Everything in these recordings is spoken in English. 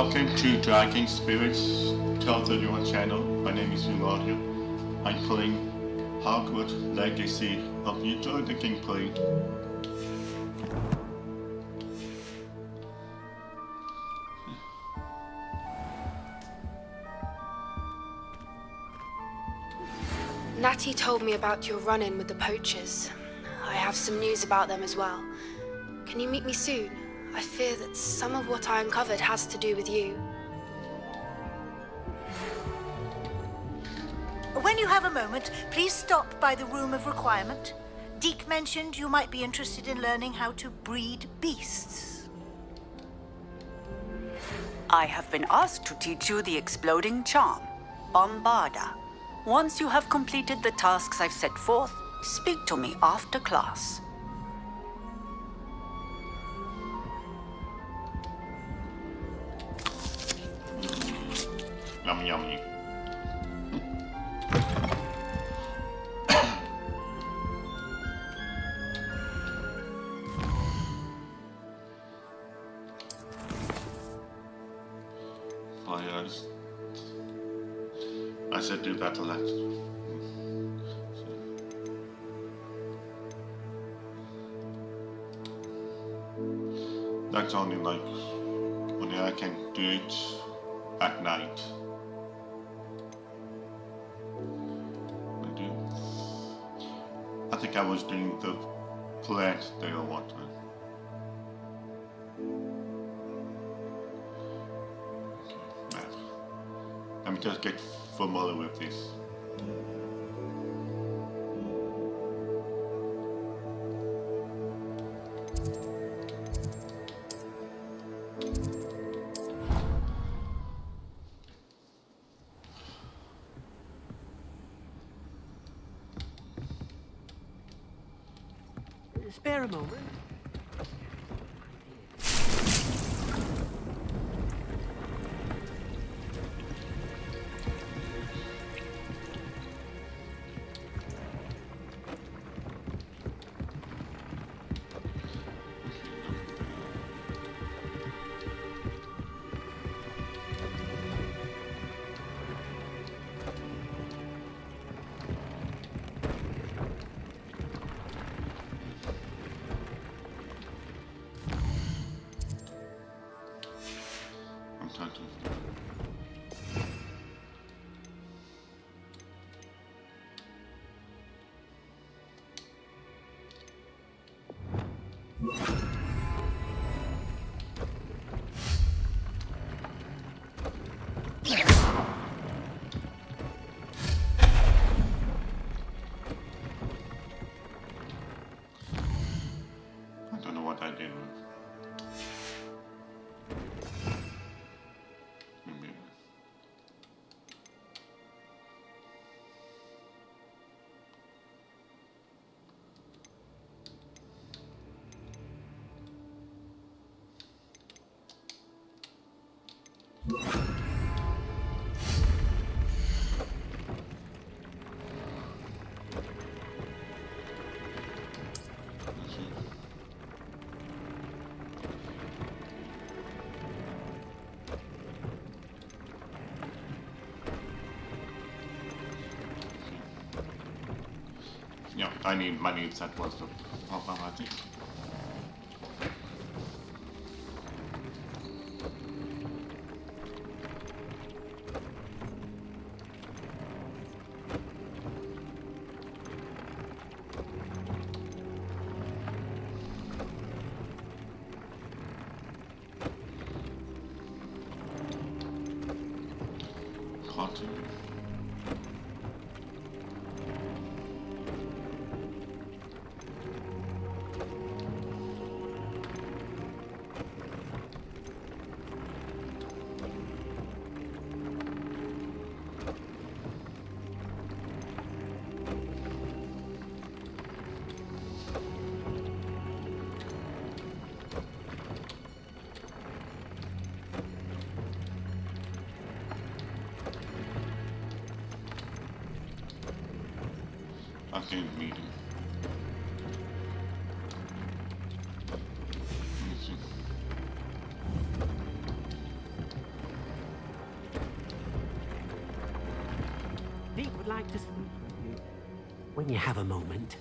Welcome to Dragon Spirits Tales on your channel. My name is Eulodia. I'm playing Hogwarts Legacy. Hope you enjoy the gameplay. Natty told me about your run-in with the poachers. I have some news about them as well. Can you meet me soon? I fear that some of what I uncovered has to do with you. When you have a moment, please stop by the Room of Requirement. Deke mentioned you might be interested in learning how to breed beasts. I have been asked to teach you the exploding charm, Bombarda. Once you have completed the tasks I've set forth, speak to me after class. Yummy, yummy. Fires. I should do that a lot. That's only like only I can do it at night. I think I was doing the plant day or what. Okay, let me just get familiar with this. Spare a moment. I don't know what I did. Maybe. Yeah, I need money. That was the problem, I think. Cotton. I can't meet him. Let me see. like to see you when you have a moment.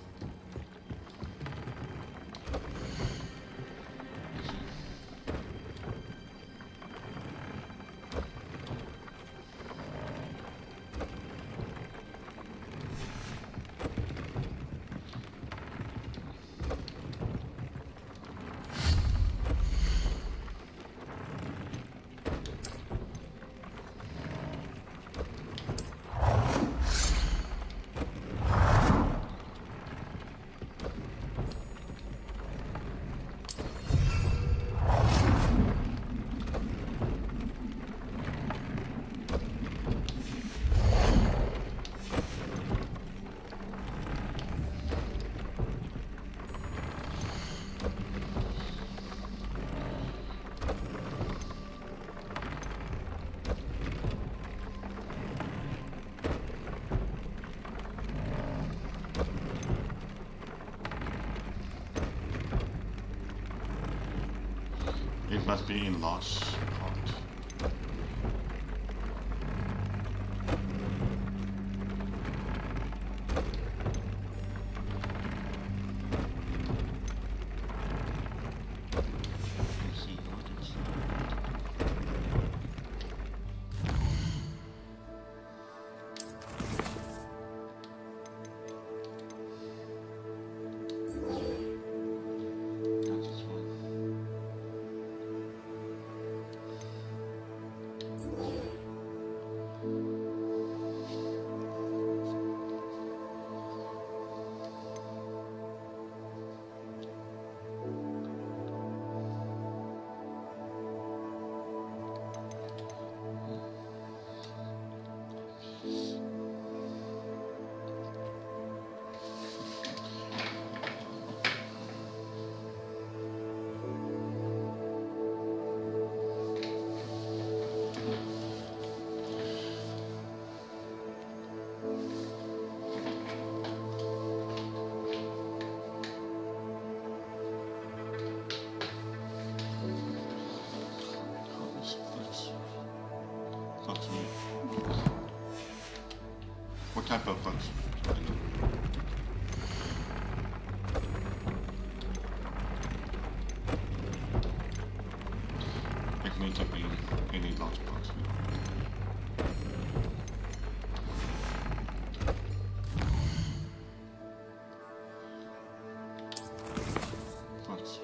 It must be in large part. Let's see what it's. That is one. What type of bugs? It may be any large bugs. Let's see.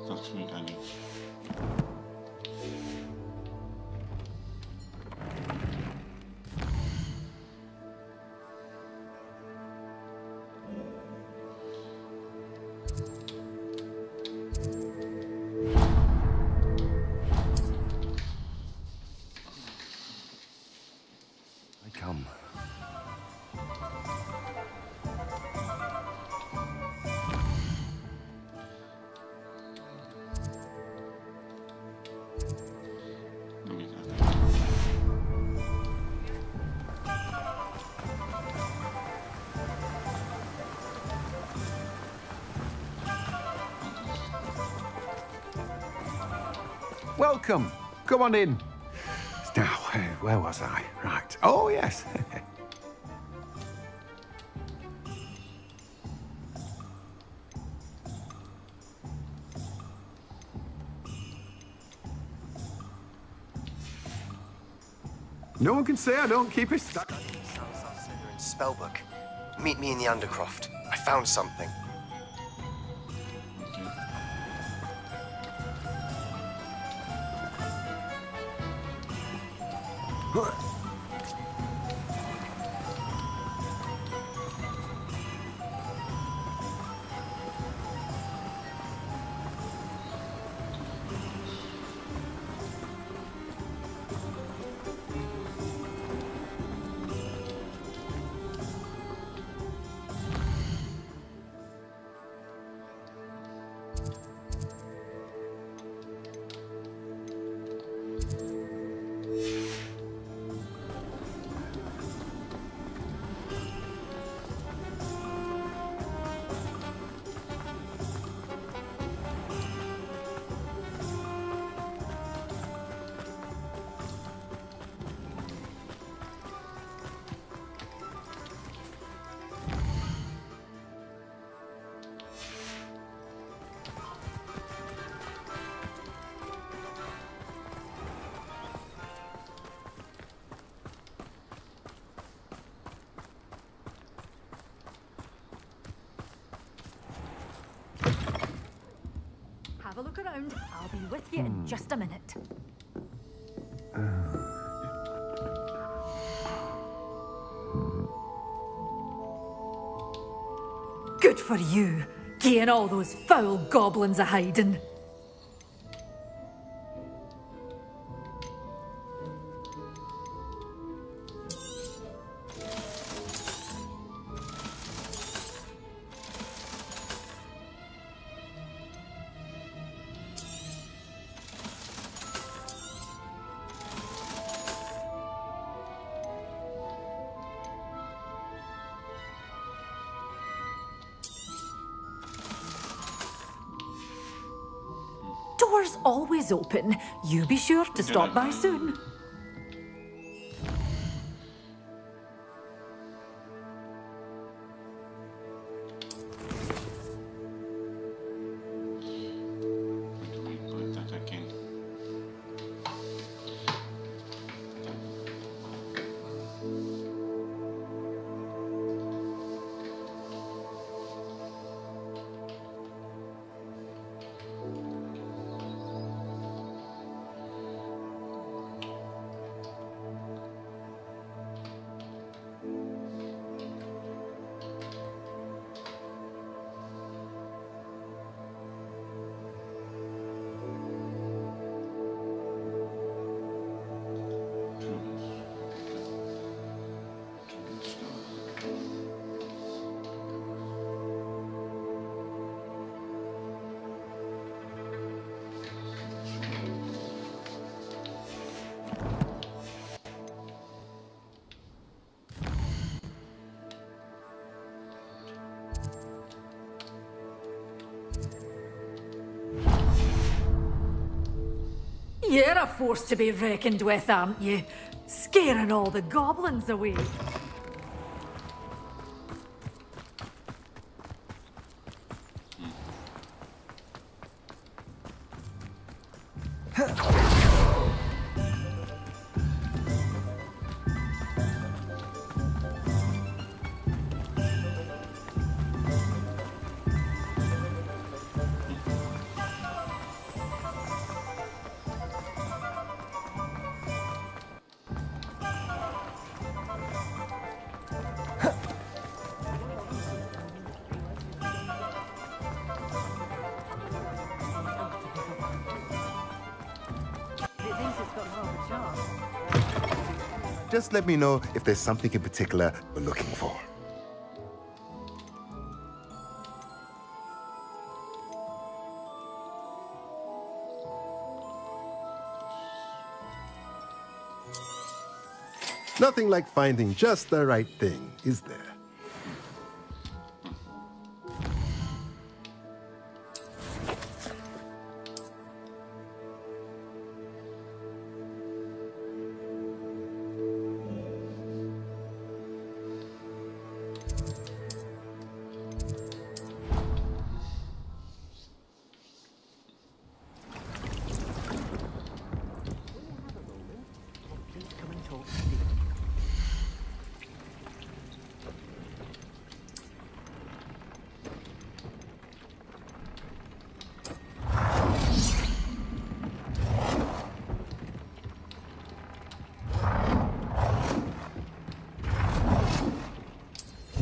That's sweet, honey. I come. Let me get that. Welcome. Come on in. Now, where was I? Right. Oh, yes. No one can say I don't keep it stuck. Spellbook. Meet me in the Undercroft. I found something. look around. I'll be with you in just a minute. Good for you, getting all those foul goblins a hiding. Door's always open. You be sure to stop by soon. Where do we put that again? You're a force to be reckoned with, aren't you? Scaring all the goblins away. Just let me know if there's something in particular we're looking for. Nothing like finding just the right thing, is there?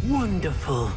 Wonderful.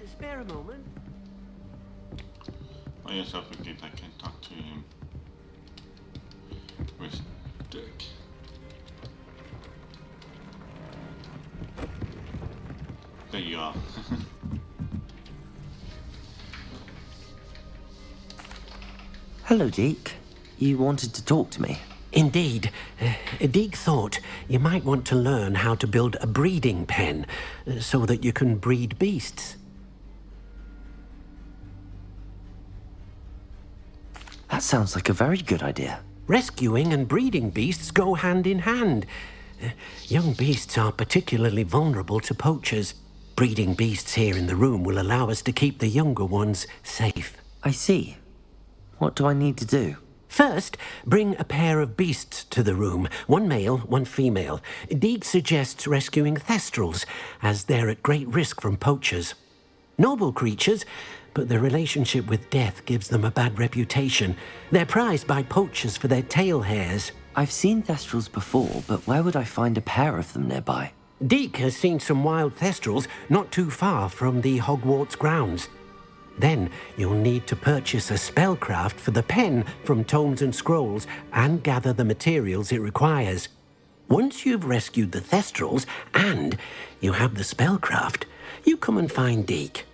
Spare a moment. Oh yes, I forget I can talk to him. Where's Dick? There you are. Hello, Deke. You wanted to talk to me? Indeed. Deke thought you might want to learn how to build a breeding pen so that you can breed beasts. That sounds like a very good idea. Rescuing and breeding beasts go hand in hand. Young beasts are particularly vulnerable to poachers. Breeding beasts here in the room will allow us to keep the younger ones safe. I see. What do I need to do? First, bring a pair of beasts to the room. One male, one female. Deke suggests rescuing thestrals, as they're at great risk from poachers. Noble creatures, but their relationship with death gives them a bad reputation. They're prized by poachers for their tail hairs. I've seen thestrals before, but where would I find a pair of them nearby? Deke has seen some wild thestrals not too far from the Hogwarts grounds. Then you'll need to purchase a spellcraft for the pen from Tomes and Scrolls and gather the materials it requires. Once you've rescued the thestrals and you have the spellcraft, you come and find Deke.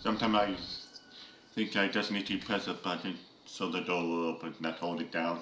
Sometimes I think I just need to press a button so the door will open, not hold it down.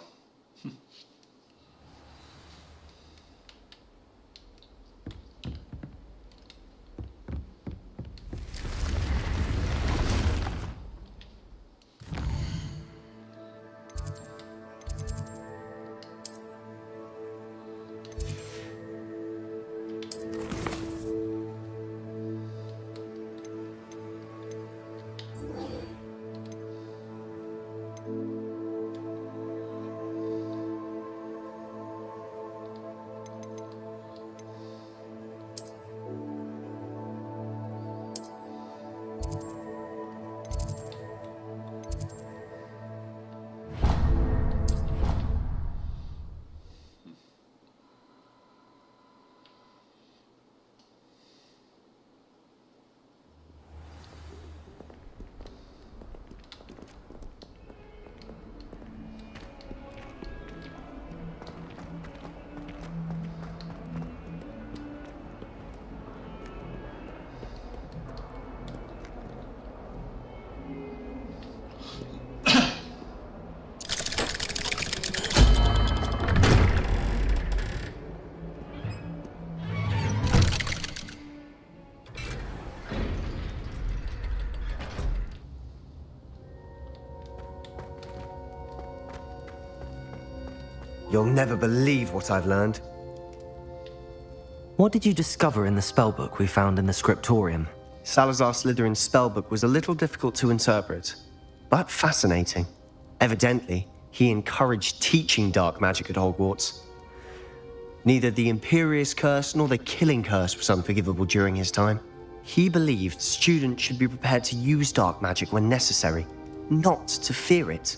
You'll never believe what I've learned. What did you discover in the spellbook we found in the scriptorium? Salazar Slytherin's spellbook was a little difficult to interpret, but fascinating. Evidently, he encouraged teaching dark magic at Hogwarts. Neither the Imperious Curse nor the Killing Curse was unforgivable during his time. He believed students should be prepared to use dark magic when necessary, not to fear it.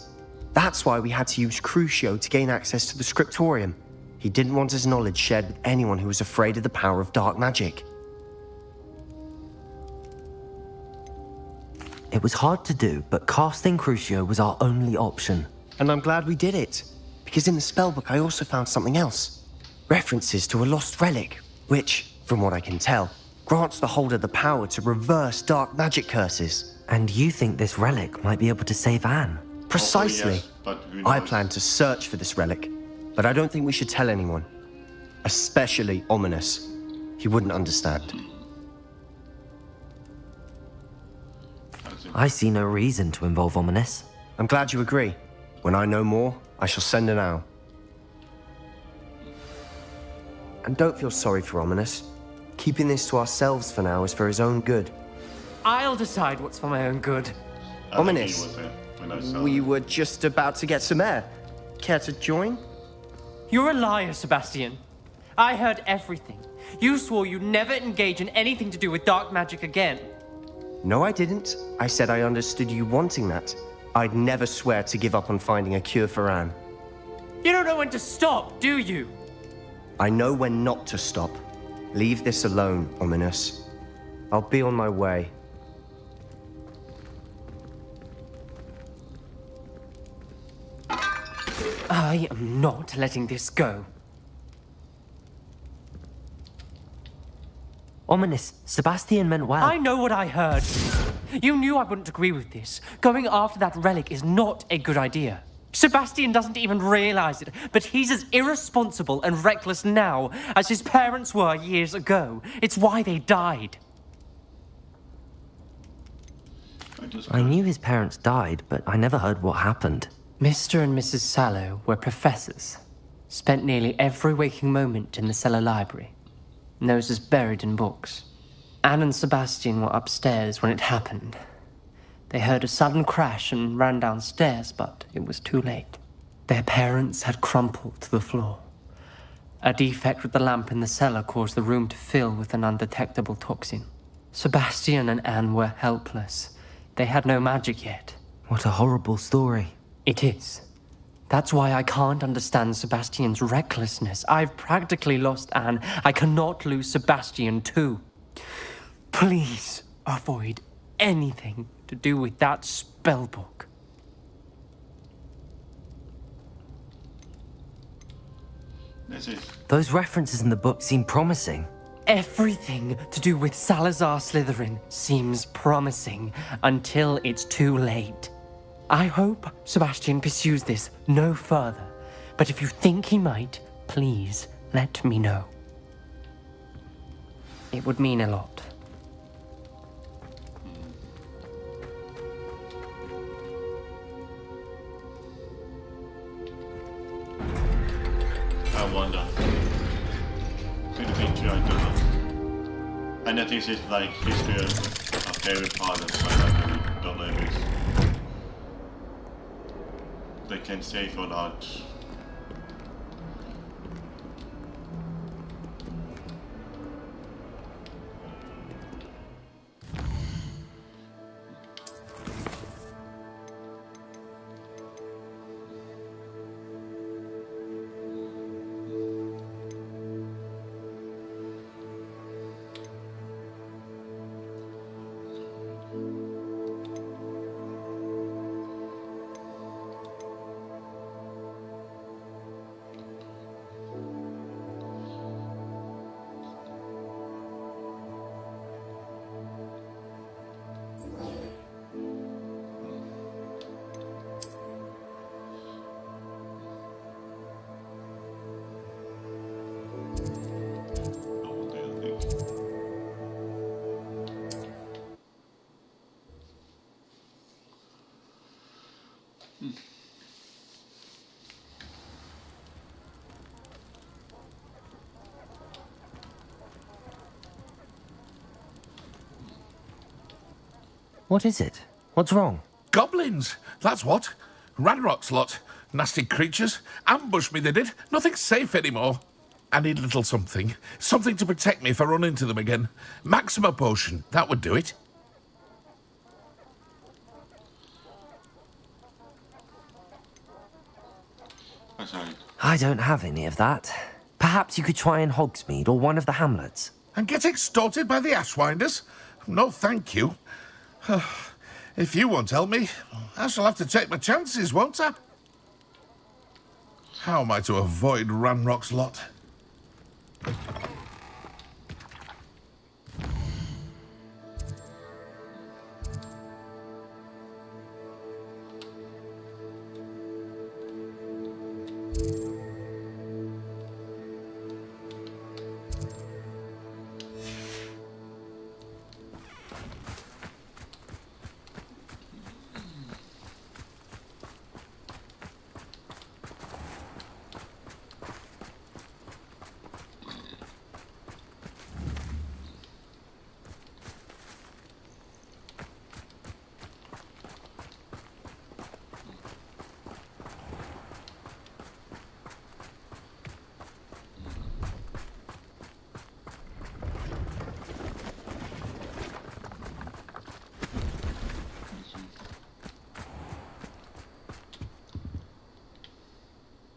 That's why we had to use Crucio to gain access to the scriptorium. He didn't want his knowledge shared with anyone who was afraid of the power of dark magic. It was hard to do, but casting Crucio was our only option. And I'm glad we did it, because in the spellbook I also found something else. References to a lost relic, which, from what I can tell, grants the holder the power to reverse dark magic curses. And you think this relic might be able to save Anne? Precisely. Yes, but who I knows? plan to search for this relic, but I don't think we should tell anyone. Especially Ominous. He wouldn't understand. I see no reason to involve Ominous. I'm glad you agree. When I know more, I shall send an owl. And don't feel sorry for Ominous. Keeping this to ourselves for now is for his own good. I'll decide what's for my own good. I think he Ominous. was there when I saw We him. were just about to get some air. Care to join? You're a liar, Sebastian. I heard everything. You swore you'd never engage in anything to do with dark magic again. No, I didn't. I said I understood you wanting that. I'd never swear to give up on finding a cure for Anne. You don't know when to stop, do you? I know when not to stop. Leave this alone, Ominous. I'll be on my way. I am not letting this go. Ominous, Sebastian meant well. I know what I heard. You knew I wouldn't agree with this. Going after that relic is not a good idea. Sebastian doesn't even realize it, but he's as irresponsible and reckless now as his parents were years ago. It's why they died. I knew his parents died, but I never heard what happened. Mr. and Mrs. Sallow were professors. Spent nearly every waking moment in the cellar library. Noses buried in books. Anne and Sebastian were upstairs when it happened. They heard a sudden crash and ran downstairs, but it was too late. Their parents had crumpled to the floor. A defect with the lamp in the cellar caused the room to fill with an undetectable toxin. Sebastian and Anne were helpless. They had no magic yet. What a horrible story. It is. That's why I can't understand Sebastian's recklessness. I've practically lost Anne. I cannot lose Sebastian too. Please avoid anything to do with that spellbook. Those references in the book seem promising. Everything to do with Salazar Slytherin seems promising until it's too late. I hope Sebastian pursues this no further, but if you think he might, please let me know. It would mean a lot. I wonder. Could have been Giandola. And that this is like history of Harry Potter, so I don't know if it's... They can save or not. What is it? What's wrong? Goblins, that's what. Ranrock's lot. Nasty creatures. Ambushed me, they did. Nothing's safe anymore. I need a little something. Something to protect me if I run into them again. Maxima potion, that would do it. I don't have any of that. Perhaps you could try in Hogsmeade or one of the hamlets. And get extorted by the Ashwinders? No, thank you. If you won't help me, I shall have to take my chances, won't I? How am I to avoid Ranrock's lot?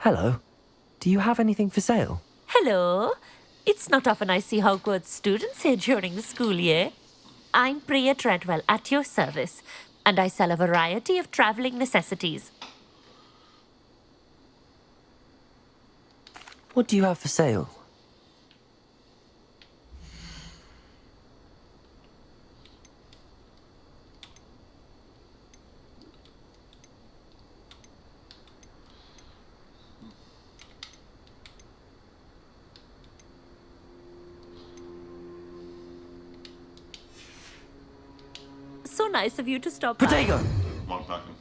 Hello. Do you have anything for sale? Hello. It's not often I see Hogwarts students here during the school year. I'm Bria Treadwell, at your service, and I sell a variety of travelling necessities. What do you have for sale? So nice of you to stop Protego! Come on, Falcon.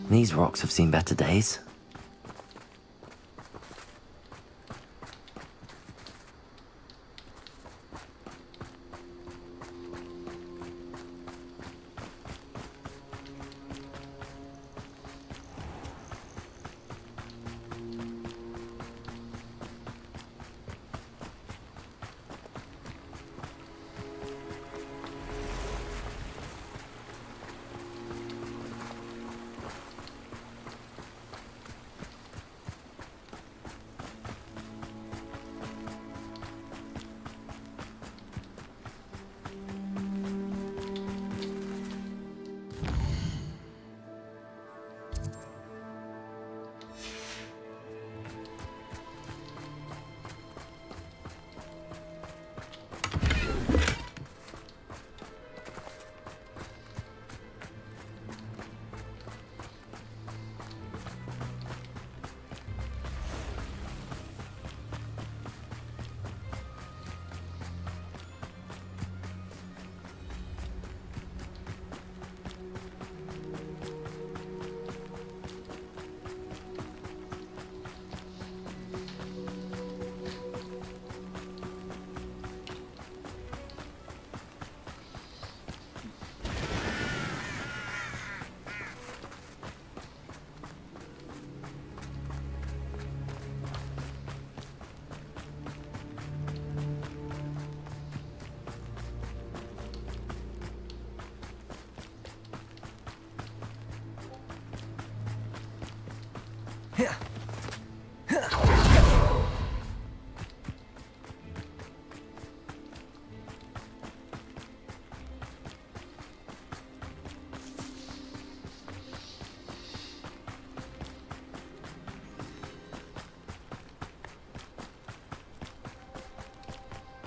These rocks have seen better days.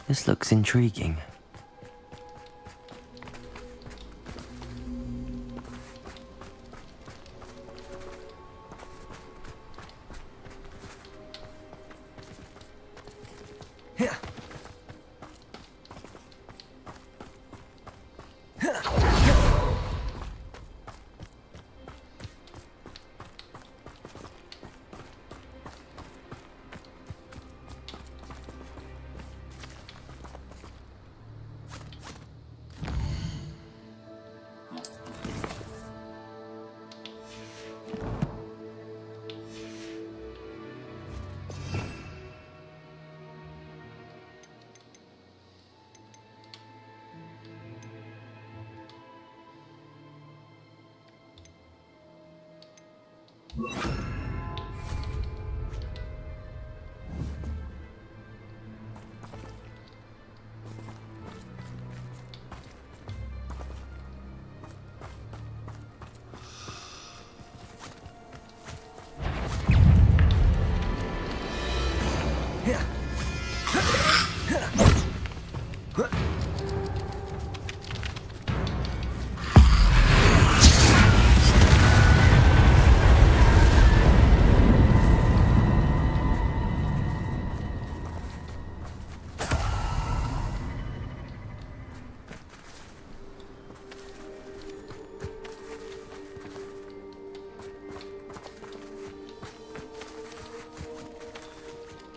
This looks intriguing.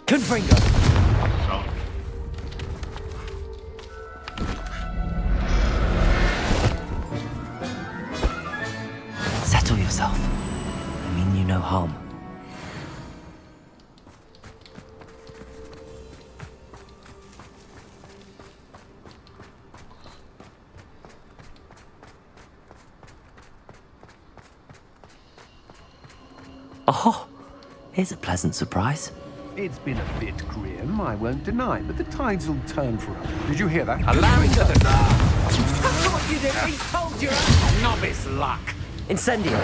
Confringo! Settle yourself. I mean you no harm. Oh, here's a pleasant surprise. It's been a bit grim, I won't deny, but the tides will turn for us. Did you hear that? Allow me to... That's what you did! We told you! Novice luck! Incendio!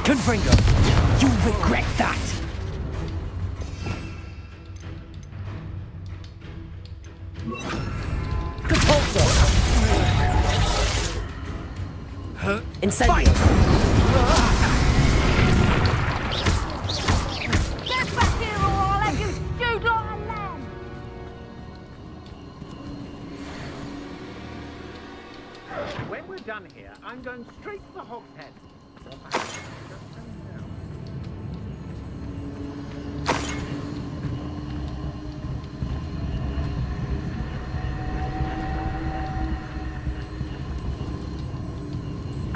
Confringo! You'll regret that! Compulso! Incendio! Get back here or I'll have you stewed like a lamb! When we're done here, I'm going straight to the Hogshead.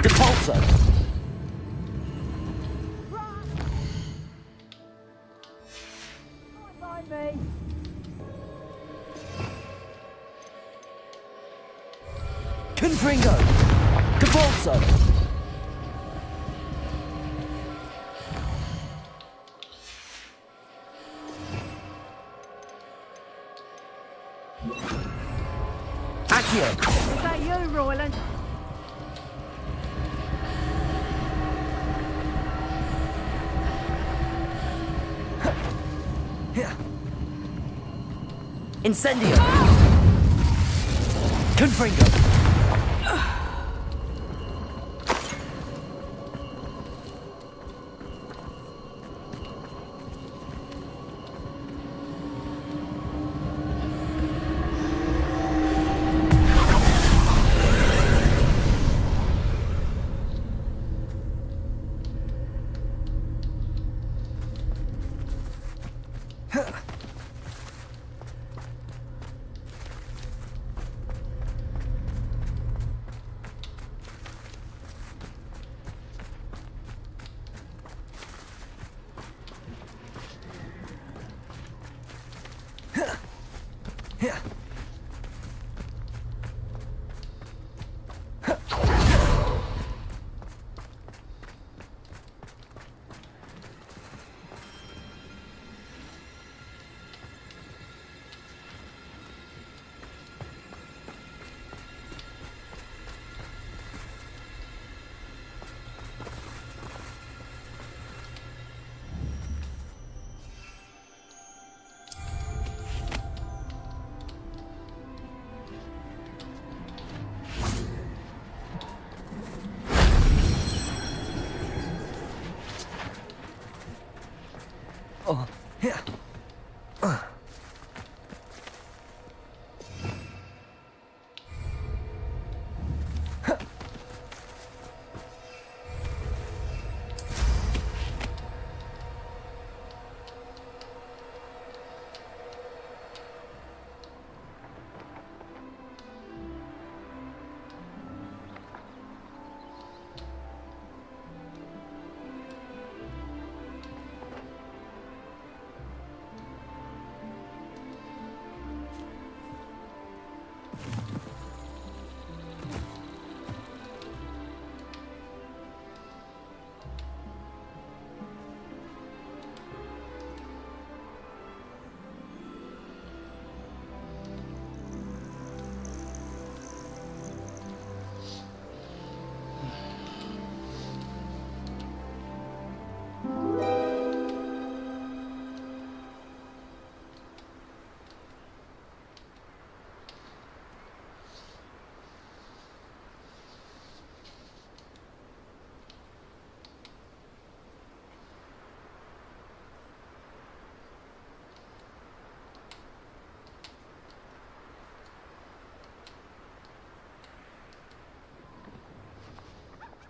Compulso! Mind me! Confringo! Compulso! Accio! Is that you, Royland? Incendio! Confringo!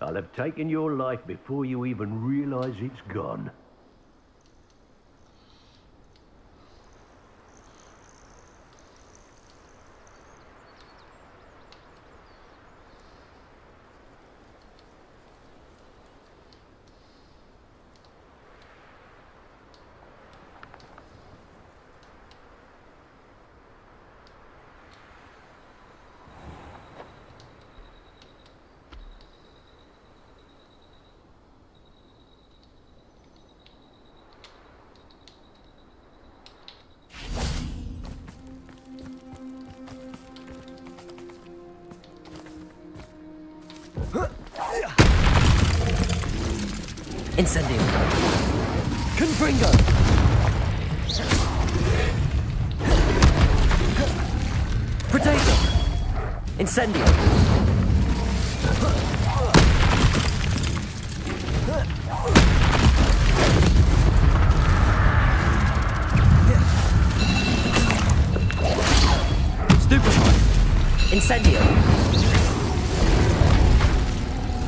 I'll have taken your life before you even realize it's gone. Incendio. Confringo. Potato. Incendio. Stupefy. Incendio.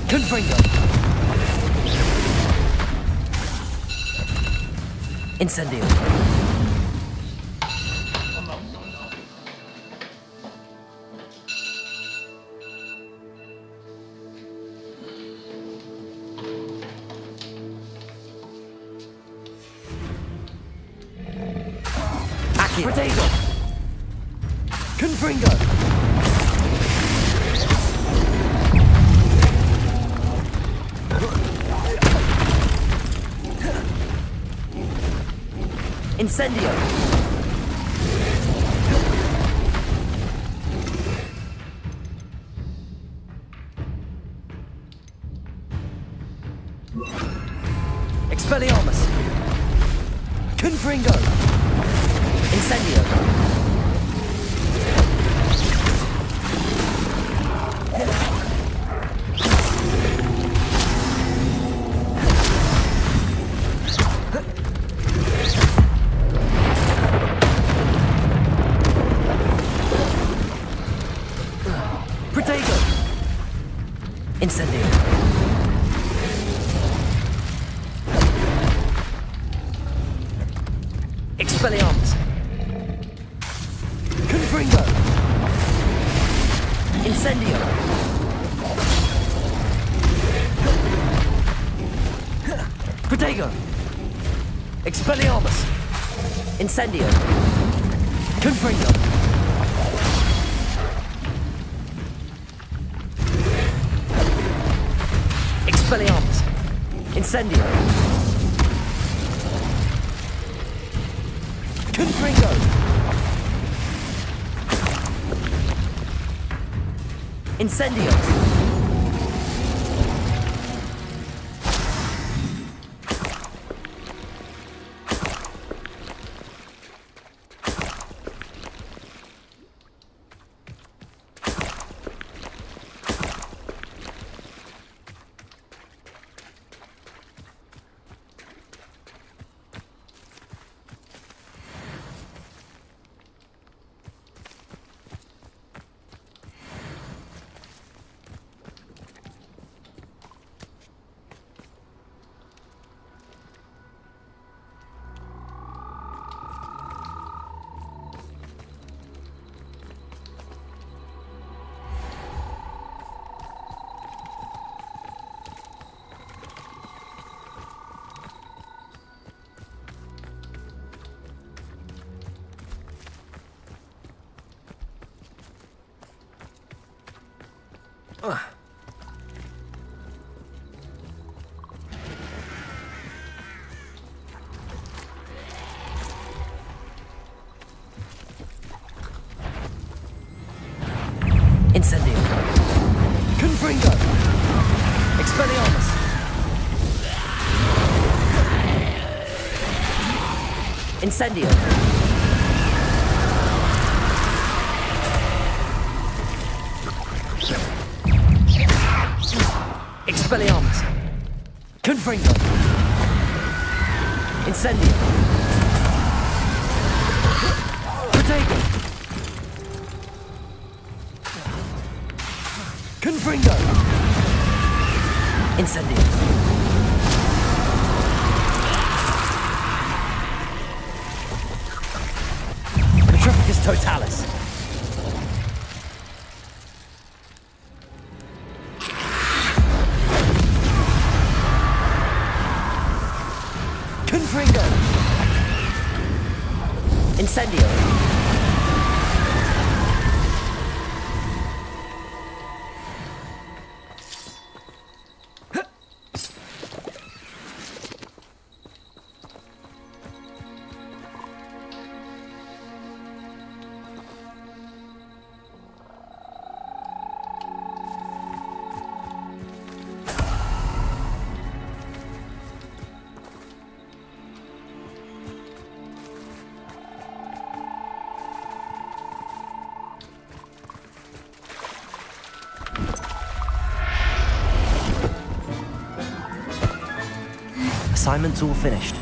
Confringo. Incendio. Accio. Potato. Confringo. Incendio. Expelliarmus. Confringo. Incendio. Potato. Incendio. Expelliarmus. Confringo. Incendio. Potato. Expelliarmus. Incendio. Confringo. Expelliarmus. Incendio. Confringo. Incendio. Incendio. Confringo. Expelliarmus. Incendio. Expelliarmus. Confringo. Incendio. Potato. Confringo. Incendio. Petrificus Totalis. Confringo. Incendio. Assignment's all finished.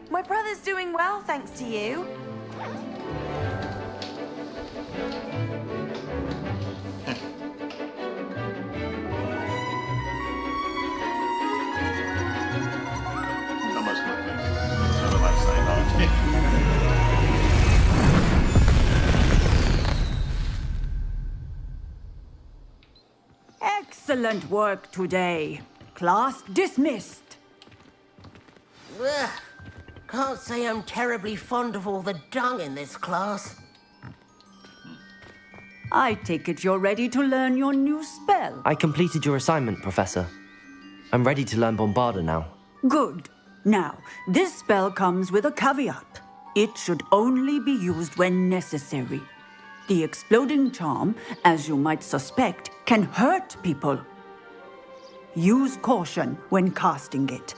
My brother's doing well, thanks to you. That must look like sort of like sign out. Excellent work today. Class dismissed. Ugh. Can't say I'm terribly fond of all the dung in this class. I take it you're ready to learn your new spell. I completed your assignment, Professor. I'm ready to learn Bombarda now. Good. Now, this spell comes with a caveat. It should only be used when necessary. The exploding charm, as you might suspect, can hurt people. Use caution when casting it.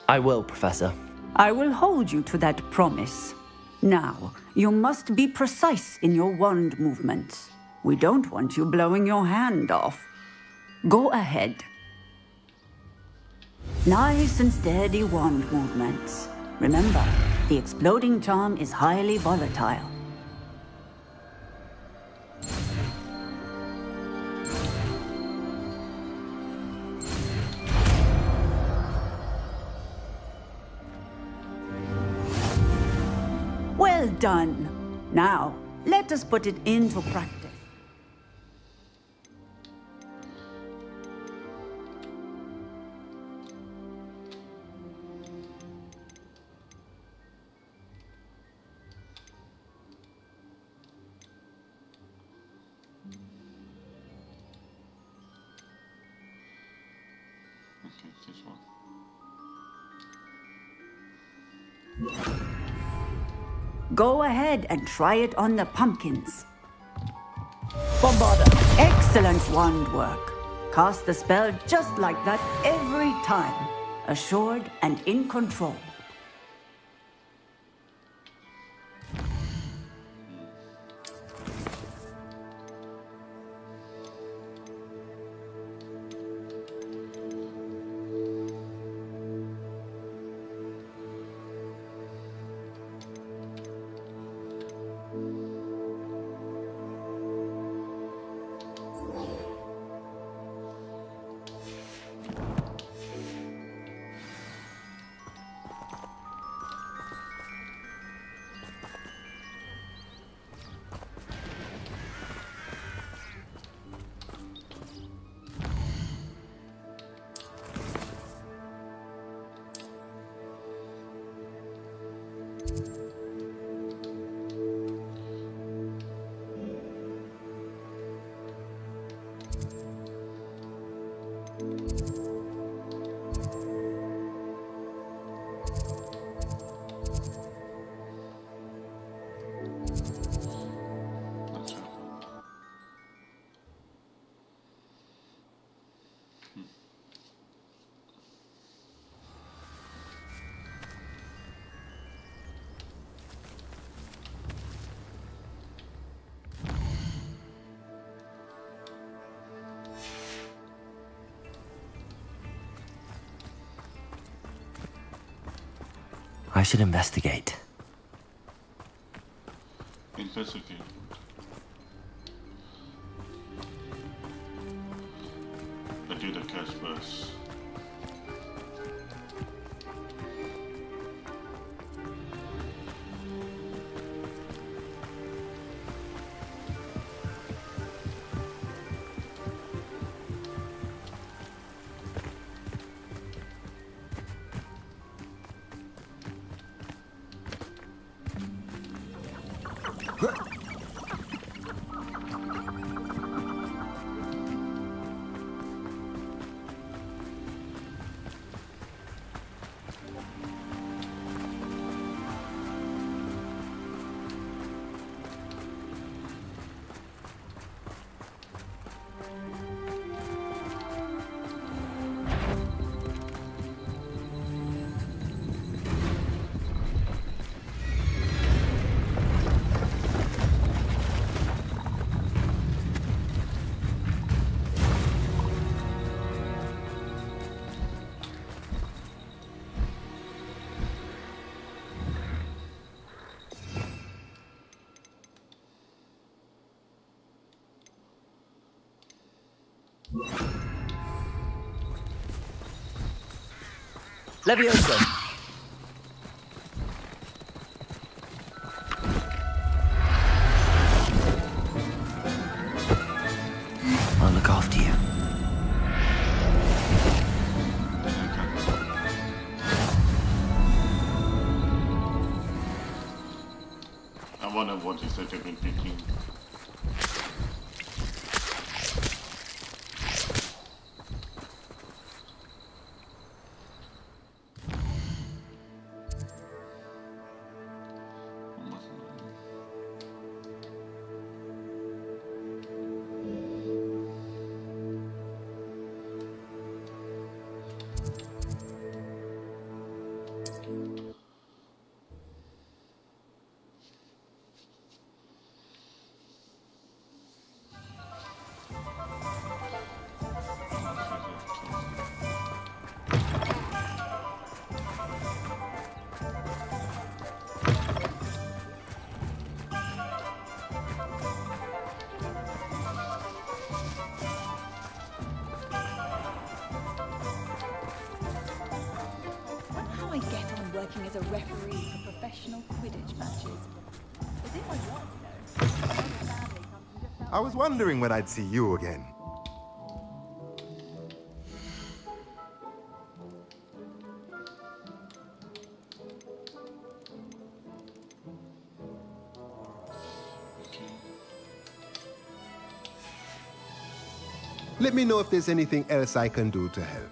I will, Professor. I will hold you to that promise. Now, you must be precise in your wand movements. We don't want you blowing your hand off. Go ahead. Nice and steady wand movements. Remember, the exploding charm is highly volatile. Well done. Now, let us put it into practice. Okay, this one. Go ahead and try it on the pumpkins. Bombarda. Excellent wand work. Cast the spell just like that every time. Assured and in control. I should investigate. Investigate. I do the cash first. Leviosa! I'll look after you. I wonder what is the difference between. How I get on working as a referee for professional Quidditch matches. It's in my blood, you know. I was wondering when I'd see you again. Let me know if there's anything else I can do to help.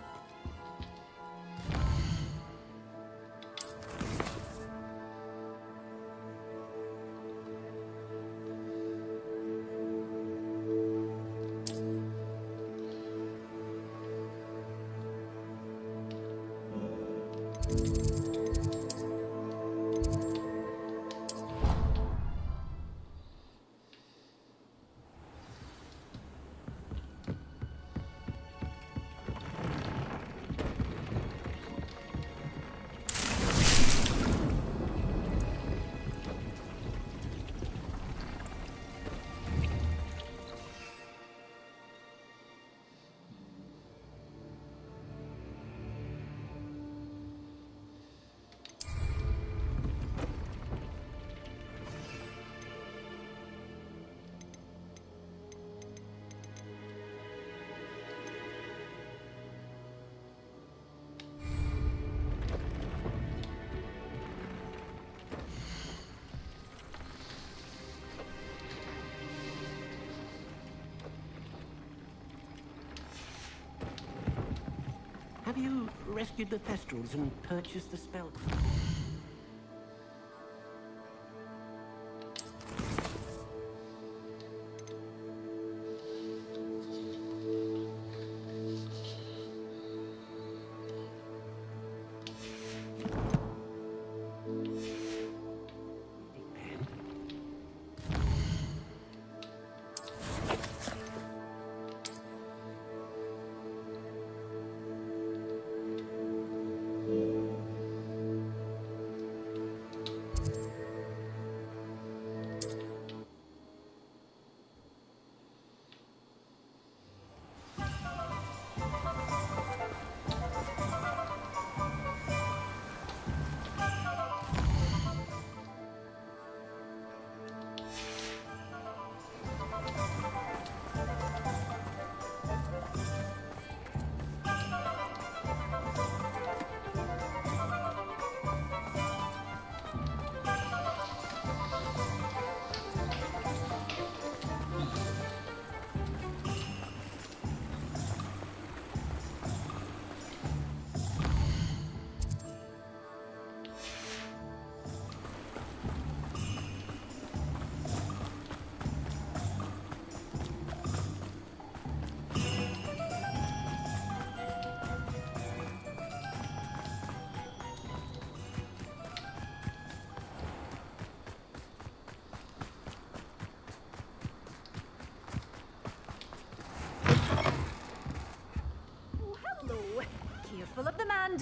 Have you rescued the Thestrals and purchased the spellcraft?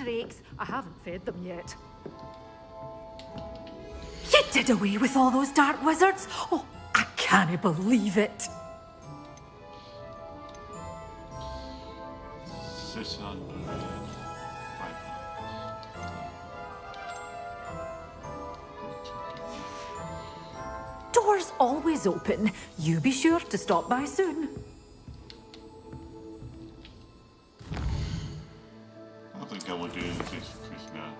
drakes. I haven't fed them yet. You did away with all those dark wizards? Oh, I can't believe it. 600. Doors always open. You be sure to stop by soon. I think I will do this for Chris now.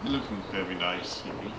You're looking very nice, Hughie.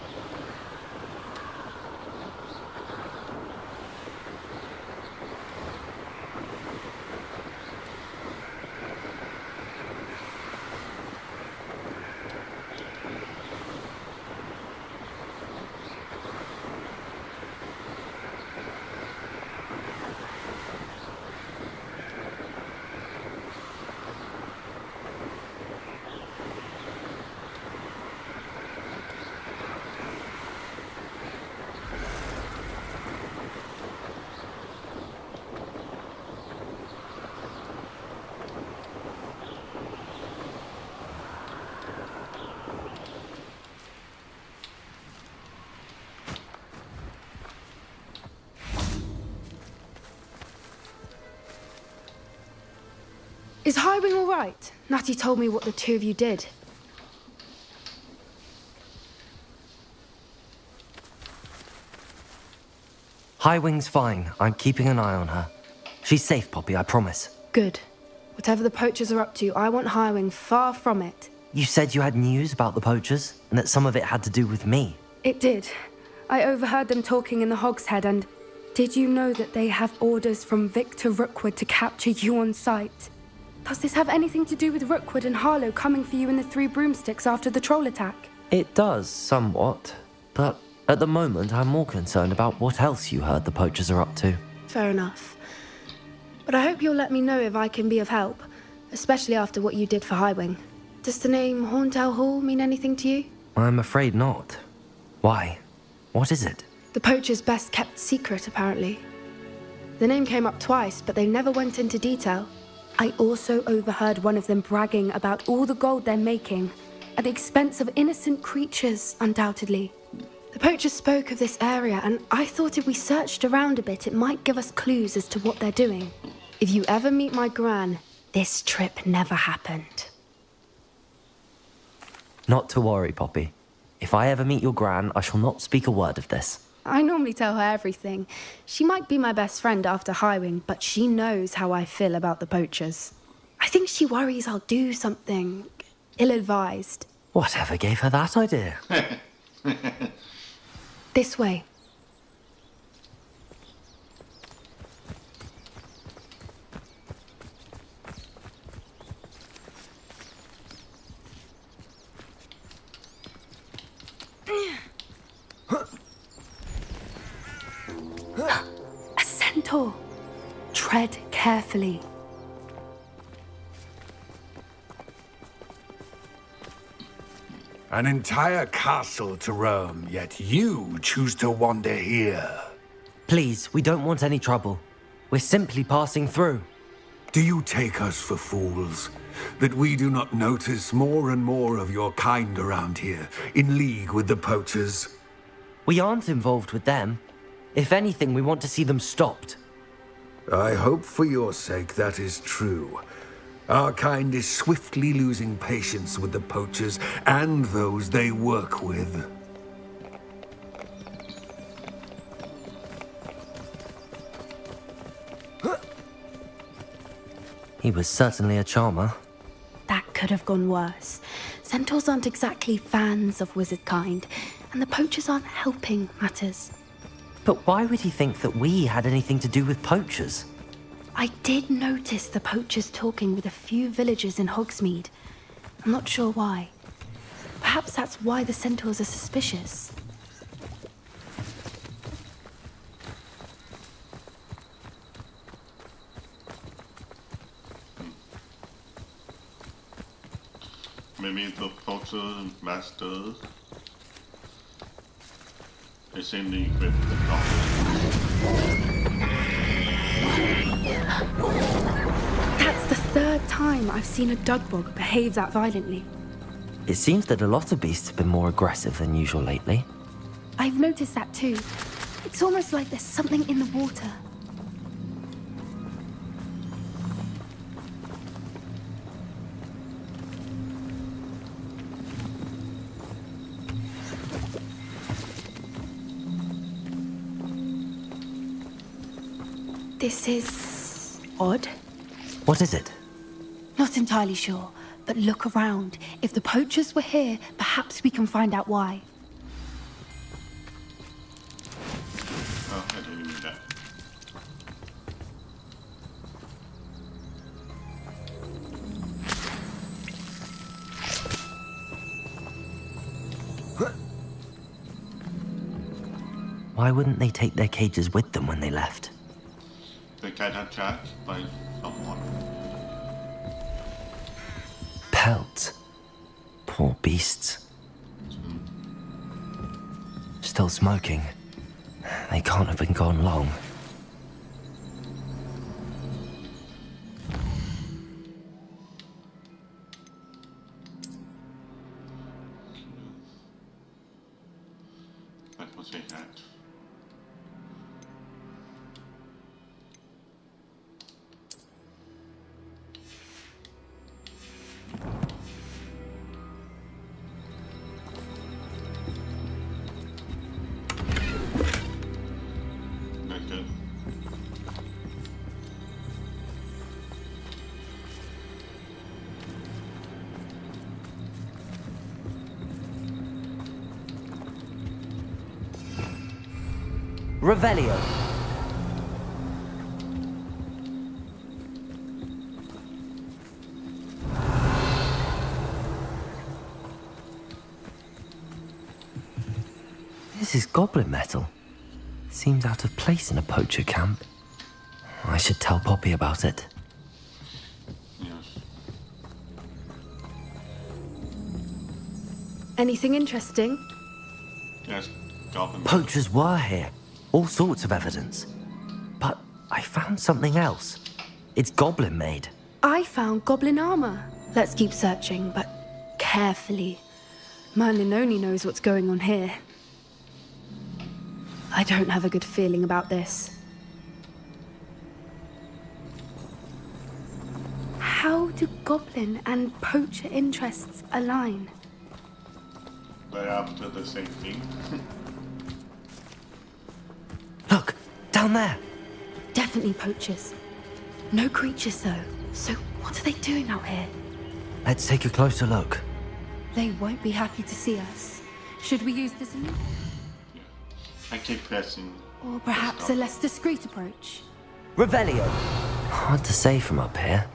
Is Highwing all right? Natty told me what the two of you did. Highwing's fine. I'm keeping an eye on her. She's safe, Poppy, I promise. Good. Whatever the poachers are up to, I want Highwing far from it. You said you had news about the poachers, and that some of it had to do with me. It did. I overheard them talking in the Hogshead, and did you know that they have orders from Victor Rookwood to capture you on sight? Does this have anything to do with Rookwood and Harlow coming for you in the Three Broomsticks after the troll attack? It does, somewhat. But at the moment, I'm more concerned about what else you heard the poachers are up to. Fair enough. But I hope you'll let me know if I can be of help, especially after what you did for Highwing. Does the name Horntail Hall mean anything to you? I'm afraid not. Why? What is it? The poacher's best kept secret, apparently. The name came up twice, but they never went into detail. I also overheard one of them bragging about all the gold they're making, at the expense of innocent creatures, undoubtedly. The poachers spoke of this area, and I thought if we searched around a bit, it might give us clues as to what they're doing. If you ever meet my gran, this trip never happened. Not to worry, Poppy. If I ever meet your gran, I shall not speak a word of this. I normally tell her everything. She might be my best friend after Highwing, but she knows how I feel about the poachers. I think she worries I'll do something ill-advised. Whatever gave her that idea? This way. A centaur. Tread carefully. An entire castle to roam, yet you choose to wander here. Please, we don't want any trouble. We're simply passing through. Do you take us for fools? That we do not notice more and more of your kind around here, in league with the poachers? We aren't involved with them. If anything, we want to see them stopped. I hope for your sake that is true. Our kind is swiftly losing patience with the poachers and those they work with. He was certainly a charmer. That could have gone worse. Centaurs aren't exactly fans of wizard kind, and the poachers aren't helping matters. But why would he think that we had anything to do with poachers? I did notice the poachers talking with a few villagers in Hogsmeade. I'm not sure why. Perhaps that's why the centaurs are suspicious. Maybe the poacher master is in league with the That's the third time I've seen a Dugbog behave that violently. It seems that a lot of beasts have been more aggressive than usual lately. I've noticed that too. It's almost like there's something in the water. This is odd. What is it? Not entirely sure, but look around. If the poachers were here, perhaps we can find out why. Oh, I didn't mean that. Why wouldn't they take their cages with them when they left? They got attacked by someone. Pelts. Poor beasts. Still smoking. They can't have been gone long. That was a hat. Okay. Revelio. This is goblin metal. Seems out of place in a poacher camp. I should tell Poppy about it. Yes. Anything interesting? Yes, goblin. Poachers were here. All sorts of evidence. But I found something else. It's goblin made. I found goblin armor. Let's keep searching, but carefully. Merlin only knows what's going on here. I don't have a good feeling about this. How do goblin and poacher interests align? They're after the same thing. Look, down there. Definitely poachers. No creatures though. So what are they doing out here? Let's take a closer look. They won't be happy to see us. Should we use this I keep pressing. or perhaps a less discreet approach? Revelio. Hard to say from up here.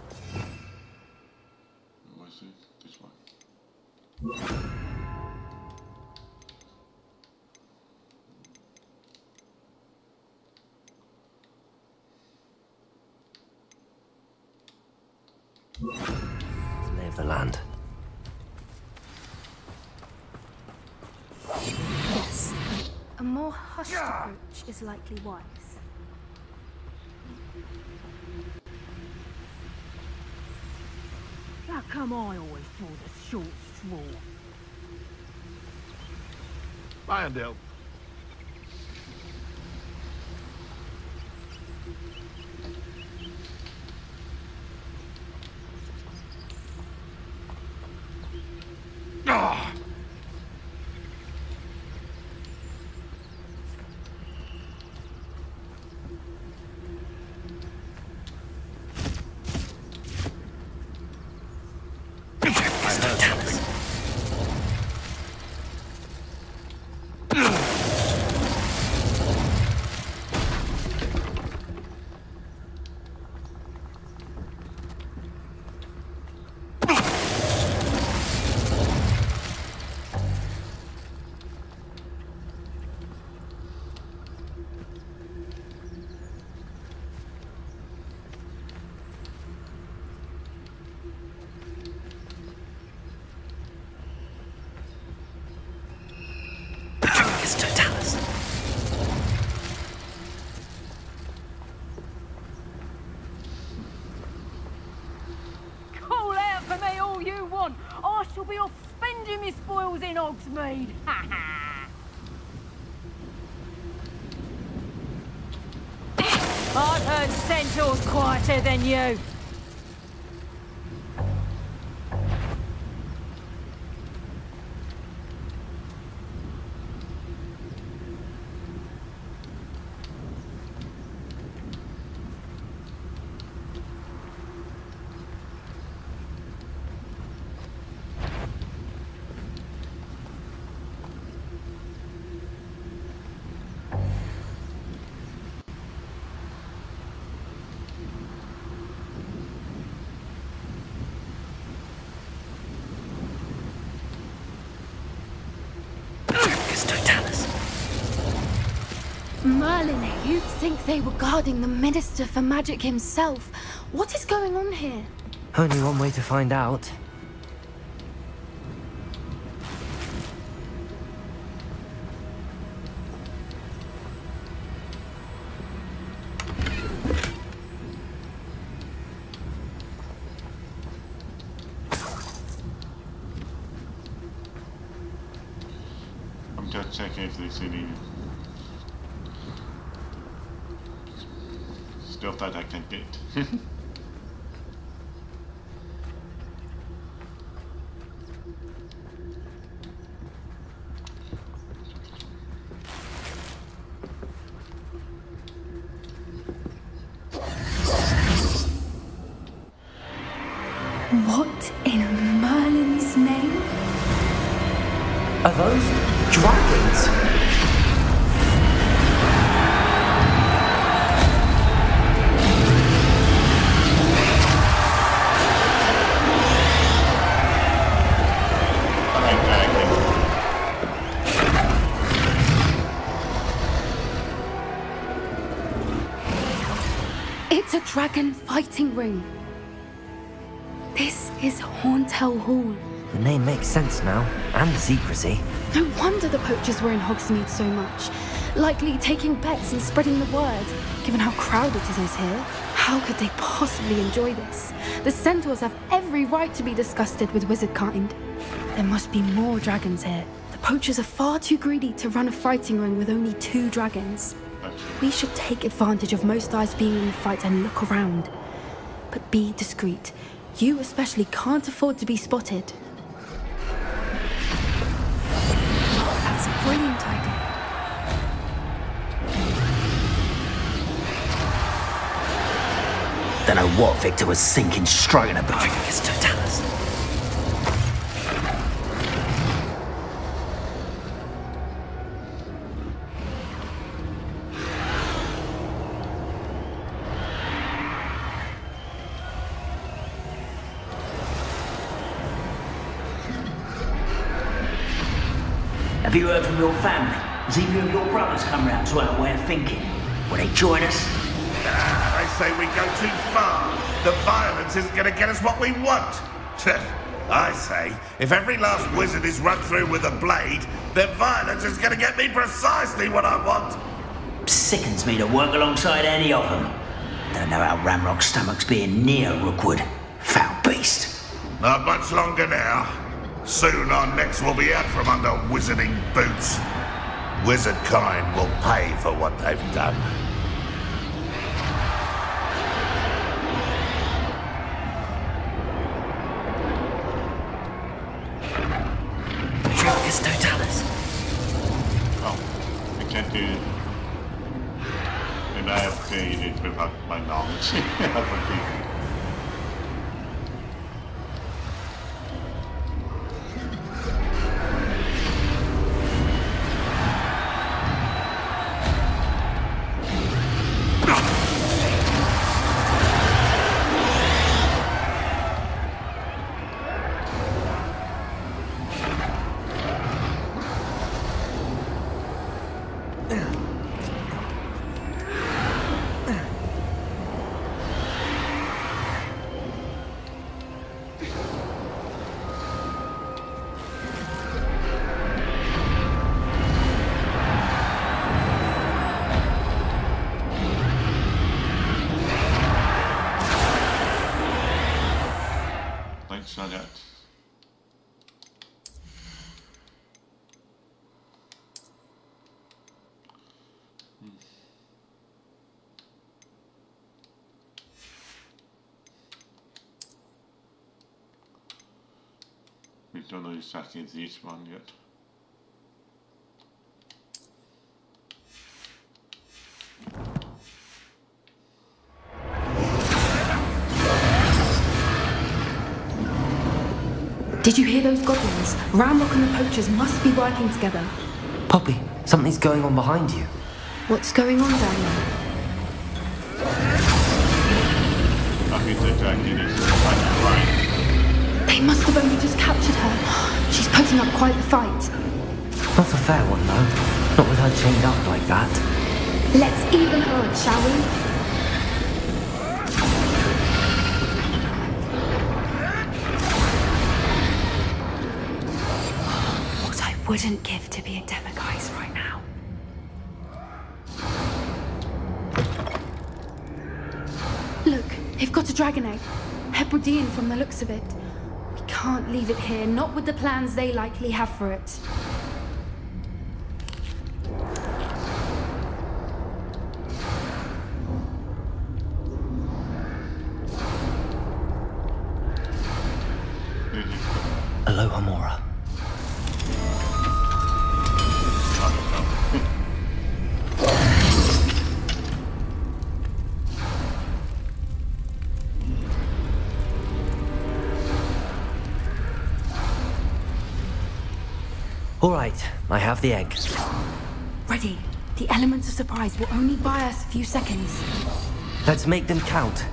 Was it this one? The lay of the land. Yes. A more hushed approach is likely wise. How come I always draw the short straw? Irondale. Ah! Call out for me all you want. I shall be off spending my spoils in Hogsmeade. Ha ha! I've heard centaurs quieter than you. Merlin, you'd think they were guarding the Minister for Magic himself. What is going on here? Only one way to find out. I'm just checking if there's any stuff that I can get. What in Merlin's name? Are those dragons? It's a dragon fighting ring. This is Hauntel Hall. The name makes sense now, and the secrecy. No wonder the poachers were in Hogsmeade so much. Likely taking bets and spreading the word, given how crowded it is here. How could they possibly enjoy this? The centaurs have every right to be disgusted with wizard kind. There must be more dragons here. The poachers are far too greedy to run a fighting ring with only 2 dragons. We should take advantage of most eyes being in the fight and look around. But be discreet. You especially can't afford to be spotted. That's a brilliant idea. Don't know what Victor was thinking, struggling about. It's Totalis. Have you heard from your family? Has either of your brothers come round to our way of thinking? Will they join us? They say we go too far. The violence isn't going to get us what we want. I say, if every last wizard is run through with a blade, then violence is going to get me precisely what I want. Sickens me to work alongside any of them. Don't know how Ramrock's stomach's being near Rookwood. Foul beast. Not much longer now. Soon our necks will be out from under wizarding boots. Wizard kind will pay for what they've done. Focus Totalis. Oh, I can't do it. And I have played it without my knowledge. So that we don't know exactly this one yet. Did you hear those goblins? Ramrock and the poachers must be working together. Poppy, something's going on behind you. What's going on down there? I think the dragon is right. They must have only just captured her. She's putting up quite the fight. Not a fair one, though. Not with her chained up like that. Let's even her, shall we? Wouldn't give to be a Demiguise right now. Look, they've got a dragon egg. Hebridean from the looks of it. We can't leave it here, not with the plans they likely have for it. Aloha Mora. All right, I have the egg. Ready. The elements of surprise will only buy us a few seconds. Let's make them count.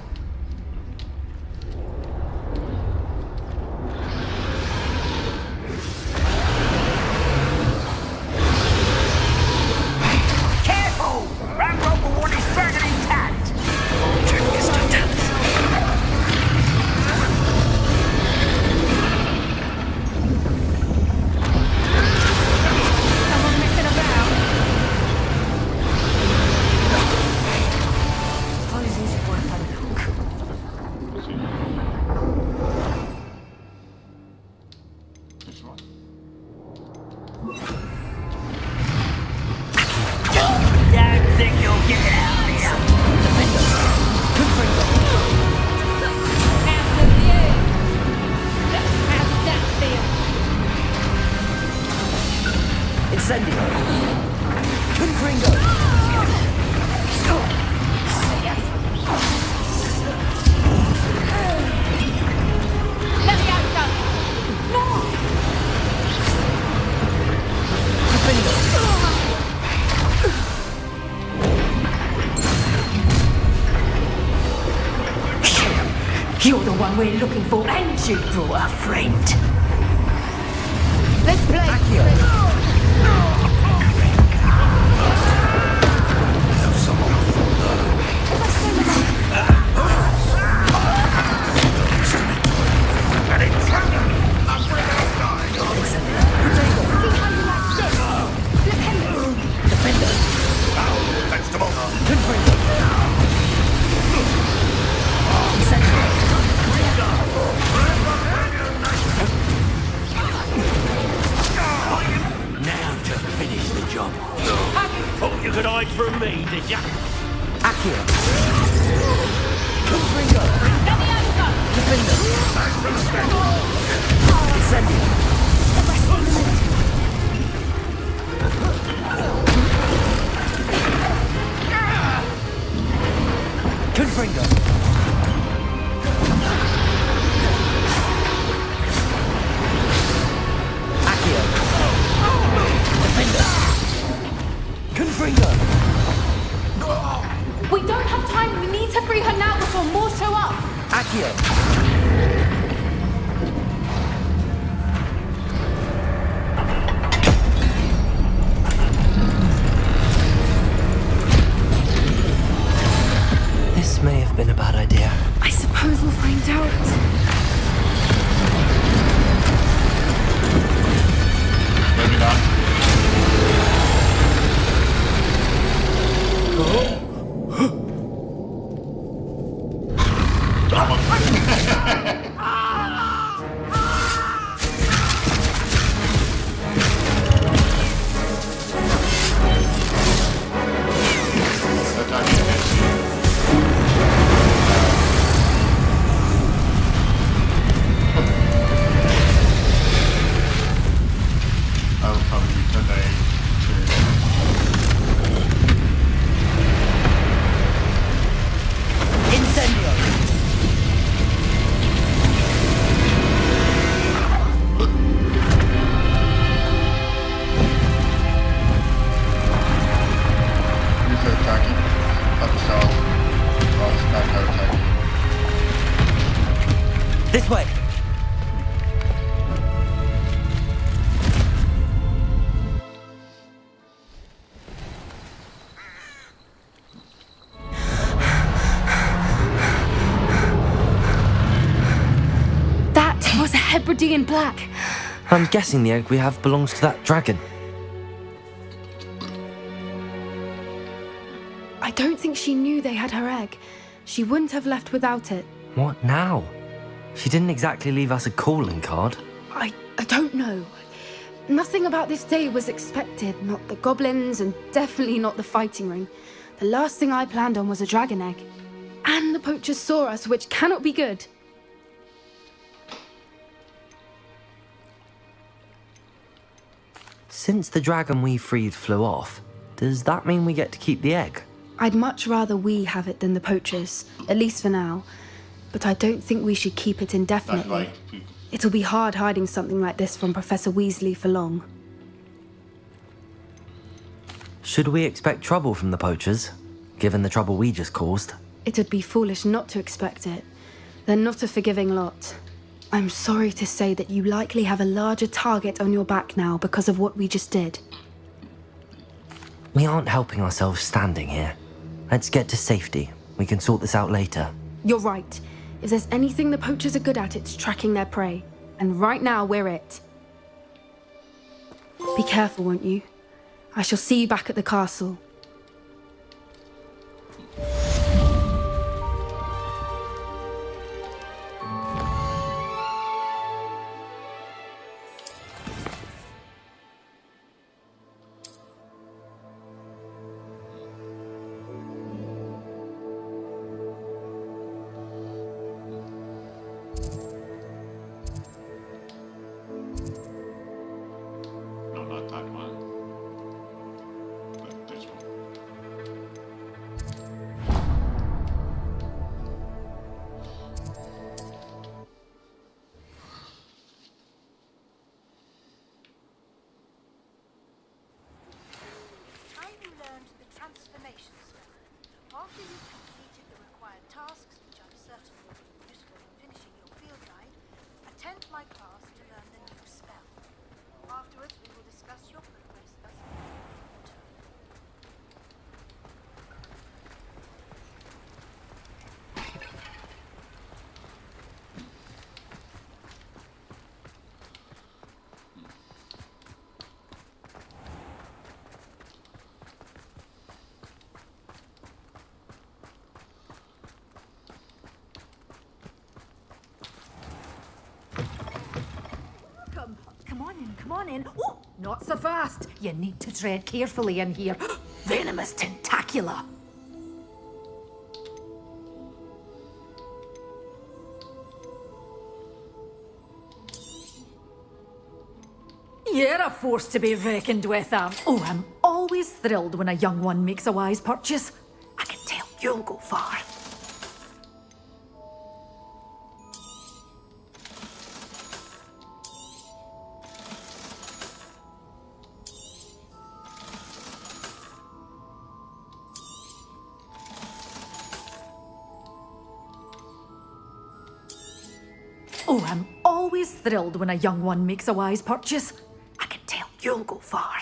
Careful! Ramrock will want his dragon intact! Focus Totalis. Someone messing about. Suppose it's worth a look. This one. Don't think you'll get it out of here. How does that feel? Incendio. Confringo. Let me out, son. No! You're the one we're looking for, and you brought a friend. Let's play. We don't have time. We need to free her now before more show up. This may have been a bad idea. I suppose we'll find out. Maybe not. I'll probably today Who's attacking? At the south. Oh, it's not her attacking. This way! That was a Hebridean black. I'm guessing the egg we have belongs to that dragon. I don't think she knew they had her egg. She wouldn't have left without it. What now? She didn't exactly leave us a calling card. I don't know. Nothing about this day was expected. Not the goblins, and definitely not the fighting ring. The last thing I planned on was a dragon egg. And the poachers saw us, which cannot be good. Since the dragon we freed flew off, does that mean we get to keep the egg? I'd much rather we have it than the poachers, at least for now. But I don't think we should keep it indefinitely. That's right. It'll be hard hiding something like this from Professor Weasley for long. Should we expect trouble from the poachers, given the trouble we just caused? It would be foolish not to expect it. They're not a forgiving lot. I'm sorry to say that you likely have a larger target on your back now because of what we just did. We aren't helping ourselves standing here. Let's get to safety. We can sort this out later. You're right. If there's anything the poachers are good at, it's tracking their prey. And right now, we're it. Be careful, won't you? I shall see you back at the castle. No, not that one. But this one. Time you learned the transformation spell. After you've completed the required tasks, which I'm certain will be useful in finishing your field guide, attend my class to learn the new spell. Afterwards, we will discuss your progress thus far. Come on in, come on in. Oh, not so fast. You need to tread carefully in here. Venomous tentacula. You're a force to be reckoned with, Oh, I'm always thrilled when a young one makes a wise purchase. I can tell you'll go far. Oh, I'm always thrilled when a young one makes a wise purchase. I can tell you'll go far.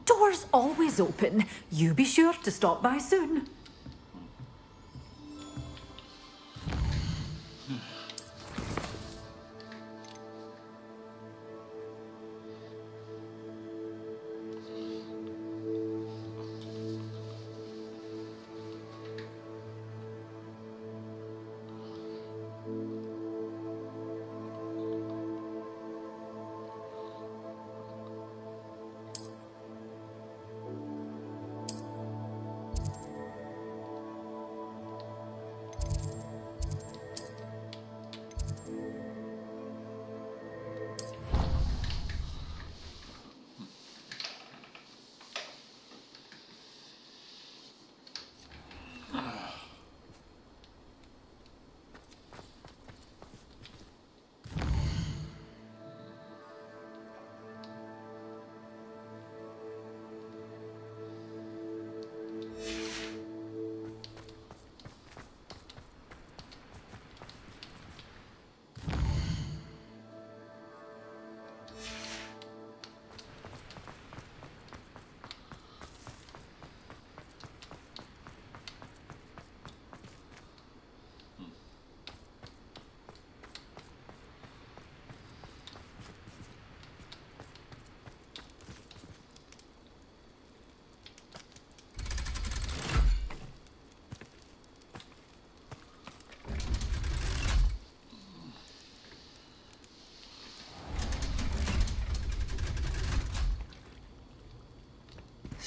Doors always open. You be sure to stop by soon.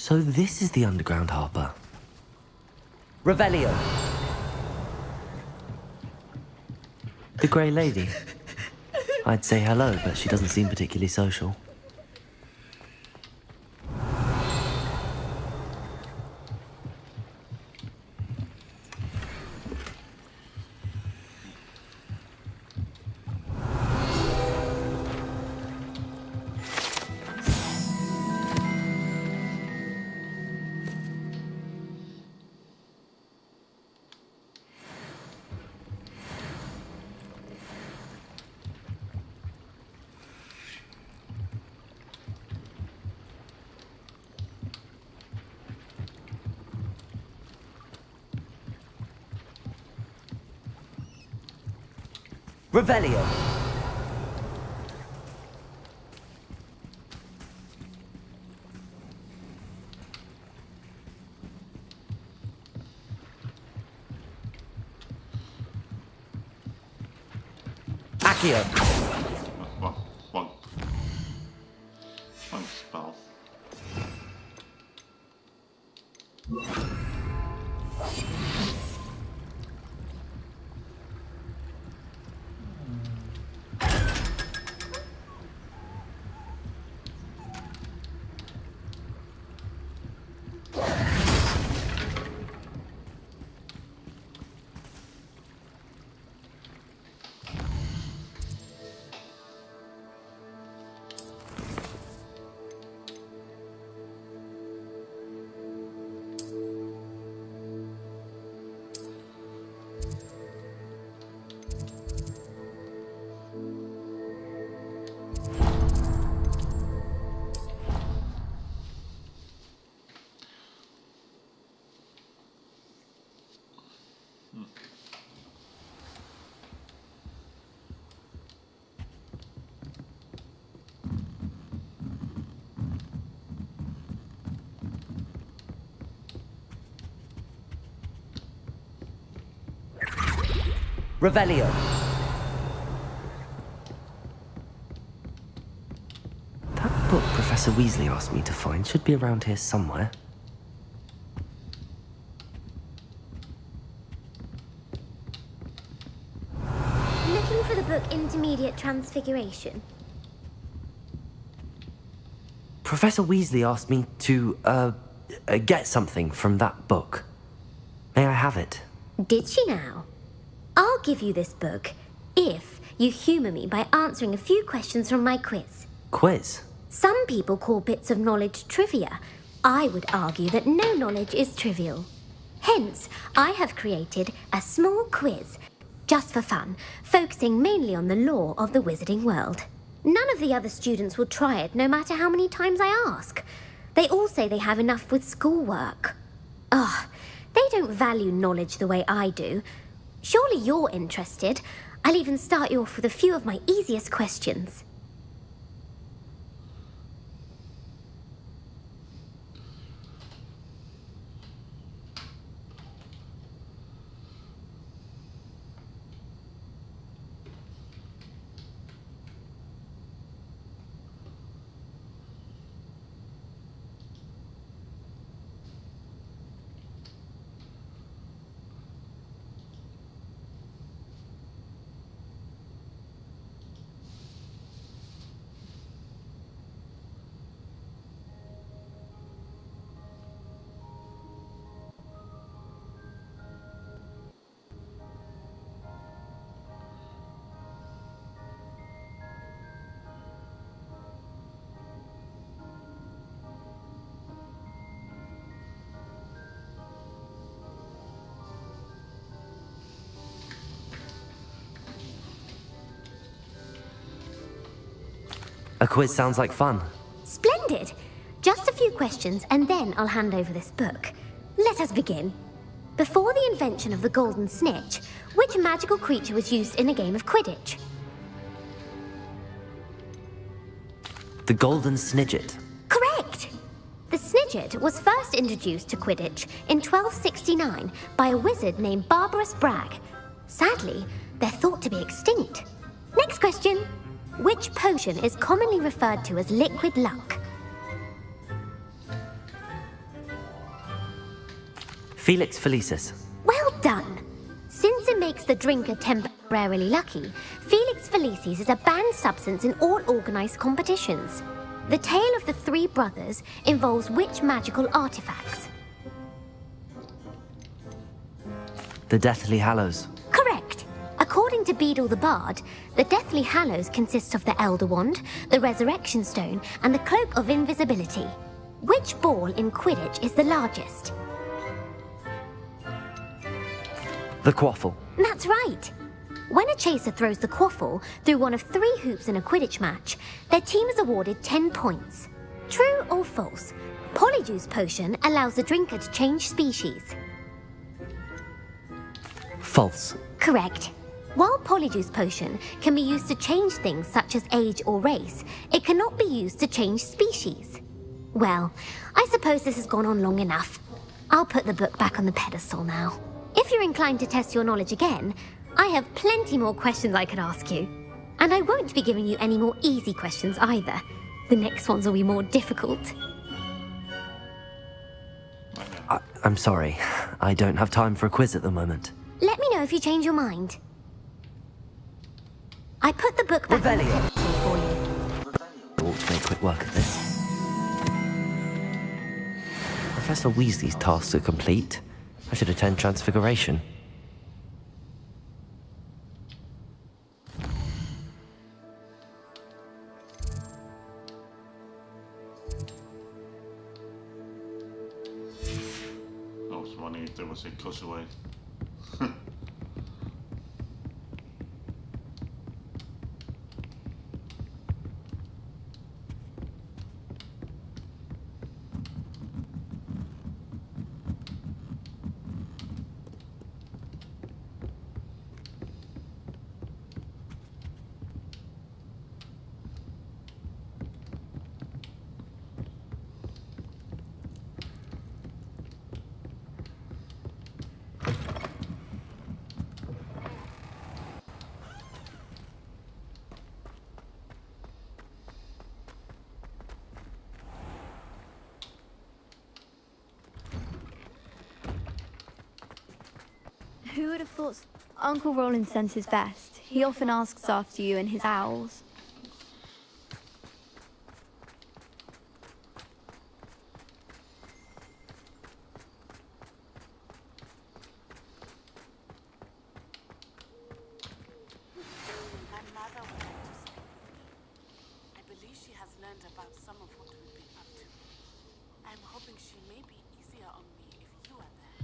So this is the underground harbour. Revelio. The Grey Lady. I'd say hello, but she doesn't seem particularly social. Revelio. Accio. One spell. Revelio. That book Professor Weasley asked me to find should be around here somewhere. Looking for the book Intermediate Transfiguration. Professor Weasley asked me to, get something from that book. May I have it? Did she now? I'll give you this book if you humour me by answering a few questions from my quiz. Quiz? Some people call bits of knowledge trivia. I would argue that no knowledge is trivial. Hence, I have created a small quiz, just for fun, focusing mainly on the lore of the wizarding world. None of the other students will try it, no matter how many times I ask. They all say they have enough with schoolwork. Ugh, they don't value knowledge the way I do. Surely you're interested. I'll even start you off with a few of my easiest questions. A quiz sounds like fun. Splendid! Just a few questions and then I'll hand over this book. Let us begin. Before the invention of the golden snitch, which magical creature was used in a game of Quidditch? The Golden Snidget. Correct! The Snidget was first introduced to Quidditch in 1269 by a wizard named Barbarous Bragg. Sadly, they're thought to be extinct. Next question. Which potion is commonly referred to as liquid luck? Felix Felicis. Well done! Since it makes the drinker temporarily lucky, Felix Felicis is a banned substance in all organized competitions. The tale of the three brothers involves which magical artifacts? The Deathly Hallows. Correct! According to Beadle the Bard, the Deathly Hallows consists of the Elder Wand, the Resurrection Stone, and the Cloak of Invisibility. Which ball in Quidditch is the largest? The Quaffle. That's right! When a chaser throws the quaffle through one of 3 hoops in a Quidditch match, their team is awarded 10 points. True or false? Polyjuice Potion allows the drinker to change species. False. Correct. While Polyjuice Potion can be used to change things such as age or race, it cannot be used to change species. Well, I suppose this has gone on long enough. I'll put the book back on the pedestal now. If you're inclined to test your knowledge again, I have plenty more questions I could ask you. And I won't be giving you any more easy questions either. The next ones will be more difficult. I'm sorry. I don't have time for a quiz at the moment. Let me know if you change your mind. I put the book back on the pedestal for you. I ought to make quick work of this. Professor Weasley's tasks are complete. I should attend Transfiguration. I was wondering if there was a cutaway. Who would have thought Uncle Roland sends his best? He often asks after you and his owls. My mother would like to speak with me. I believe she has learned about some of what we've been up to. I'm hoping she may be easier on me if you are there.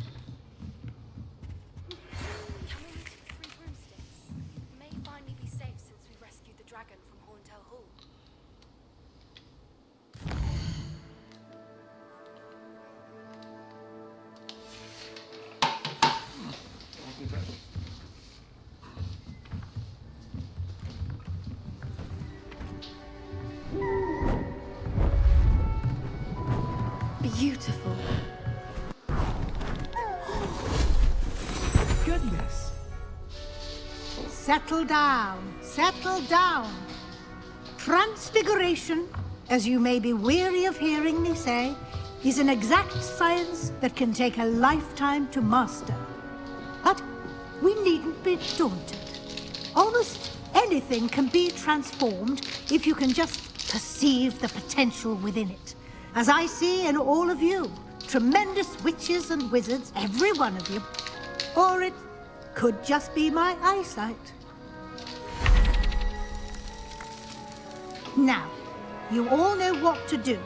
settle down. Settle down. Transfiguration, as you may be weary of hearing me say, is an exact science that can take a lifetime to master. But we needn't be daunted. Almost anything can be transformed if you can just perceive the potential within it. As I see in all of you, tremendous witches and wizards, every one of you. Or it could just be my eyesight. Now, you all know what to do.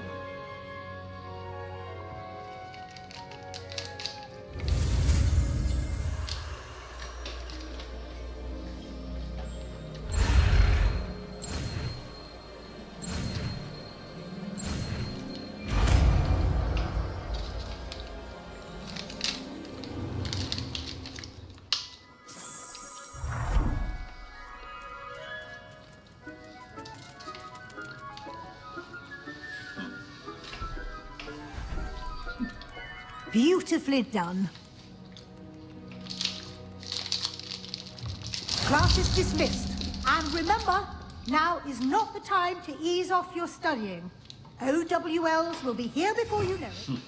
Beautifully done. Class is dismissed. And remember, now is not the time to ease off your studying. OWLs will be here before you know it.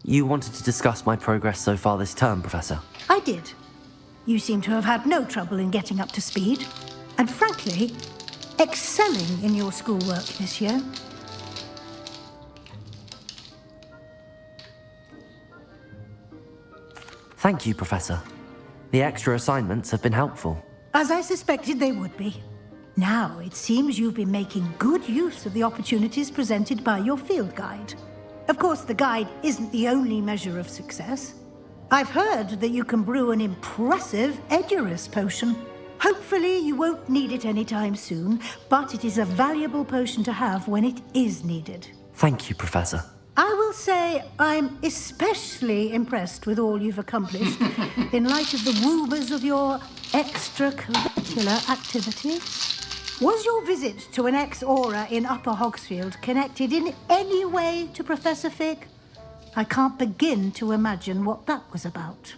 You wanted to discuss my progress so far this term, Professor? I did. You seem to have had no trouble in getting up to speed. And frankly, excelling in your schoolwork this year. Thank you, Professor. The extra assignments have been helpful. As I suspected they would be. Now, it seems you've been making good use of the opportunities presented by your field guide. Of course, the guide isn't the only measure of success. I've heard that you can brew an impressive Edurus potion. Hopefully, you won't need it anytime soon, but it is a valuable potion to have when it is needed. Thank you, Professor. I will say I'm especially impressed with all you've accomplished in light of the rumours of your extracurricular activities. Was your visit to an ex-aura in Upper Hogsfield connected in any way to Professor Fig? I can't begin to imagine what that was about.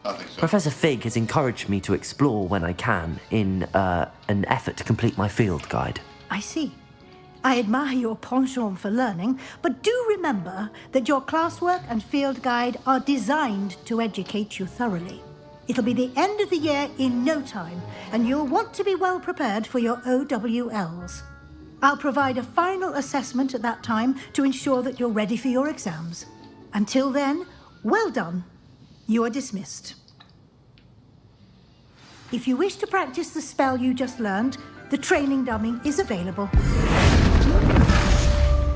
I think so. Professor Fig has encouraged me to explore when I can in an effort to complete my field guide. I see. I admire your penchant for learning, but do remember that your classwork and field guide are designed to educate you thoroughly. It'll be the end of the year in no time, and you'll want to be well prepared for your OWLs. I'll provide a final assessment at that time to ensure that you're ready for your exams. Until then, well done. You are dismissed. If you wish to practice the spell you just learned, the training dummy is available.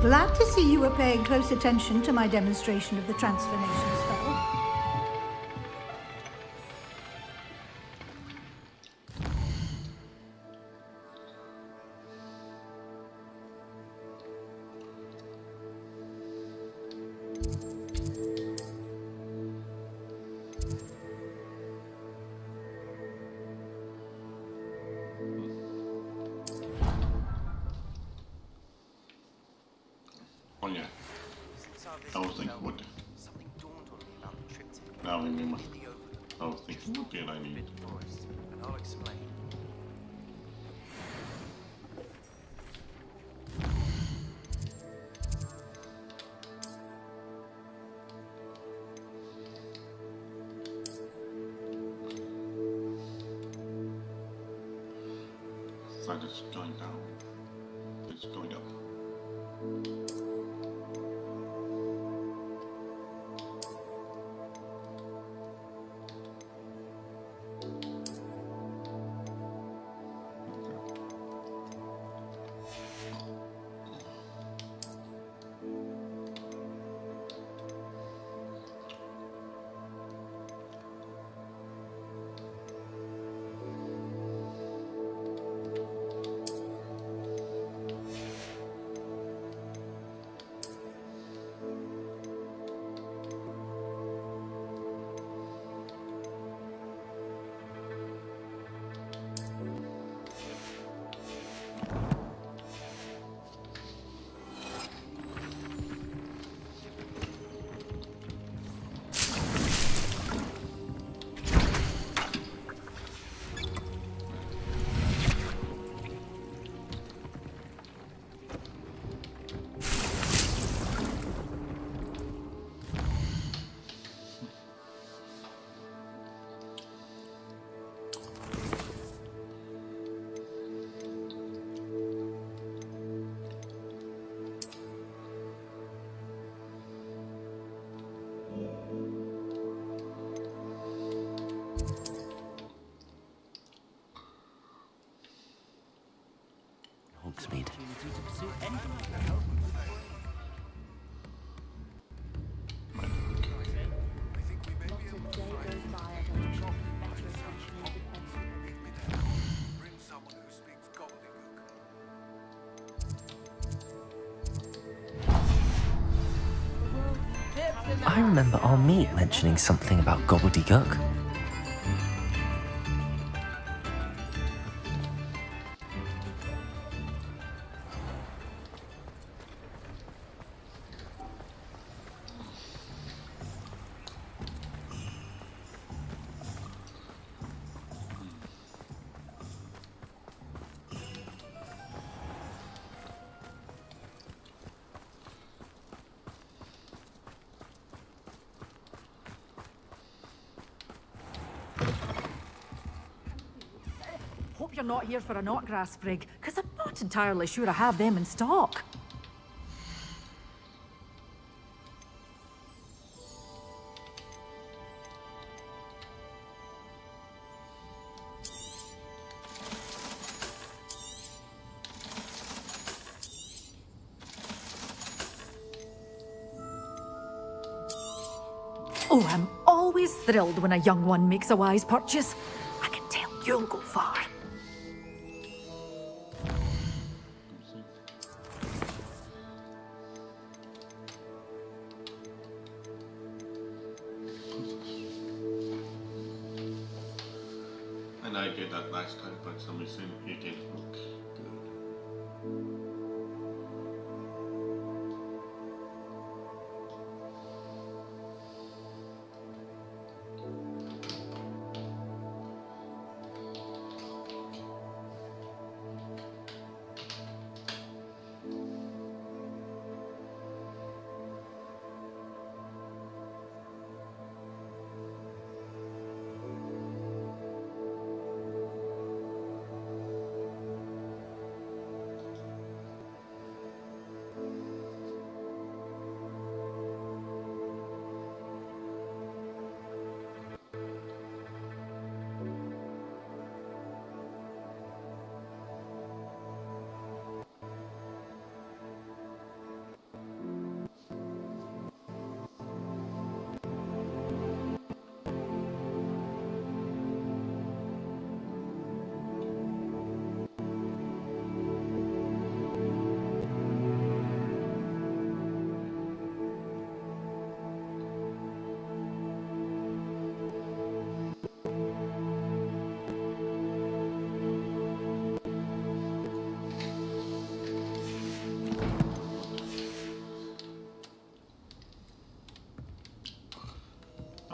Glad to see you were paying close attention to my demonstration of the transformation spell. Oh yeah. I was thinking what... Now I remember. I was thinking what did I need? I'll explain. fact it's going down. It's going up. Hogsmeade. I remember our meet mentioning something about gobbledygook. Hope you're not here for a knotgrass sprig, because I'm not entirely sure I have them in stock. Oh, I'm always thrilled when a young one makes a wise purchase. I can tell you'll go far. And I did that last time, but some reason it didn't look good.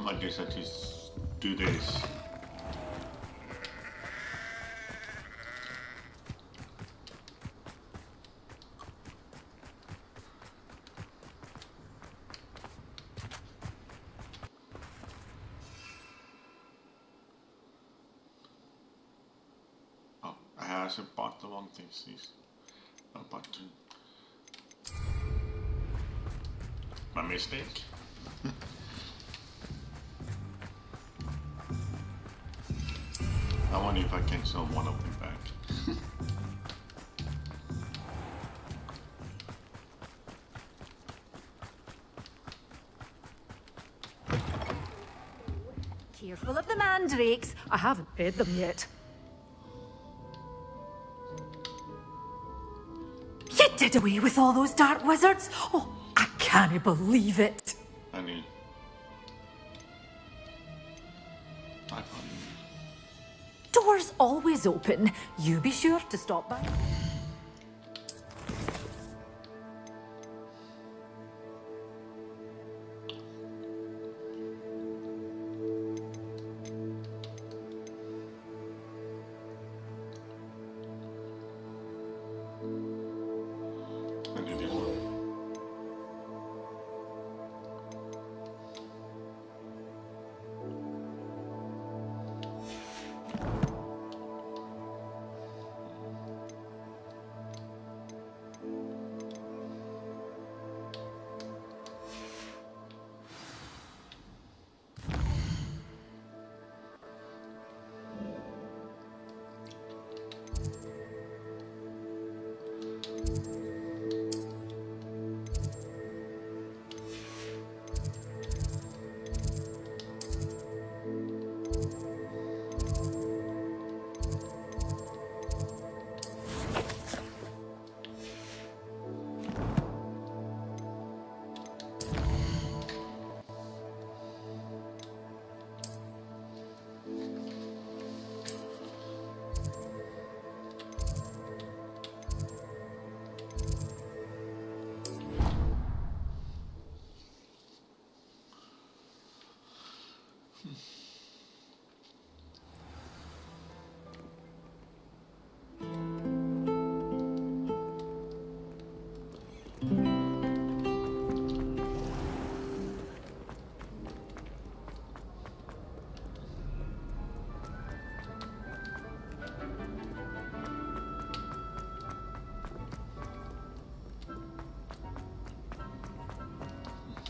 I guess I just do this. Oh, I I bought the wrong things. I bought two. My mistake. I wonder if I can sell one of them back. Careful of the mandrakes. I haven't paid them yet. You did away with all those dark wizards? Oh, I can't believe it. Honey. Doors always open. You be sure to stop by.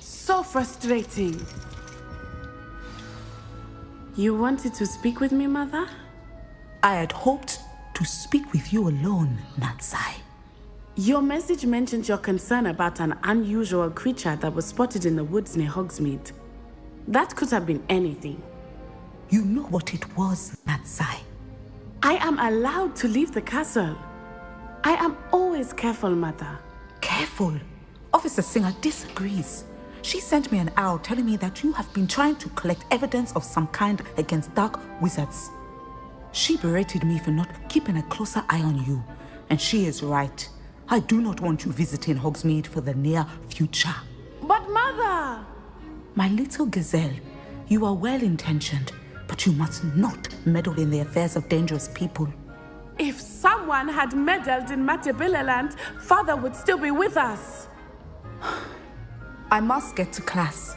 So frustrating. You wanted to speak with me, Mother? I had hoped to speak with you alone, Natsai. Your message mentioned your concern about an unusual creature that was spotted in the woods near Hogsmeade. That could have been anything. You know what it was, Natsai. I am allowed to leave the castle. I am always careful, Mother. Careful? Officer Singer disagrees. She sent me an owl telling me that you have been trying to collect evidence of some kind against dark wizards. She berated me for not keeping a closer eye on you, and she is right. I do not want you visiting Hogsmeade for the near future. But Mother! My little gazelle, you are well-intentioned, but you must not meddle in the affairs of dangerous people. If someone had meddled in Matabeleland, Father would still be with us. I must get to class.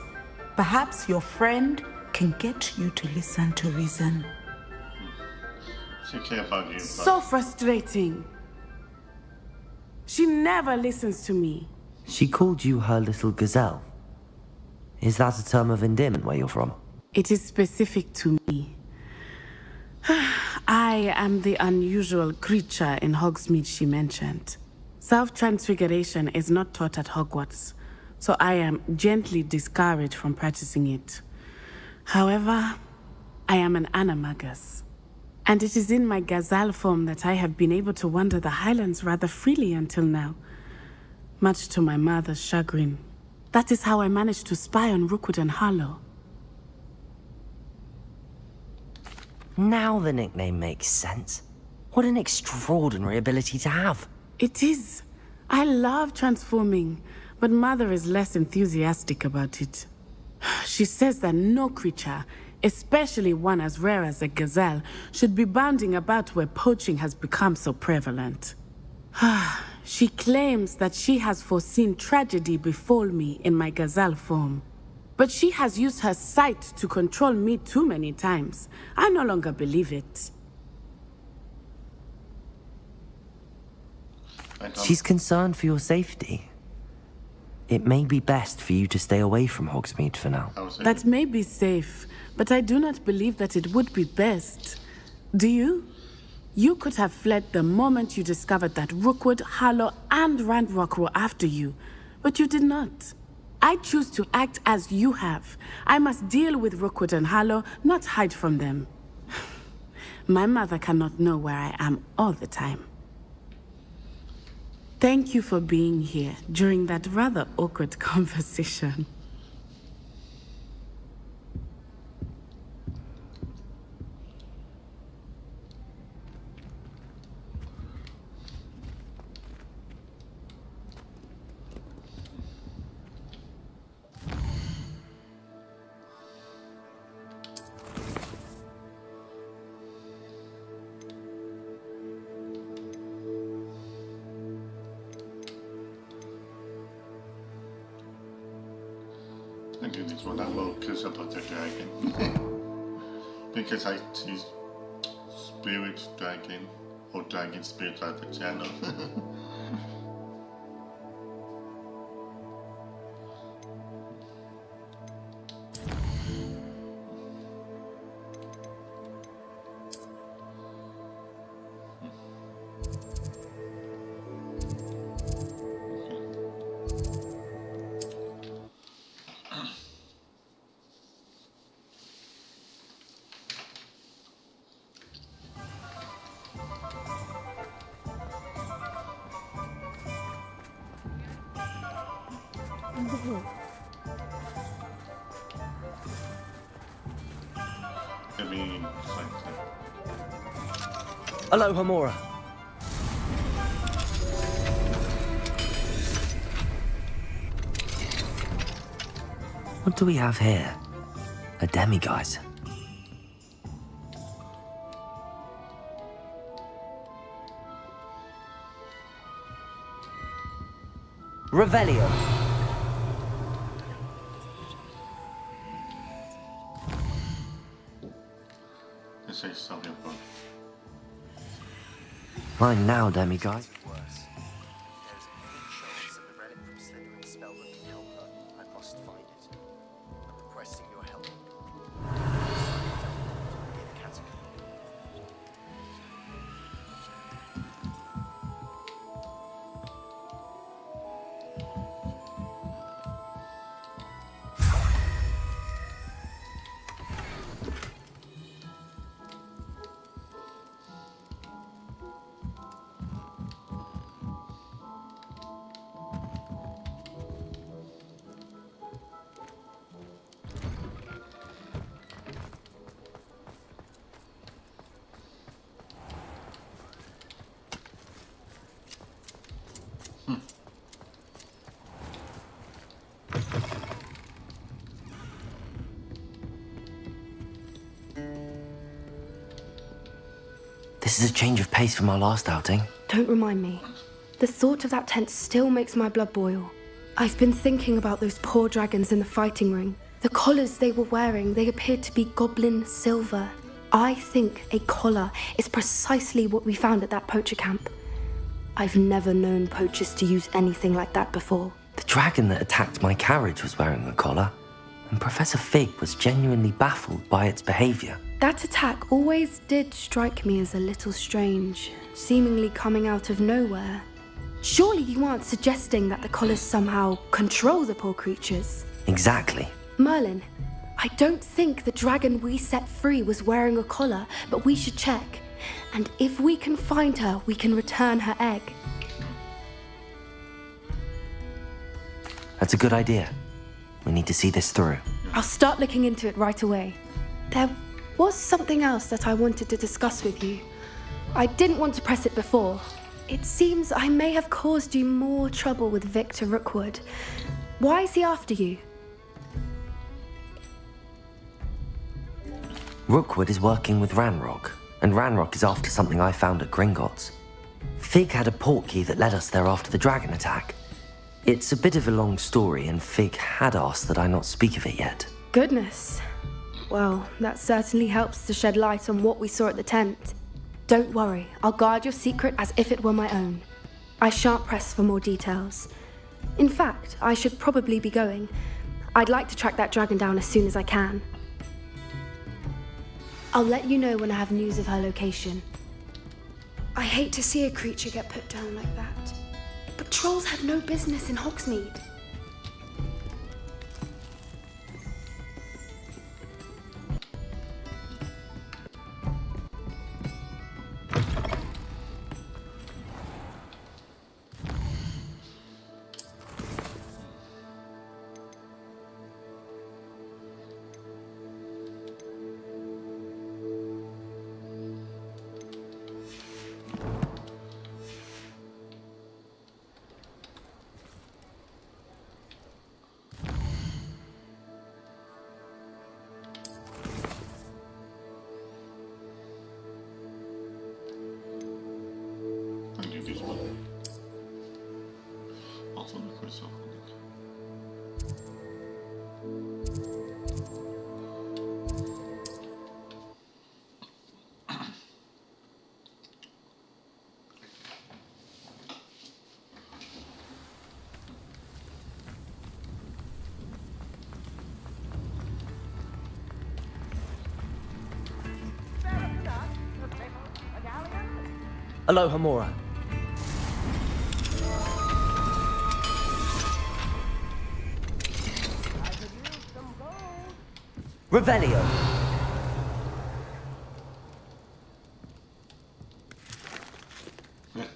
Perhaps your friend can get you to listen to reason. She cares about you. So frustrating. She never listens to me. She called you her little gazelle. Is that a term of endearment where you're from? It is specific to me. I am the unusual creature in Hogsmeade she mentioned. Self-transfiguration is not taught at Hogwarts, so I am gently discouraged from practicing it. However, I am an animagus, and it is in my gazelle form that I have been able to wander the Highlands rather freely until now, much to my mother's chagrin. That is how I managed to spy on Rookwood and Harlow. Now the nickname makes sense. What an extraordinary ability to have. It is. I love transforming, but Mother is less enthusiastic about it. She says that no creature, especially one as rare as a gazelle, should be bounding about where poaching has become so prevalent. She claims that she has foreseen tragedy befall me in my gazelle form. But she has used her sight to control me too many times. I no longer believe it. She's concerned for your safety. It may be best for you to stay away from Hogsmeade for now. That may be safe, but I do not believe that it would be best. Do you? You could have fled the moment you discovered that Rookwood, Harlow, and Ranrock were after you, but you did not. I choose to act as you have. I must deal with Rookwood and Harlow, not hide from them. My mother cannot know where I am all the time. Thank you for being here during that rather awkward conversation. I do this one, I will kiss about the dragon. Because I see spirit dragon, or dragon spirit at the channel. I mean, Hello, Homora. What do we have here? A demiguise. Revelio. I say something about Mine now, demiguise. This is a change of pace from our last outing. Don't remind me. The thought of that tent still makes my blood boil. I've been thinking about those poor dragons in the fighting ring. The collars they were wearing, they appeared to be goblin silver. I think a collar is precisely what we found at that poacher camp. I've never known poachers to use anything like that before. The dragon that attacked my carriage was wearing a collar, and Professor Fig was genuinely baffled by its behavior. That attack always did strike me as a little strange, seemingly coming out of nowhere. Surely you aren't suggesting that the collars somehow control the poor creatures? Exactly. Merlin, I don't think the dragon we set free was wearing a collar, but we should check. And if we can find her, we can return her egg. That's a good idea. We need to see this through. I'll start looking into it right away. There was something else that I wanted to discuss with you. I didn't want to press it before. It seems I may have caused you more trouble with Victor Rookwood. Why is he after you? Rookwood is working with Ranrock, and Ranrock is after something I found at Gringotts. Fig had a portkey that led us there after the dragon attack. It's a bit of a long story, and Fig had asked that I not speak of it yet. Goodness. Well, that certainly helps to shed light on what we saw at the tent. Don't worry, I'll guard your secret as if it were my own. I shan't press for more details. In fact, I should probably be going. I'd like to track that dragon down as soon as I can. I'll let you know when I have news of her location. I hate to see a creature get put down like that, but trolls have no business in Hogsmeade. I do this one. Also look myself on it. Aloha Mora. Revelio. Yeah.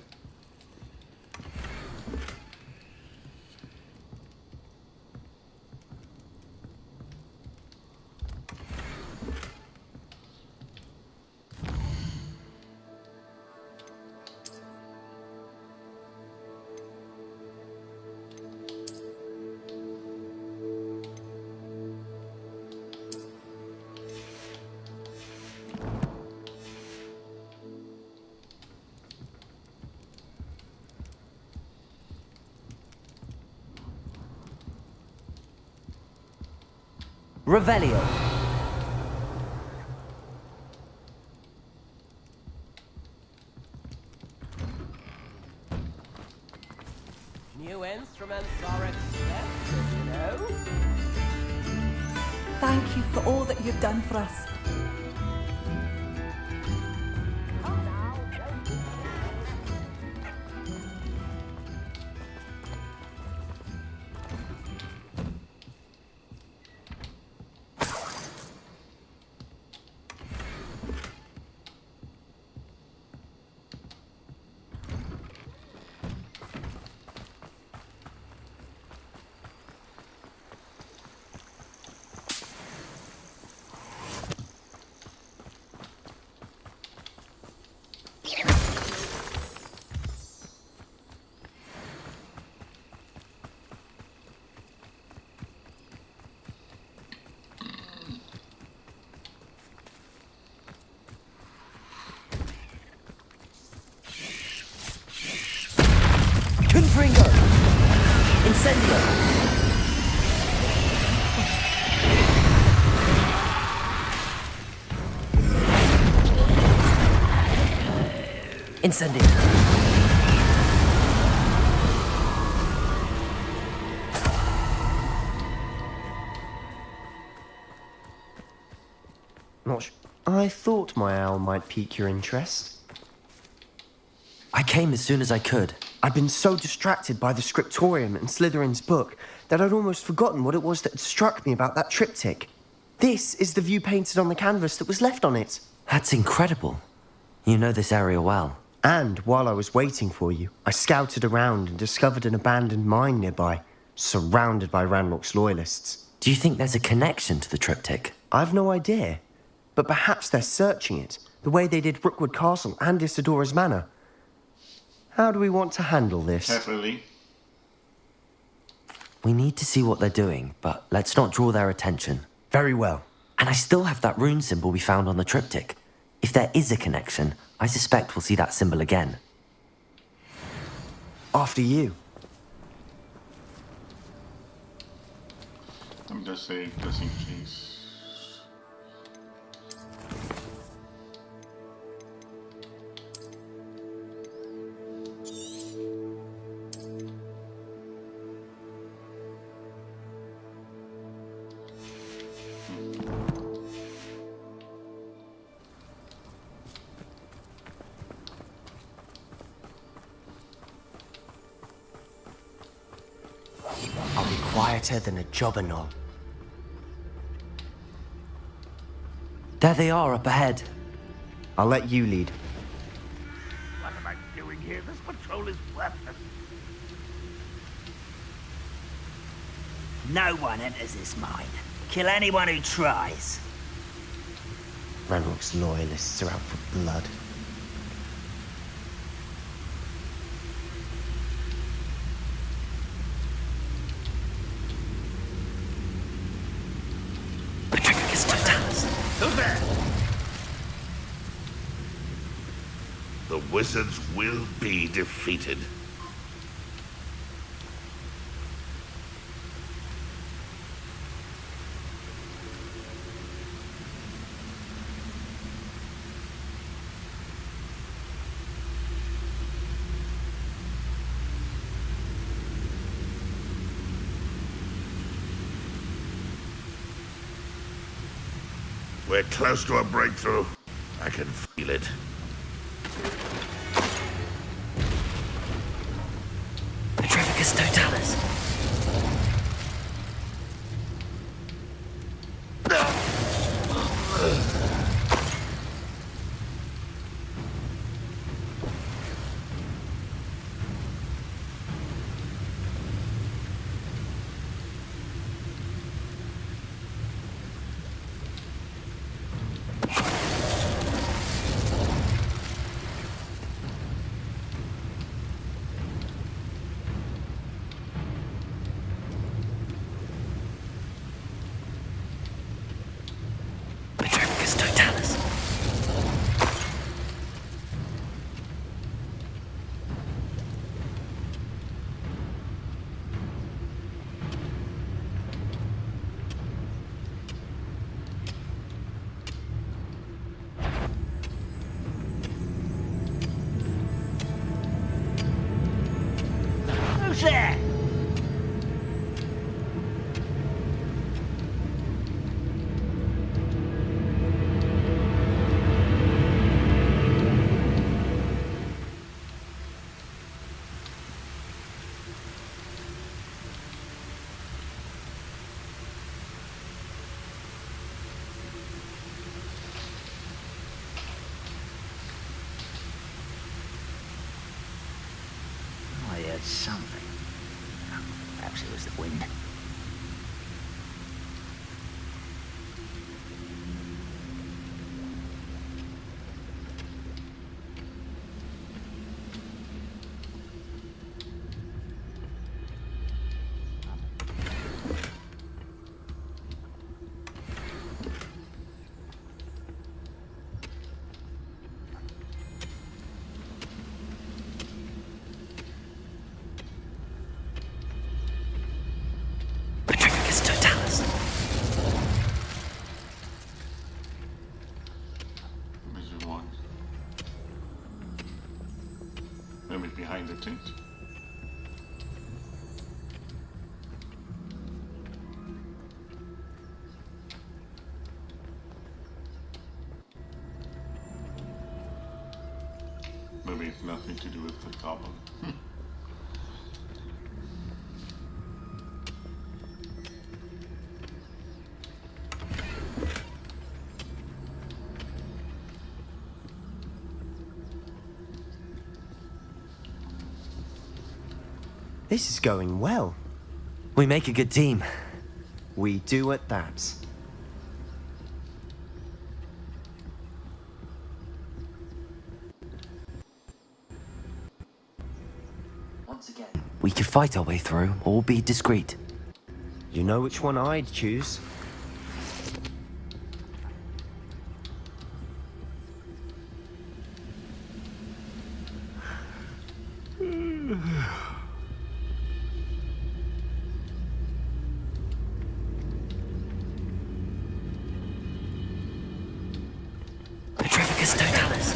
Revelio. New instruments are expensive, you know. Thank you for all that you've done for us. Confringo. Incendio. Incendio. I thought my owl might pique your interest. I came as soon as I could. I'd been so distracted by the scriptorium and Slytherin's book that I'd almost forgotten what it was that had struck me about that triptych. This is the view painted on the canvas that was left on it. That's incredible. You know this area well. And while I was waiting for you, I scouted around and discovered an abandoned mine nearby, surrounded by Ranrock's loyalists. Do you think there's a connection to the triptych? I've no idea, but perhaps they're searching it, the way they did Rookwood Castle and Isidora's Manor. How do we want to handle this? Carefully. We need to see what they're doing, but let's not draw their attention. Very well. And I still have that rune symbol we found on the triptych. If there is a connection, I suspect we'll see that symbol again. After you. Let me just say, just in case. I'll be quieter than a jobberknoll. There they are up ahead. I'll let you lead. What am I doing here? This patrol is worthless. No one enters this mine. Kill anyone who tries. Ranrock's loyalists are out for blood. Who's there? The wizards will be defeated. We're close to a breakthrough. I can feel it. Petrificus Totalis. Who's there? I heard something. Perhaps it was the wind. Petrificus Totalis. Wizard one. Maybe behind the tent. Maybe it's nothing to do with the goblin. This is going well. We make a good team. We do at that. Once again, we could fight our way through or be discreet. You know which one I'd choose. Petrificus Totalis.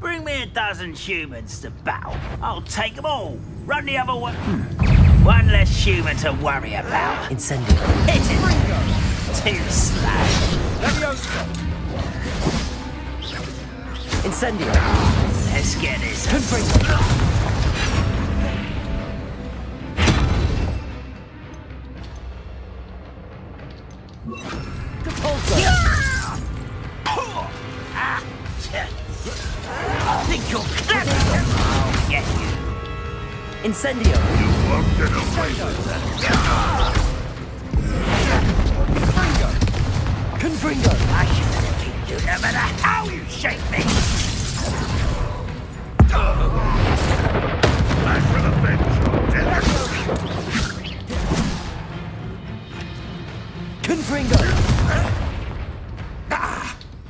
Bring me a dozen humans to battle. I'll take them all. Run the other way. One less human to worry about. Incendio. Hit it! Two slash. Levioso! Incendio! Let's get this. Confringo! I think you're clever. I'll get you. Incendio! You won't get away with that. Confringo! I should defeat you no matter how you shake me. I shall avenge your death. Confringo!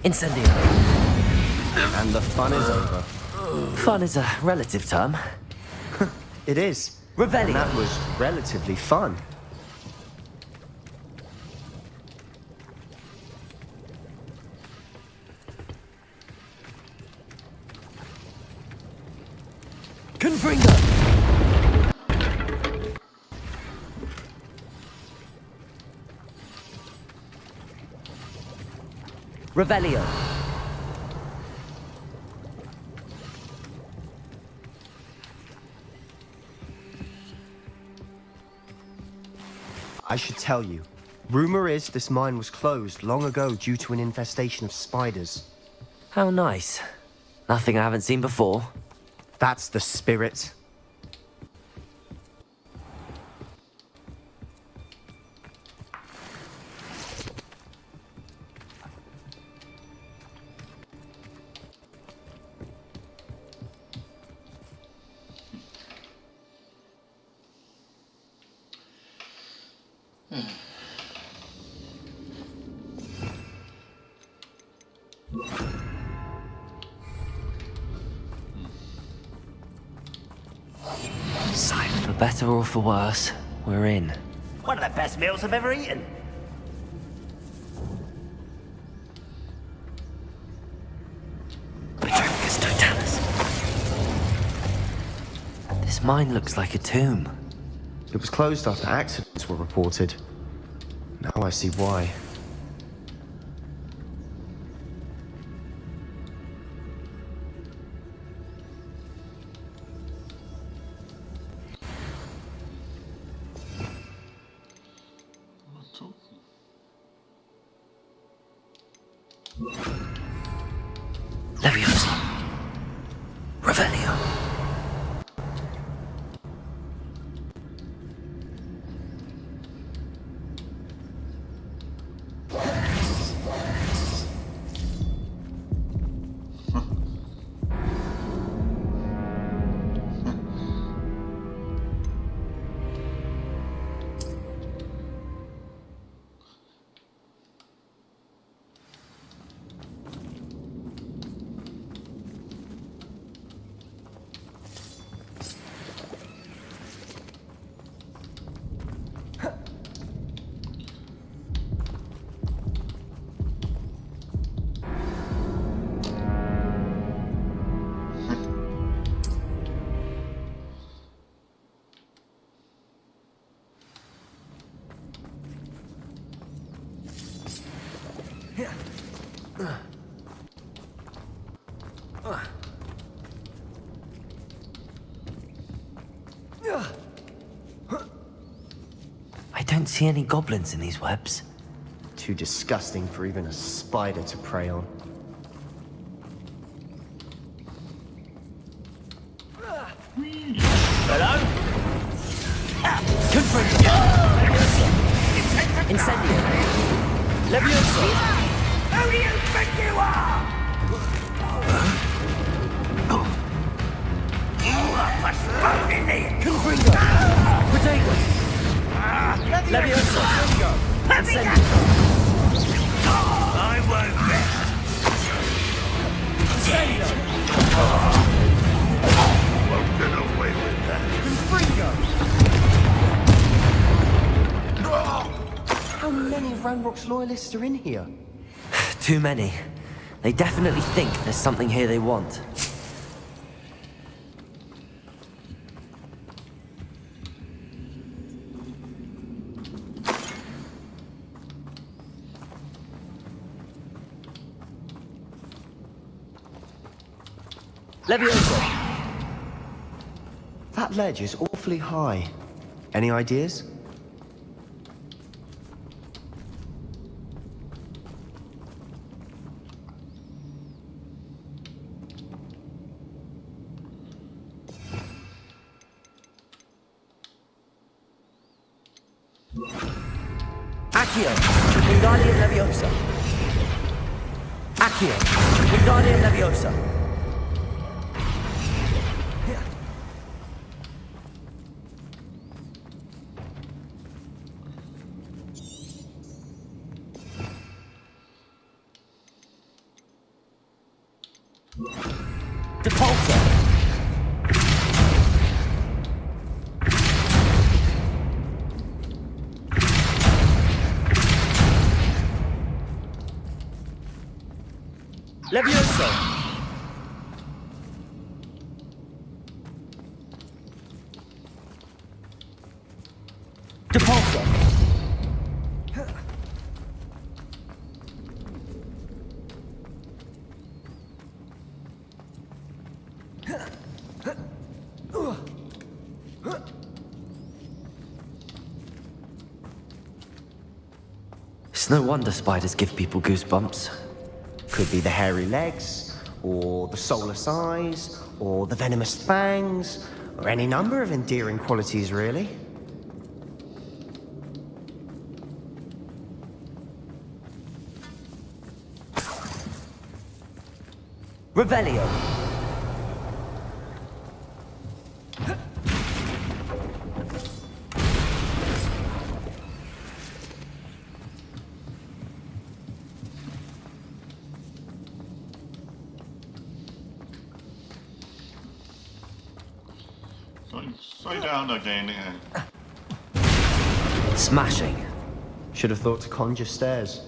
Incendio! And the fun is over. Fun is a relative term. It is. Revelio. And that was relatively fun. Confringo! Revelio. I should tell you. Rumor is this mine was closed long ago due to an infestation of spiders. How nice. Nothing I haven't seen before. That's the spirit. For better or for worse, we're in. One of the best meals I've ever eaten. Petrifacus totalis. This mine looks like a tomb. It was closed after accidents were reported. Now I see why. Leviosa. Revelio. I don't see any goblins in these webs. Too disgusting for even a spider to prey on. Hello? Confringo. Incendio. Leviosa. Who do you think you are? You are postponing me. Confringo. Protego. Leviosa. Incendio. I won't rest. Incendio. Won't get away with that. Confringo. How many of Ranrock's loyalists are in here? Too many. They definitely think there's something here they want. Levioso! That ledge is awfully high. Any ideas? Accio! Wingardium Leviosa! Accio! Wingardium Leviosa! Depulso! Levioso! Depulso! It's no wonder spiders give people goosebumps. Could be the hairy legs, or the soulless eyes, or the venomous fangs, or any number of endearing qualities, really. Revelio! Slow down again. Smashing. Should have thought to conjure stairs.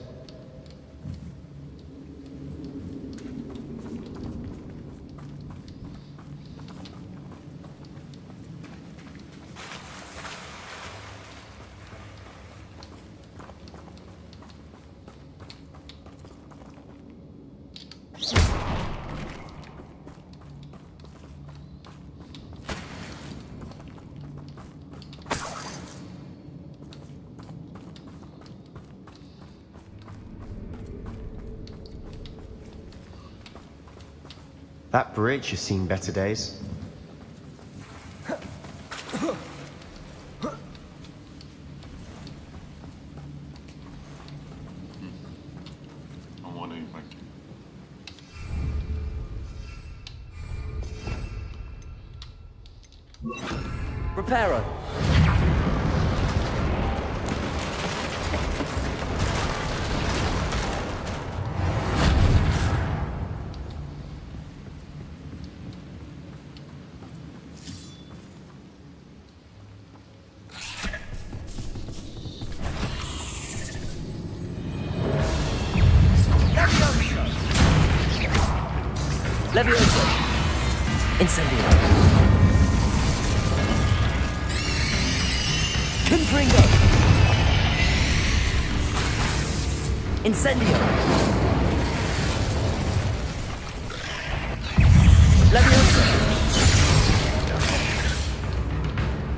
That bridge has seen better days. I wonder if I can. Reparo! Levioso! Incendio! Confringo! Incendio! Levioso!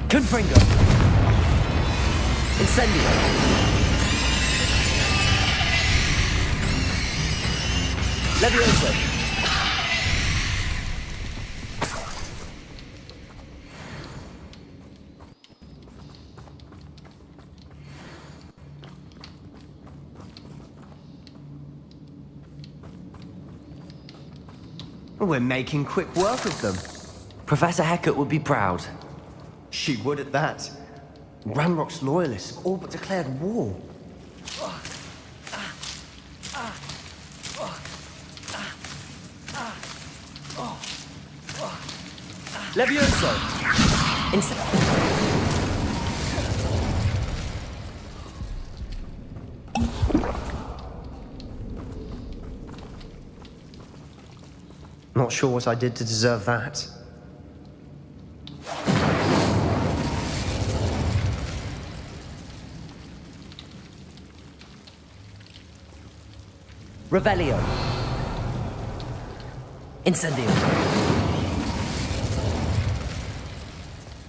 Confringo! Incendio! Levioso! We're making quick work of them. Professor Hecat would be proud. She would at that. Ranrock's loyalists have all but declared war. Levioso! Not sure what I did to deserve that. Revelio. Incendio.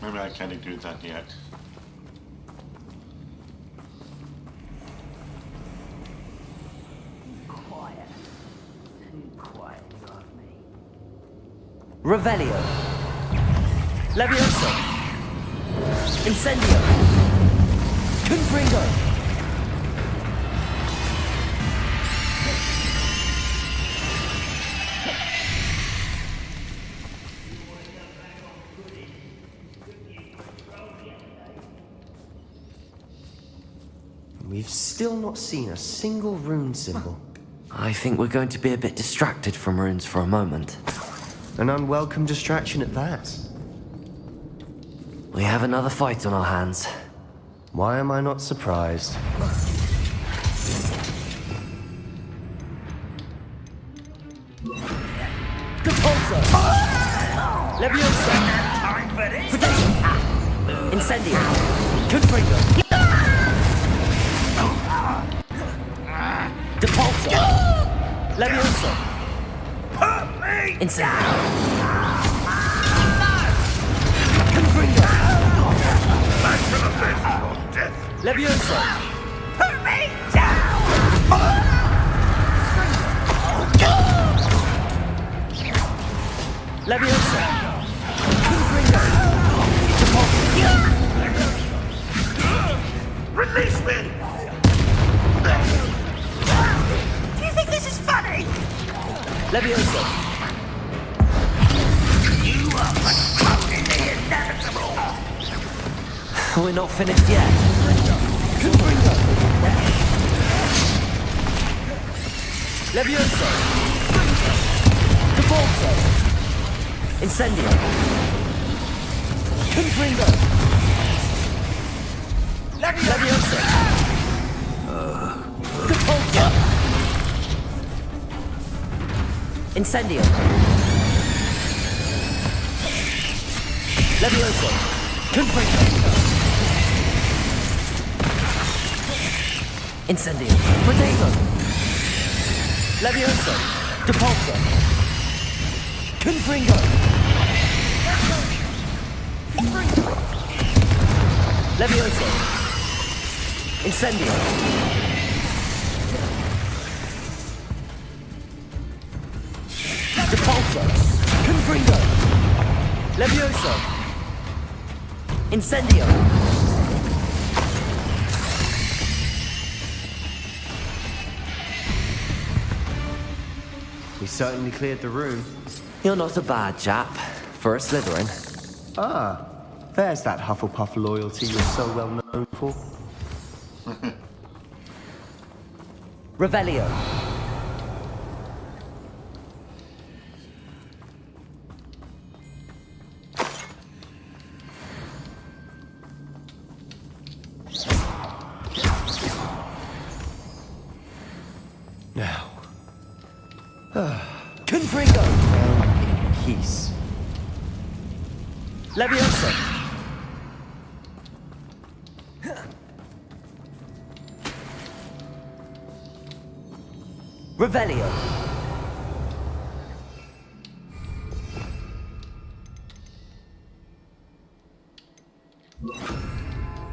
Maybe I can't do that yet. Quiet. Too quiet, you are me. Revelio. Levioso. Incendio. Confringo. We've still not seen a single rune symbol. I think we're going to be a bit distracted from runes for a moment. An unwelcome distraction at that. We have another fight on our hands. Why am I not surprised? Repulsor! Leviosa! Time for this! Protection! Incendio! Confringo! Depulsor! Leviosa! Put me Incendio! Confringo! Back to the bed, your death! Leviosa! Put me down! Leviosa! Confringo! Depulsor! Release me! Do you think this is funny? Leviosa! You are becoming the inevitable! We're not finished yet. Confringo! Leviosa! Depulsor! Incendio! Confringo! Leviosa! Depulsor! Incendio! Leviosa! Confringo! Incendio! Potato! Leviosa! Depulsor! Confringo! Leviosa! Incendio! Depulsor! Confringo! Leviosa! Incendio! We certainly cleared the room. You're not a bad chap for a Slytherin. Ah, there's that Hufflepuff loyalty you're so well known for. Revelio. Now. Confringo. In peace. Leviosa. Revelio.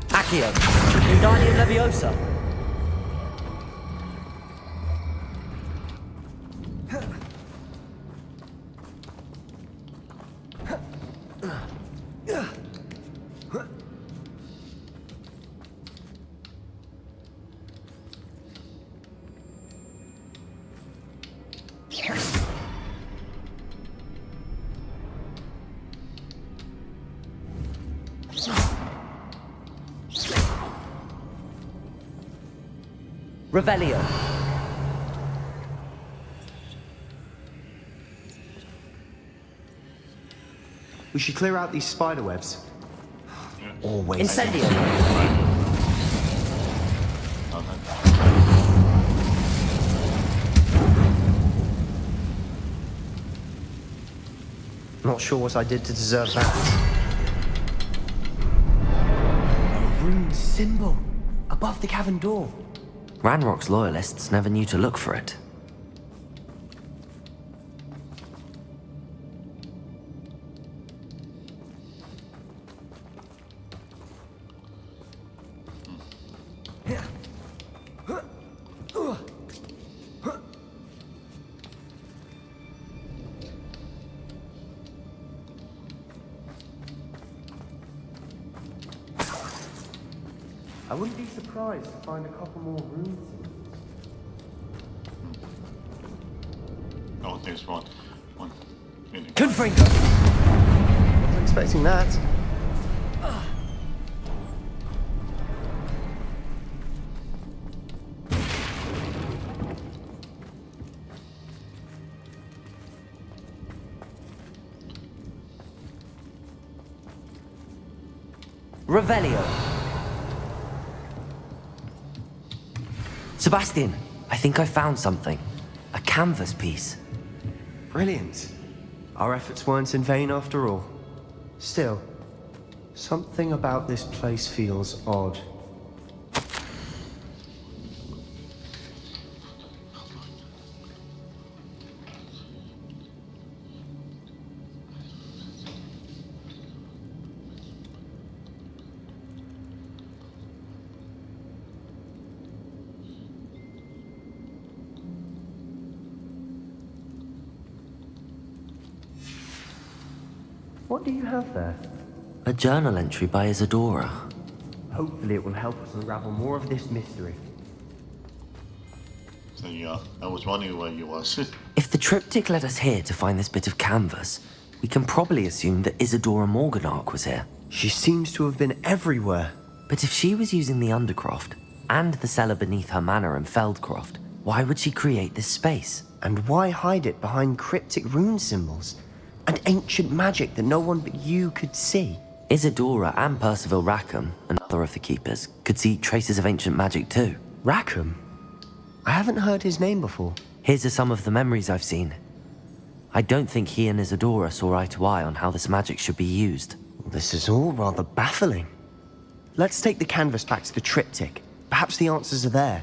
Accio. Wingardium Leviosa. Revelio. We should clear out these spider webs. Always. Incendio. Not sure what I did to deserve that. A rune symbol above the cavern door. Ranrock's loyalists never knew to look for it. I wouldn't be surprised to find a couple more rooms. Oh, there's one. Confringo! Wasn't expecting that. Revelio. Sebastian, I think I found something. A canvas piece. Brilliant. Our efforts weren't in vain after all. Still, something about this place feels odd. What do you have there? A journal entry by Isadora. Hopefully it will help us unravel more of this mystery. So yeah, I was wondering where you was. If the triptych led us here to find this bit of canvas, we can probably assume that Isadora Morganach was here. She seems to have been everywhere. But if she was using the Undercroft, and the cellar beneath her manor in Feldcroft, why would she create this space? And why hide it behind cryptic rune symbols? And ancient magic that no one but you could see? Isadora and Percival Rackham, another of the Keepers, could see traces of ancient magic too. Rackham? I haven't heard his name before. Here's some of the memories I've seen. I don't think he and Isadora saw eye to eye on how this magic should be used. This is all rather baffling. Let's take the canvas back to the triptych. Perhaps the answers are there.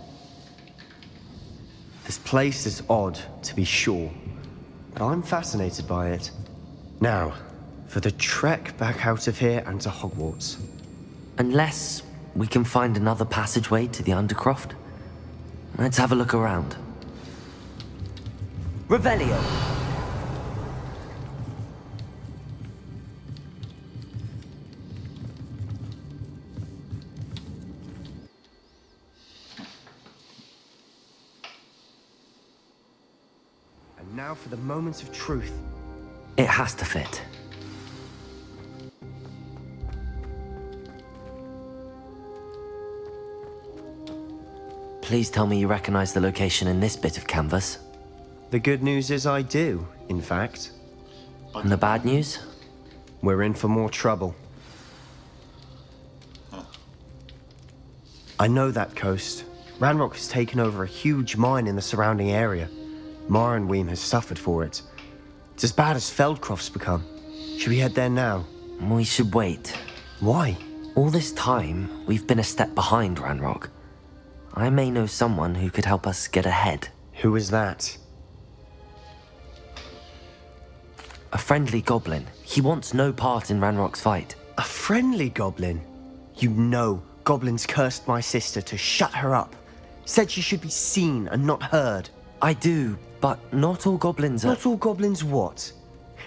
This place is odd, to be sure, but I'm fascinated by it. Now, for the trek back out of here and to Hogwarts. Unless we can find another passageway to the Undercroft. Let's have a look around. Revelio! And now for the moment of truth. It has to fit. Please tell me you recognize the location in this bit of canvas. The good news is I do, in fact. And the bad news? We're in for more trouble. I know that coast. Ranrock has taken over a huge mine in the surrounding area. Marrenweem has suffered for it. It's as bad as Feldcroft's become. Should we head there now? We should wait. Why? All this time, we've been a step behind Ranrock. I may know someone who could help us get ahead. Who is that? A friendly goblin. He wants no part in Ranrock's fight. A friendly goblin? You know, goblins cursed my sister to shut her up. Said she should be seen and not heard. I do, but not all goblins are... Not all goblins what?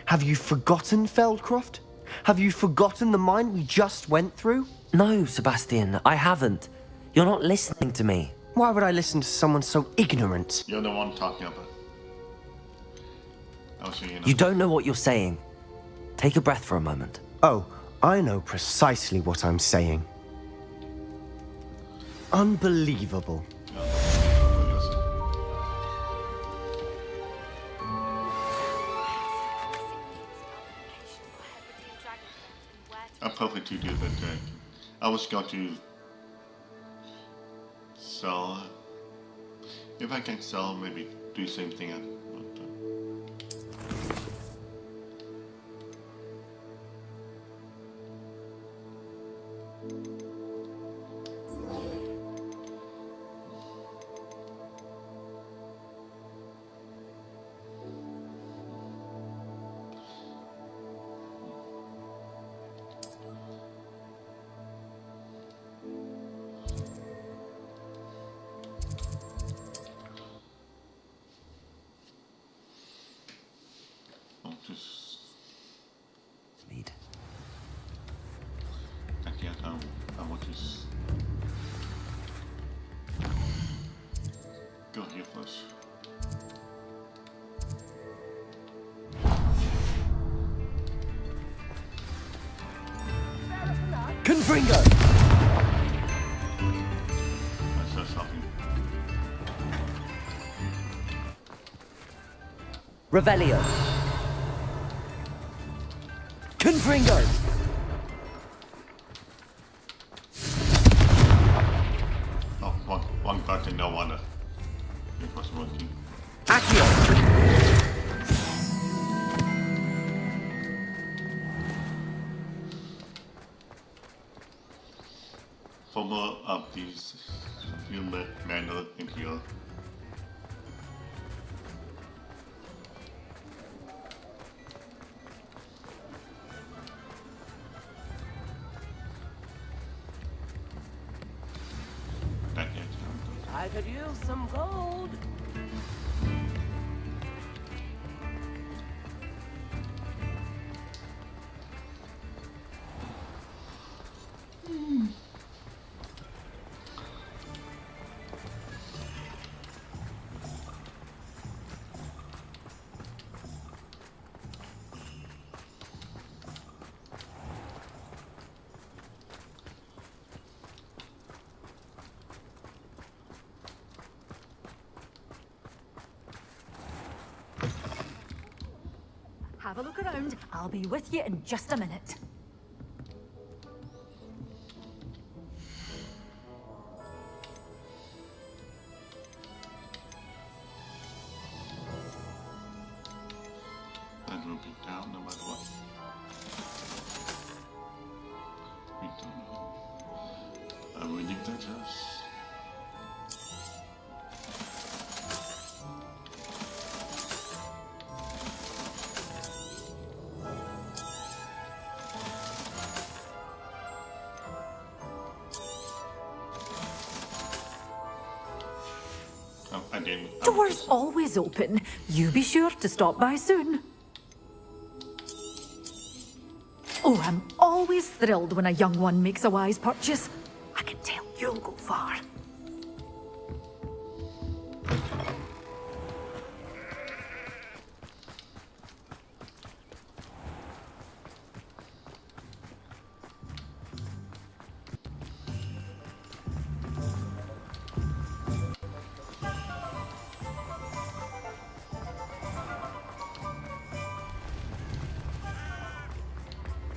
Have you forgotten Feldcroft? Have you forgotten the mine we just went through? No, Sebastian, I haven't. You're not listening to me. Why would I listen to someone so ignorant? You're the one talking about. Also, You don't know what you're saying. Take a breath for a moment. Oh, I know precisely what I'm saying. Unbelievable. I'm perfect to do that. I was going to sell. If I can sell, maybe do the same thing. Hogwarts. Confringo! I saw something. Revelio. Confringo. Oh, one button, no wonder. It was working. Accio. Follow up these human manner in here. I could use some gold. Have a look around. I'll be with you in just a minute. That will be down no matter what. We don't know. I will leave that us. Door's always open. You be sure to stop by soon. Oh, I'm always thrilled when a young one makes a wise purchase. I can tell you'll go far.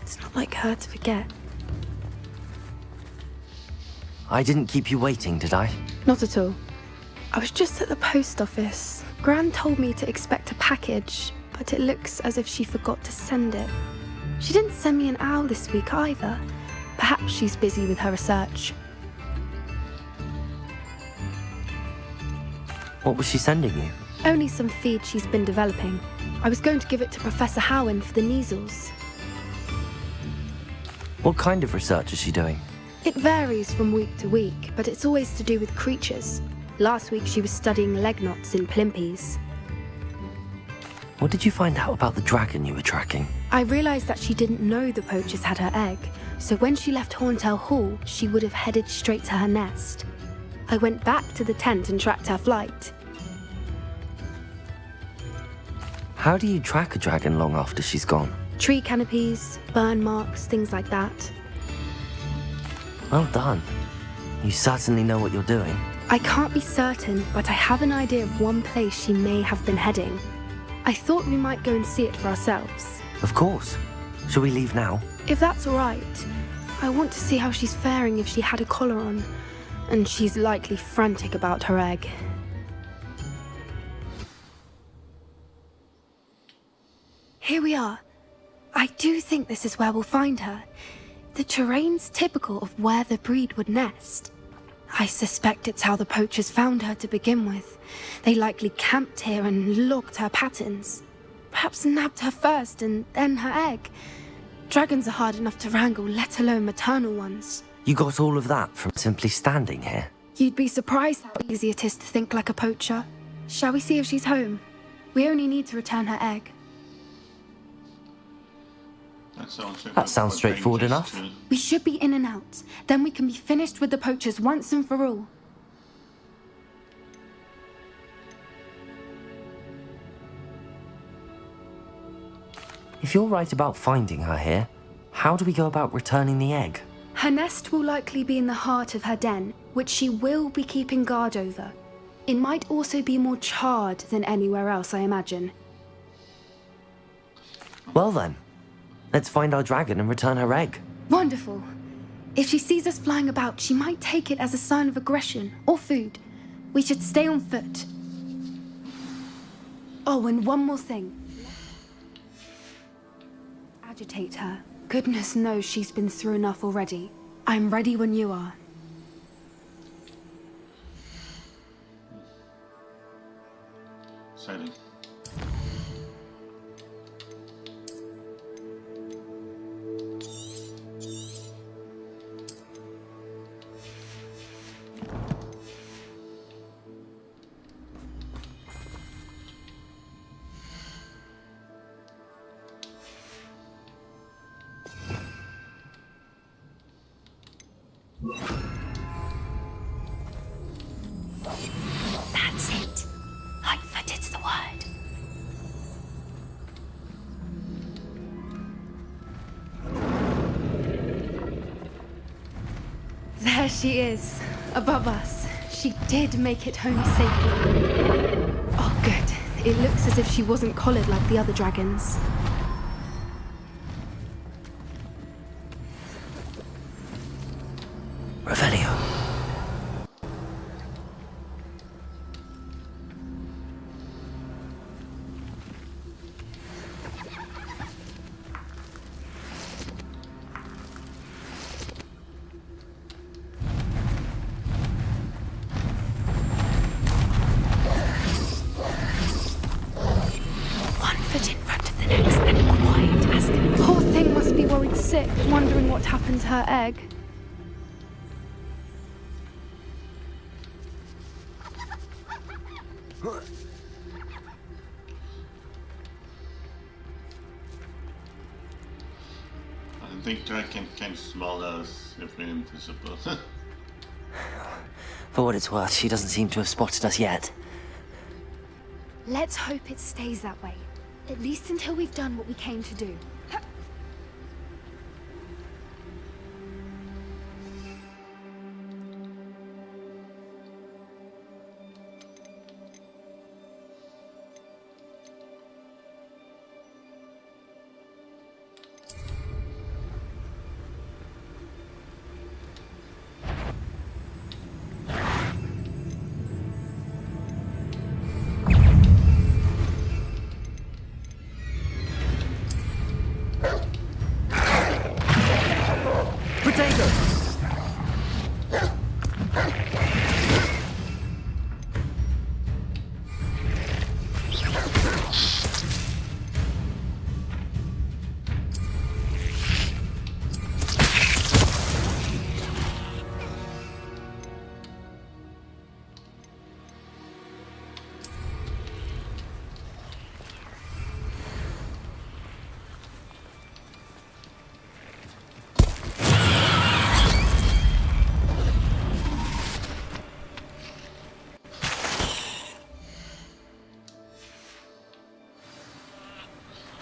It's not like her to forget. I didn't keep you waiting, did I? Not at all. I was just at the post office. Gran told me to expect a package, but it looks as if she forgot to send it. She didn't send me an owl this week either. Perhaps she's busy with her research. What was she sending you? Only some feed she's been developing. I was going to give it to Professor Howen for the measles. What kind of research is she doing? It varies from week to week, but it's always to do with creatures. Last week she was studying leg knots in plimpies. What did you find out about the dragon you were tracking? I realised that she didn't know the poachers had her egg, so when she left Horntail Hall, she would have headed straight to her nest. I went back to the tent and tracked her flight. How do you track a dragon long after she's gone? Tree canopies, burn marks, things like that. Well done. You certainly know what you're doing. I can't be certain, but I have an idea of one place she may have been heading. I thought we might go and see it for ourselves. Of course. Shall we leave now? If that's all right. I want to see how she's faring if she had a collar on. And she's likely frantic about her egg. Here we are. I do think this is where we'll find her. The terrain's typical of where the breed would nest. I suspect it's how the poachers found her to begin with. They likely camped here and logged her patterns. Perhaps nabbed her first and then her egg. Dragons are hard enough to wrangle, let alone maternal ones. You got all of that from simply standing here? You'd be surprised how easy it is to think like a poacher. Shall we see if she's home? We only need to return her egg. That sounds straightforward enough. We should be in and out. Then we can be finished with the poachers once and for all. If you're right about finding her here, how do we go about returning the egg? Her nest will likely be in the heart of her den, which she will be keeping guard over. It might also be more charred than anywhere else, I imagine. Well then, let's find our dragon and return her egg. Wonderful. If she sees us flying about, she might take it as a sign of aggression or food. We should stay on foot. Oh, and one more thing. Agitate her. Goodness knows she's been through enough already. I'm ready when you are. Sailing. That's it. Lightfooted's the word. There she is, above us. She did make it home safely. Oh, good. It looks as if she wasn't collared like the other dragons. Revelio. One foot in front of the next and quiet as the poor thing must be worried sick, wondering what happened to her egg. I think dragon can smell us if we're invisible. For what it's worth, she doesn't seem to have spotted us yet. Let's hope it stays that way. At least until we've done what we came to do.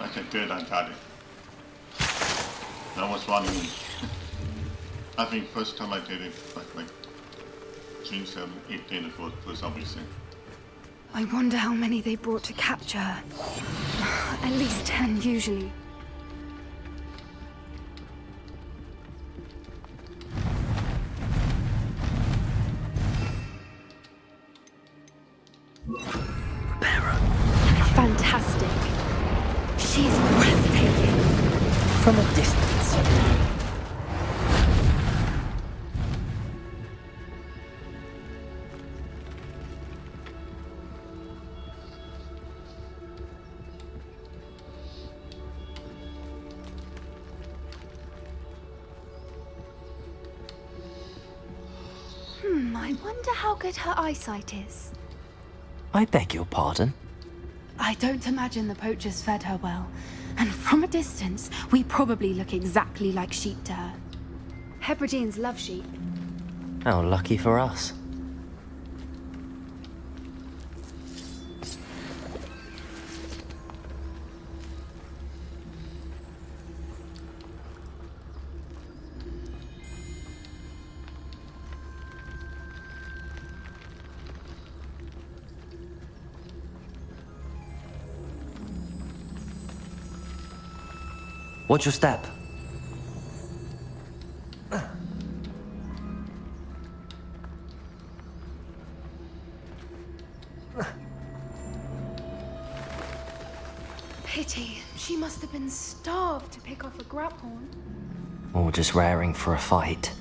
Okay, good, I got it. That was running. I think first time I did it, like 3, 7, 8 days ago for some reason. I wonder how many they brought to capture her. At least 10 usually. Fantastic. She's breathtaking. From a distance. I wonder how good her eyesight is. I beg your pardon? I don't imagine the poachers fed her well. And from a distance, we probably look exactly like sheep to her. Hebrideans love sheep. How lucky for us. Watch your step. Pity. She must have been starved to pick off a grapehorn. Or just raring for a fight.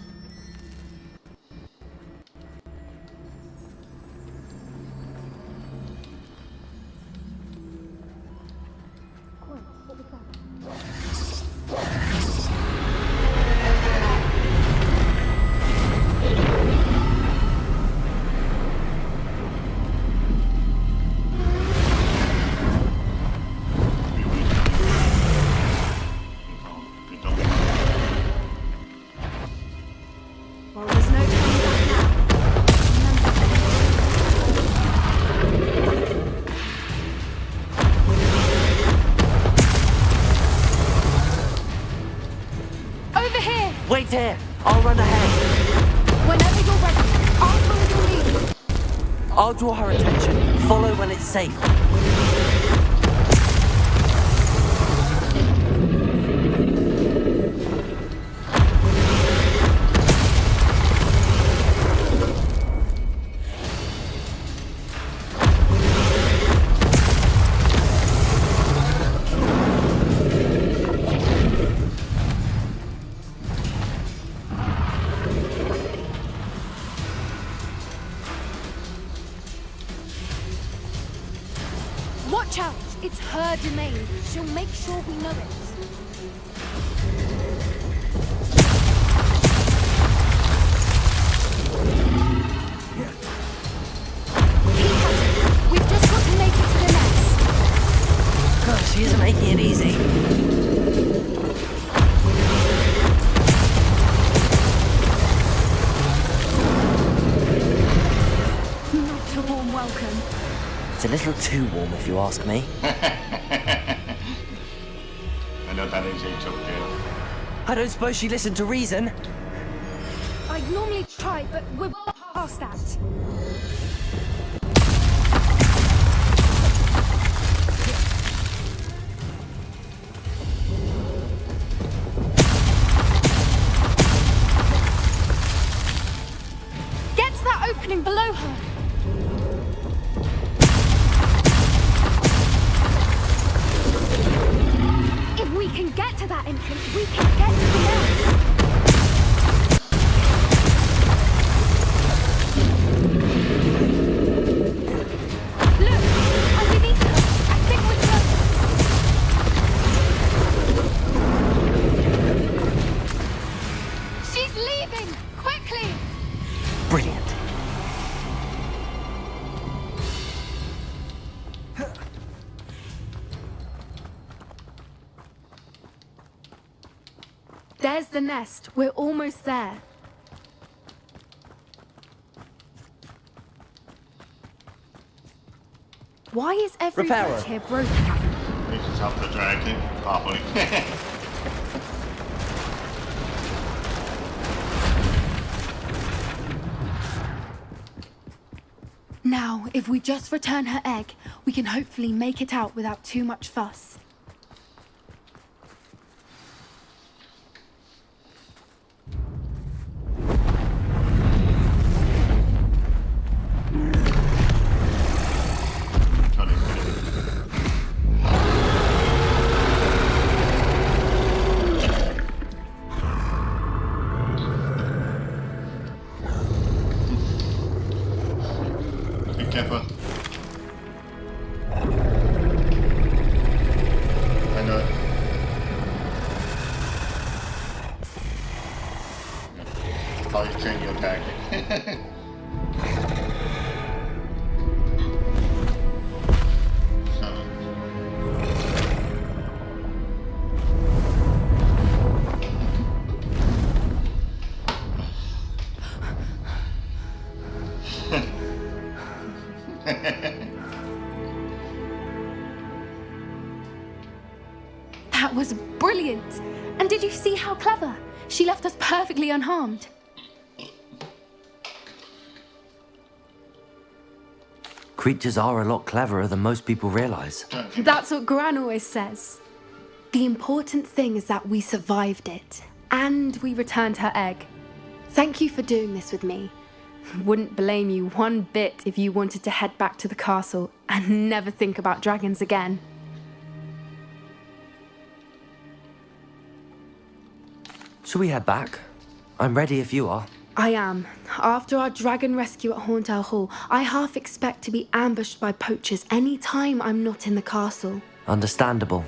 Well, there's no turning back now. Over here! Wait here! I'll run ahead. Whenever you're ready, I'll follow your lead. I'll draw her attention. Follow when it's safe. Watch out! It's her domain. She'll make sure we know it. Keep at it. We've just got to make it to the nest. God, she isn't making it easy. Not a warm welcome. It's a little too warm if you ask me. I know that is a joke there. I don't suppose she listened to reason. I'd normally try, but we're past that. Get to that opening below her. If we can get to that entrance, we can get to the nest. Look, underneath her. I think we're close. She's leaving! Quickly! Brilliant. There's the nest. We're almost there. Why is every Reparo. bridge here broken? This is how the dragon, probably. Now, if we just return her egg, we can hopefully make it out without too much fuss. Be careful. I know it. How you train your attack. That was brilliant! And did you see how clever? She left us perfectly unharmed. Creatures are a lot cleverer than most people realize. That's what Gran always says. The important thing is that we survived it, and we returned her egg. Thank you for doing this with me. Wouldn't blame you one bit if you wanted to head back to the castle and never think about dragons again. Shall we head back? I'm ready if you are. I am. After our dragon rescue at Hauntow Hall, I half expect to be ambushed by poachers any time I'm not in the castle. Understandable.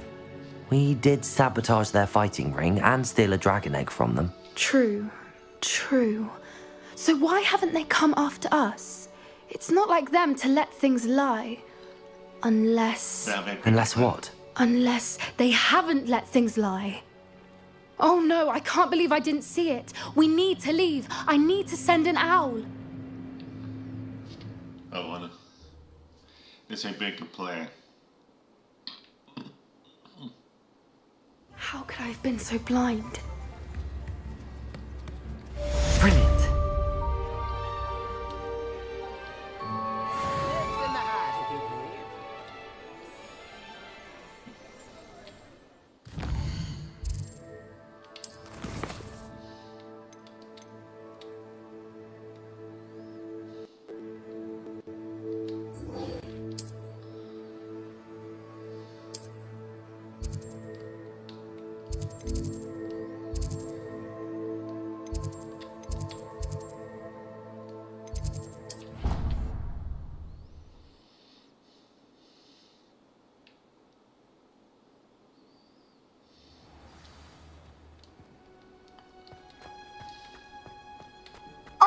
We did sabotage their fighting ring and steal a dragon egg from them. True. So why haven't they come after us? It's not like them to let things lie. Unless... Unless what? Unless they haven't let things lie. Oh no, I can't believe I didn't see it. We need to leave. I need to send an owl. Oh, Anna. This ain't big a plan. How could I have been so blind? Brilliant.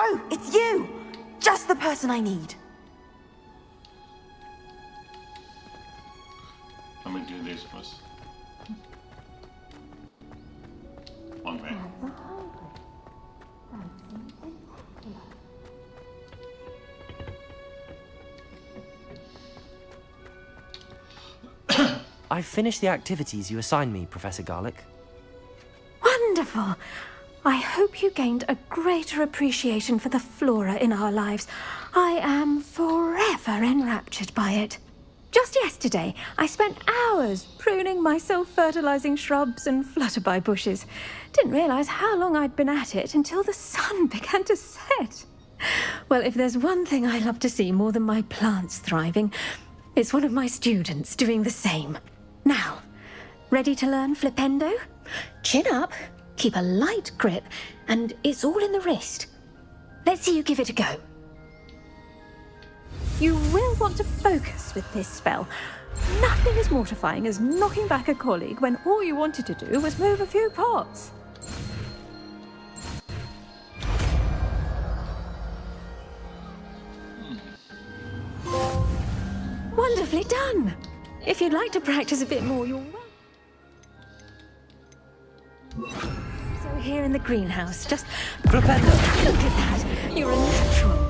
Oh, it's you! Just the person I need. I'm gonna do this first. One way. I've finished the activities you assigned me, Professor Garlick. Wonderful. I hope you gained a greater appreciation for the flora in our lives. I am forever enraptured by it. Just yesterday, I spent hours pruning my self-fertilizing shrubs and flutterby bushes. Didn't realize how long I'd been at it until the sun began to set. Well, if there's one thing I love to see more than my plants thriving, it's one of my students doing the same. Now, ready to learn Flipendo? Chin up, keep a light grip, and it's all in the wrist. Let's see you give it a go. You will want to focus with this spell. Nothing as mortifying as knocking back a colleague when all you wanted to do was move a few pots. Wonderfully done. If you'd like to practice a bit more, you're welcome. So here in the greenhouse, just Flipendo. Look at that. You're a natural.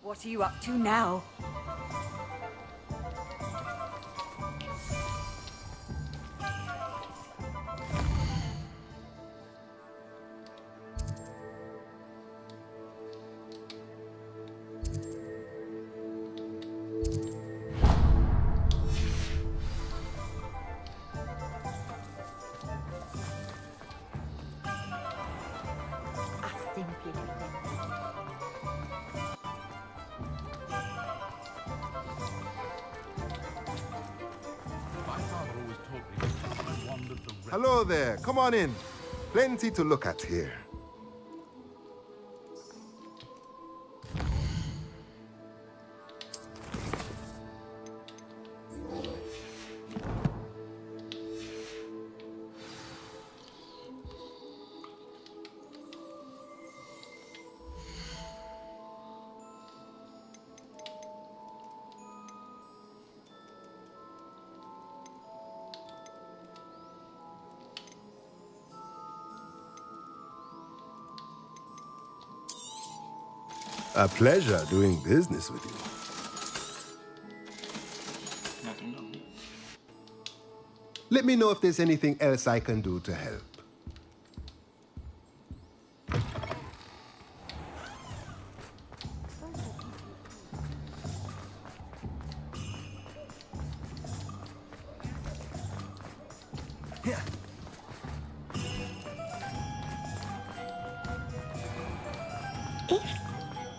What are you up to now? My father always taught me that I wandered the Hello there. Come on in. Plenty to look at here. A pleasure doing business with you. Let me know if there's anything else I can do to help.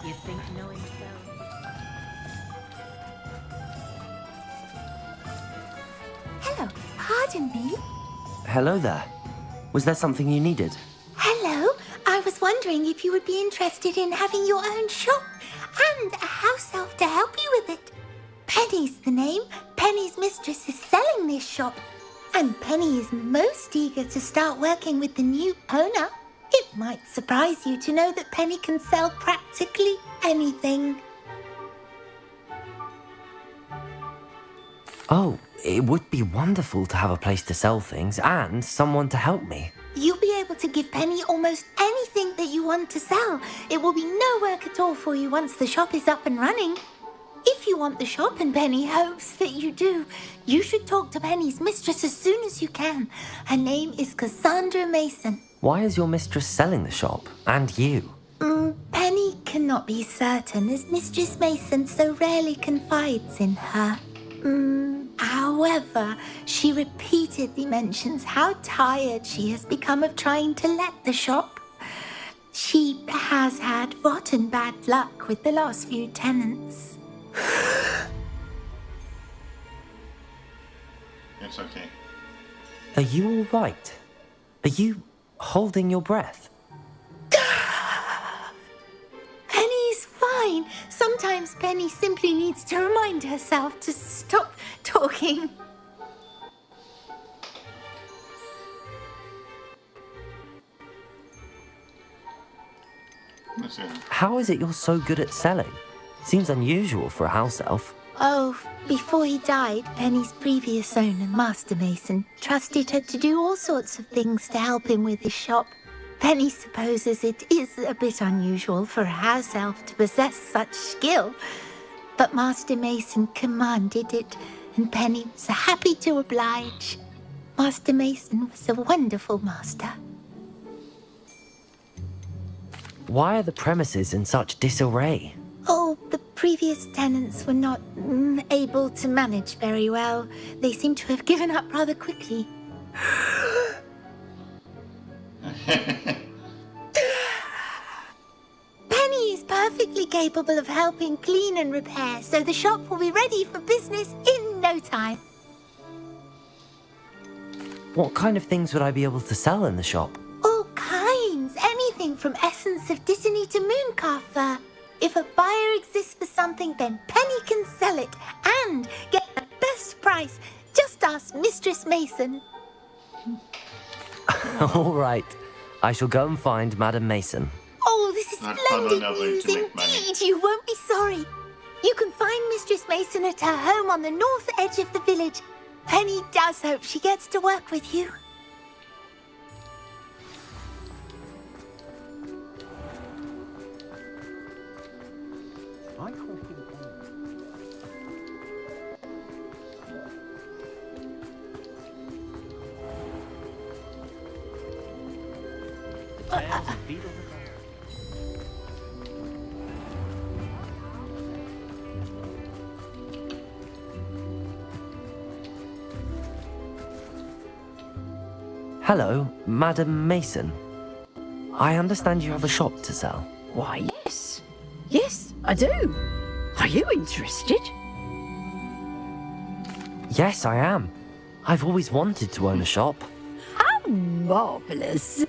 You think knowing spells? Hello, pardon me. Hello there. Was there something you needed? Hello, I was wondering if you would be interested in having your own shop and a house elf to help you with it. Penny's the name. Penny's mistress is selling this shop, and Penny is most eager to start working with the new owner. It might surprise you to know that Penny can sell practically anything. Oh, it would be wonderful to have a place to sell things and someone to help me. You'll be able to give Penny almost anything that you want to sell. It will be no work at all for you once the shop is up and running. If you want the shop and Penny hopes that you do, you should talk to Penny's mistress as soon as you can. Her name is Cassandra Mason. Why is your mistress selling the shop? And you? Penny cannot be certain, as Mistress Mason so rarely confides in her. However, she repeatedly mentions how tired she has become of trying to let the shop. She has had rotten bad luck with the last few tenants. It's okay. Are you all right? Are you holding your breath? Penny's fine. Sometimes Penny simply needs to remind herself to stop talking. Listen. How is it you're so good at selling? Seems unusual for a house elf. Oh, before he died, Penny's previous owner, Master Mason, trusted her to do all sorts of things to help him with his shop. Penny supposes it is a bit unusual for a house elf to possess such skill, but Master Mason commanded it, and Penny was happy to oblige. Master Mason was a wonderful master. Why are the premises in such disarray? Oh, the previous tenants were not able to manage very well. They seem to have given up rather quickly. Penny is perfectly capable of helping clean and repair, so the shop will be ready for business in no time. What kind of things would I be able to sell in the shop? All kinds. Anything from essence of Disney to mooncalf fur. If a buyer exists for something, then Penny can sell it and get the best price. Just ask Mistress Mason. All right. I shall go and find Madam Mason. Oh, this is Not splendid another way news to make money. indeed. You won't be sorry. You can find Mistress Mason at her home on the north edge of the village. Penny does hope she gets to work with you. I Tails and feet of the bear. Hello, Madam Mason. I understand you have a shop to sell. Why, yes. Yes, I do. Are you interested? Yes, I am. I've always wanted to own a shop. How marvellous.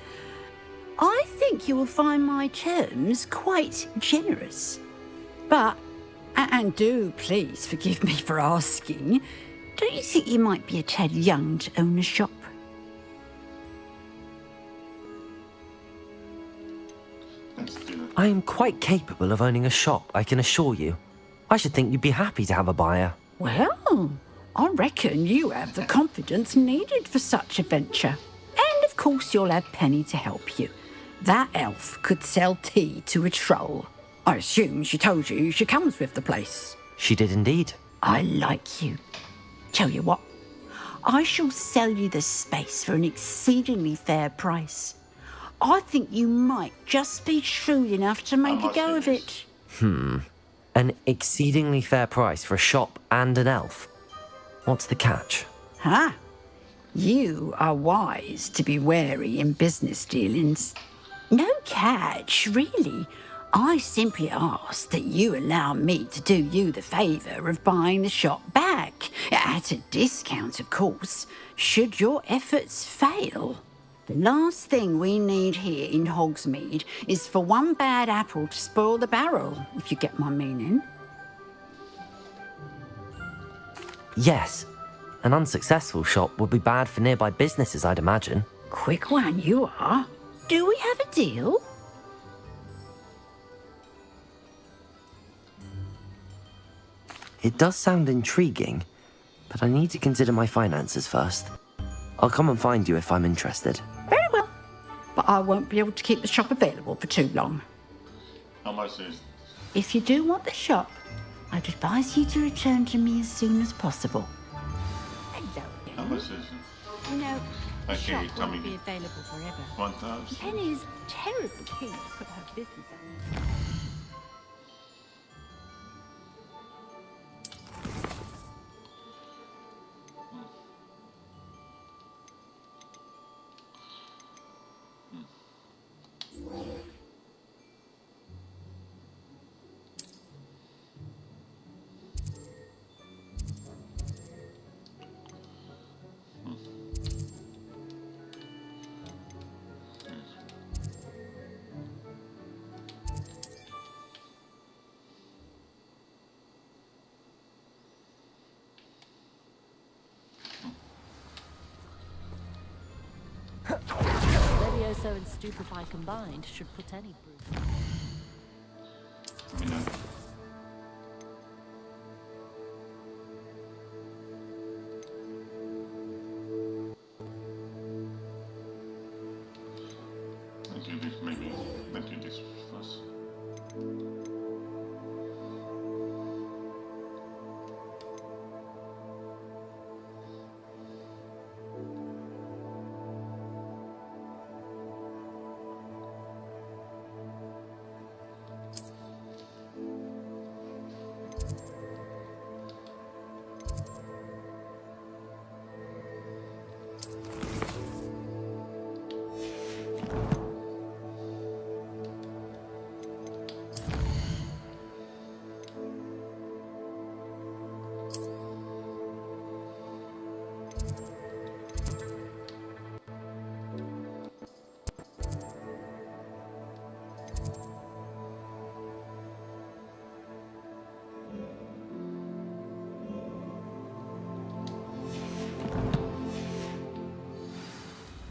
I think you will find my terms quite generous. But, and do please forgive me for asking, don't you think you might be a tad young to own a shop? I am quite capable of owning a shop, I can assure you. I should think you'd be happy to have a buyer. Well, I reckon you have the confidence needed for such a venture. And of course you'll have Penny to help you. That elf could sell tea to a troll. I assume she told you she comes with the place. She did indeed. I like you. Tell you what, I shall sell you the space for an exceedingly fair price. I think you might just be shrewd enough to make a go of it. An exceedingly fair price for a shop and an elf. What's the catch? Huh? You are wise to be wary in business dealings. No catch, really. I simply ask that you allow me to do you the favour of buying the shop back. At a discount, of course, should your efforts fail. The last thing we need here in Hogsmeade is for one bad apple to spoil the barrel, if you get my meaning. Yes. An unsuccessful shop would be bad for nearby businesses, I'd imagine. Quick one you are. Do we have a deal? It does sound intriguing, but I need to consider my finances first. I'll come and find you if I'm interested. Very well. But I won't be able to keep the shop available for too long. How much is? If you do want the shop, I'd advise you to return to me as soon as possible. Hello. How much is it? No, the Okay, shop tell won't me. be available forever. 1,000. Penny is terribly keen to put her business on. Levioso and Stupefy combined should put any brute. Let's do this, maybe. Let's do this first.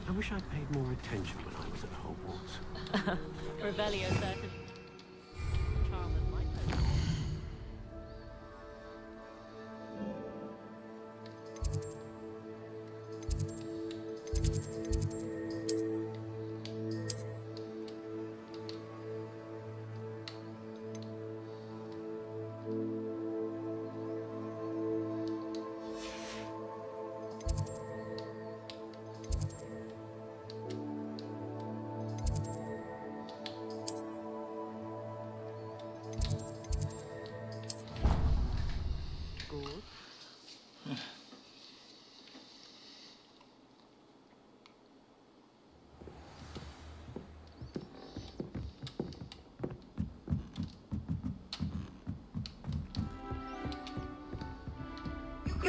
I wish I'd paid more attention when I was at Hogwarts. Revelio certainly. Charm of my potion.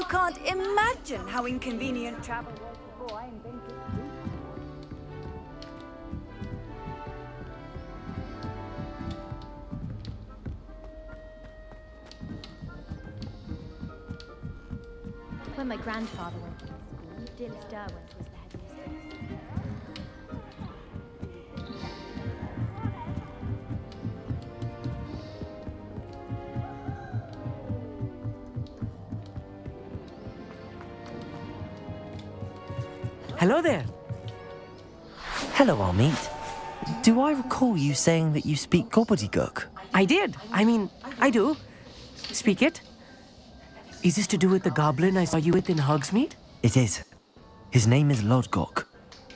can't imagine how inconvenient travel was before I invented it. When my grandfather went to school, Dillis Derwent was the headmistress. Hello there. Hello, Armeet. Do I recall you saying that you speak gobbledygook? I did. I do. Speak it. Is this to do with the goblin I saw you with in Hogsmeade? It is. His name is Lodgok.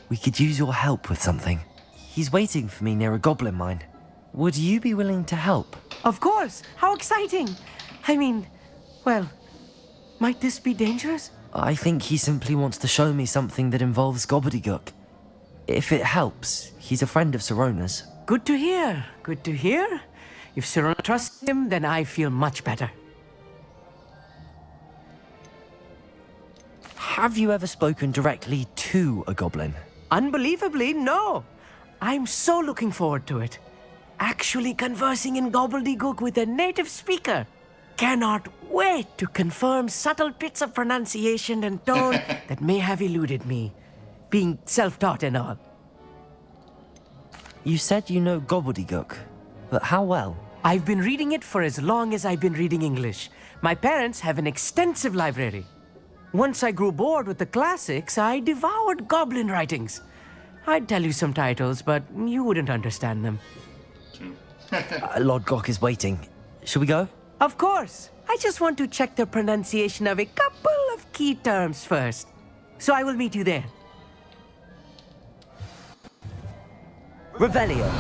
We could use your help with something. He's waiting for me near a goblin mine. Would you be willing to help? Of course. How exciting. Well, might this be dangerous? I think he simply wants to show me something that involves gobbledygook. If it helps, he's a friend of Sirona's. Good to hear. Good to hear. If Sirona trusts him, then I feel much better. Have you ever spoken directly to a goblin? Unbelievably, no. I'm so looking forward to it. Actually conversing in gobbledygook with a native speaker. Cannot wait to confirm subtle bits of pronunciation and tone that may have eluded me, being self-taught and all. You said you know gobbledygook, but how well? I've been reading it for as long as I've been reading English. My parents have an extensive library. Once I grew bored with the classics, I devoured goblin writings. I'd tell you some titles, but you wouldn't understand them. Lodgok is waiting. Shall we go? Of course. I just want to check the pronunciation of a couple of key terms first. So I will meet you there. Revelio.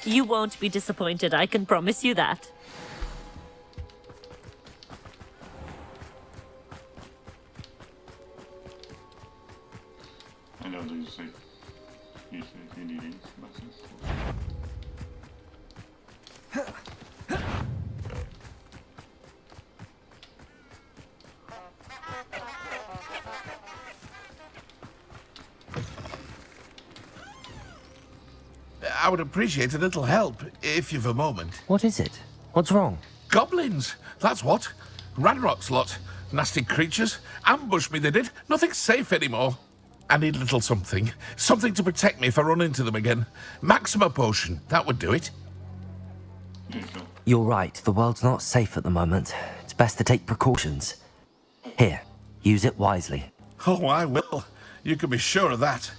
You won't be disappointed, I can promise you that. I know these like usually needing lessons. I would appreciate a little help, if you've a moment. What is it? What's wrong? Goblins, that's what. Ranrock's lot. Nasty creatures. Ambushed me, they did. Nothing's safe anymore. I need a little something. Something to protect me if I run into them again. Maxima potion, that would do it. You're right, the world's not safe at the moment. It's best to take precautions. Here, use it wisely. Oh, I will. You can be sure of that.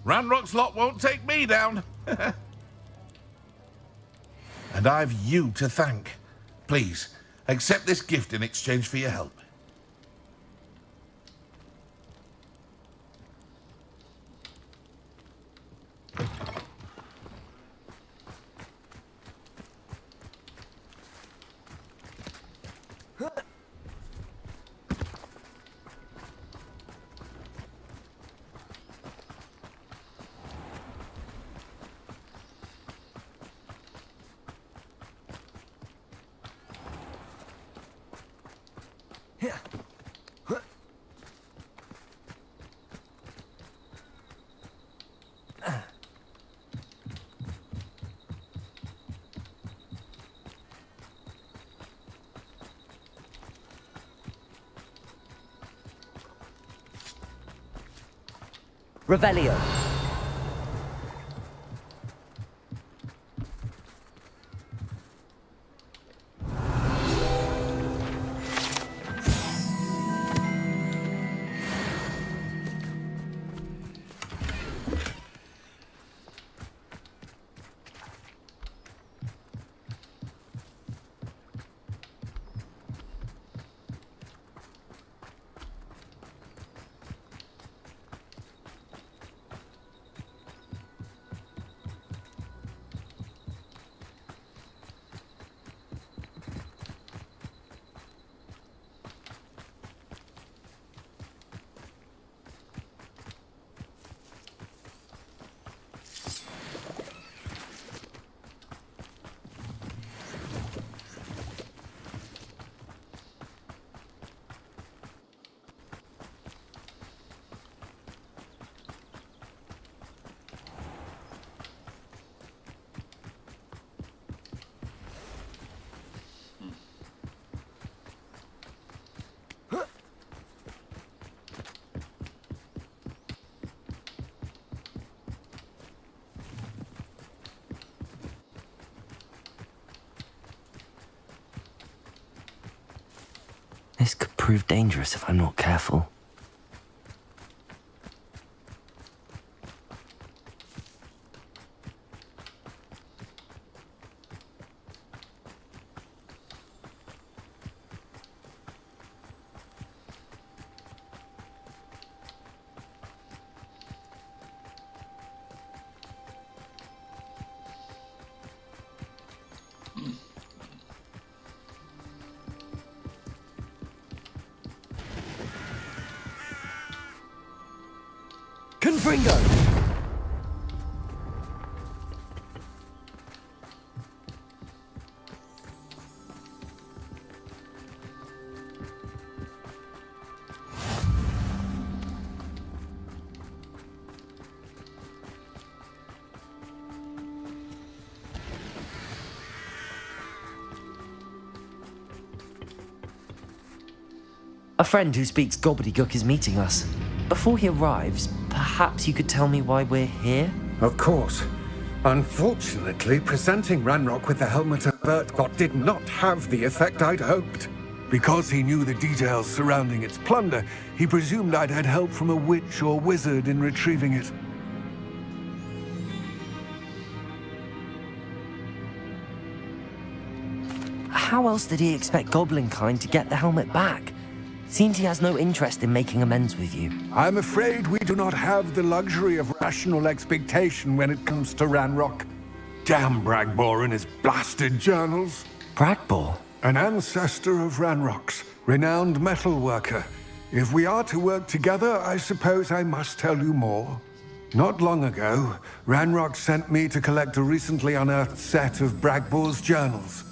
Ranrock's lot won't take me down. And I've you to thank. Please, accept this gift in exchange for your help. Revelio. This could prove dangerous if I'm not careful. Confringo! A friend who speaks gobbledygook is meeting us. Before he arrives, perhaps you could tell me why we're here? Of course. Unfortunately, presenting Ranrock with the helmet of Bertgott did not have the effect I'd hoped. Because he knew the details surrounding its plunder, he presumed I'd had help from a witch or wizard in retrieving it. How else did he expect Goblinkind to get the helmet back? Seems he has no interest in making amends with you. I'm afraid we do not have the luxury of rational expectation when it comes to Ranrock. Damn Bragbor and his blasted journals. Bragbor? An ancestor of Ranrock's, renowned metal worker. If we are to work together, I suppose I must tell you more. Not long ago, Ranrock sent me to collect a recently unearthed set of Bragbor's journals.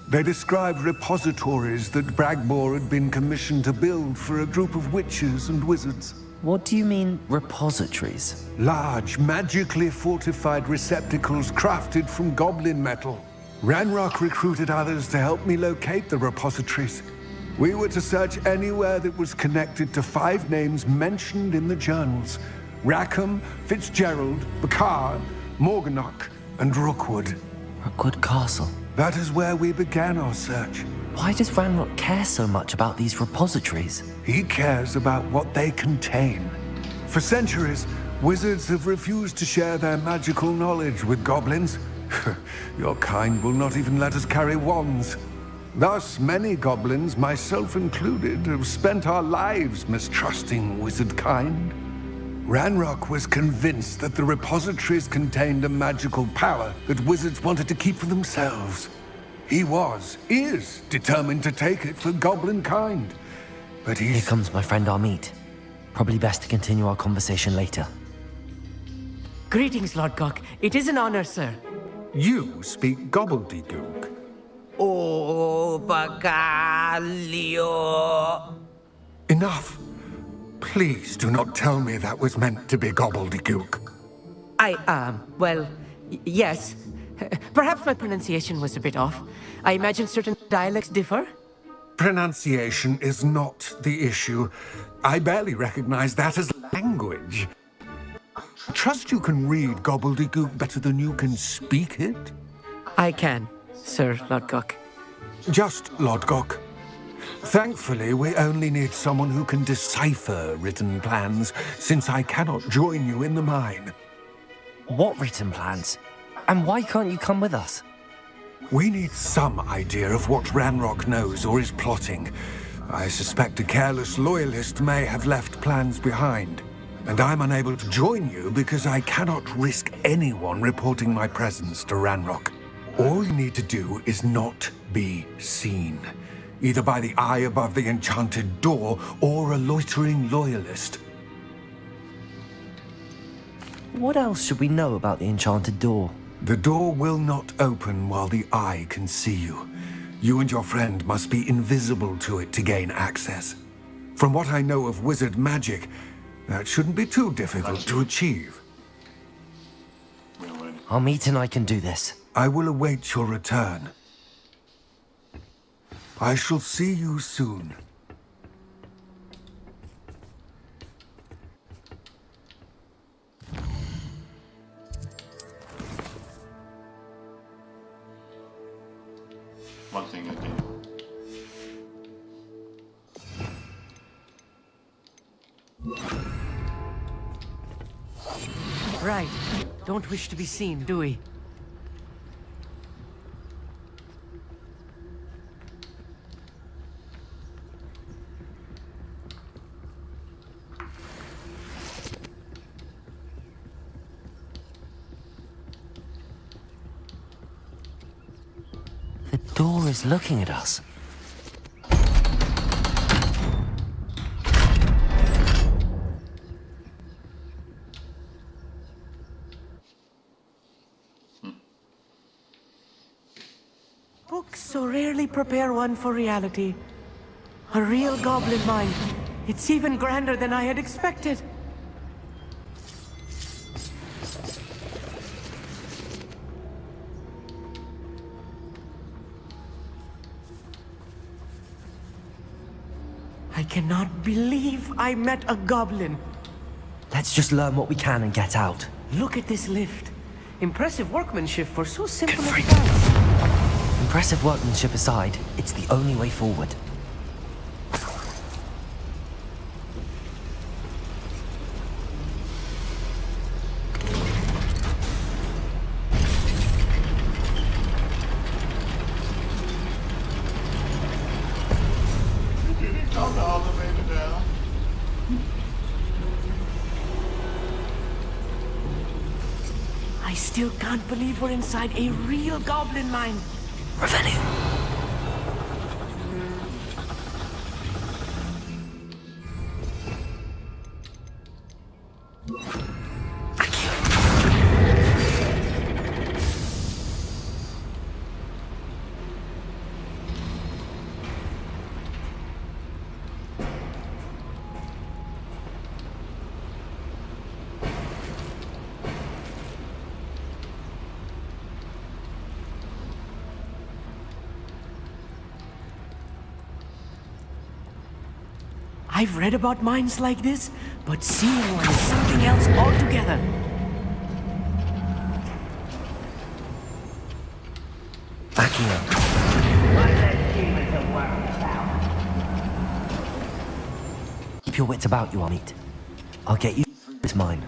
They described repositories that Bragbor had been commissioned to build for a group of witches and wizards. What do you mean, repositories? Large, magically fortified receptacles crafted from goblin metal. Ranrock recruited others to help me locate the repositories. We were to search anywhere that was connected to 5 names mentioned in the journals: Rackham, Fitzgerald, Bakar, Morganach, and Rookwood. Rookwood Castle. That is where we began our search. Why does Ranrock care so much about these repositories? He cares about what they contain. For centuries, wizards have refused to share their magical knowledge with goblins. Your kind will not even let us carry wands. Thus, many goblins, myself included, have spent our lives mistrusting wizard kind. Ranrock was convinced that the repositories contained a magical power that wizards wanted to keep for themselves. He is determined to take it for goblin kind. But Here comes my friend Amit. Probably best to continue our conversation later. Greetings, Lord Cock. It is an honor, sir. You speak gobbledygook. Oh, Bacalio. Enough. Please do not tell me that was meant to be gobbledygook. Yes. Perhaps my pronunciation was a bit off. I imagine certain dialects differ. Pronunciation is not the issue. I barely recognize that as language. Trust you can read gobbledygook better than you can speak it? I can, Sir Lodgok. Just Lodgok. Thankfully, we only need someone who can decipher written plans, since I cannot join you in the mine. What written plans? And why can't you come with us? We need some idea of what Ranrock knows or is plotting. I suspect a careless loyalist may have left plans behind. And I'm unable to join you because I cannot risk anyone reporting my presence to Ranrock. All you need to do is not be seen, either by the eye above the enchanted door or a loitering loyalist. What else should we know about the enchanted door? The door will not open while the eye can see you. You and your friend must be invisible to it to gain access. From what I know of wizard magic, that shouldn't be too difficult to achieve. Amit and I can do this. I will await your return. I shall see you soon. One thing again. Right. Don't wish to be seen, do we? The door is looking at us. Books so rarely prepare one for reality. A real goblin mind. It's even grander than I had expected. I cannot believe I met a goblin. Let's just learn what we can and get out. Look at this lift. Impressive workmanship for so simple a device. Impressive workmanship aside, it's the only way forward. I still can't believe we're inside a real goblin mine. Revenue. I've read about mines like this, but seeing one is something else altogether. Backing up. Keep your wits about you, Amit. I'll get you through this mine.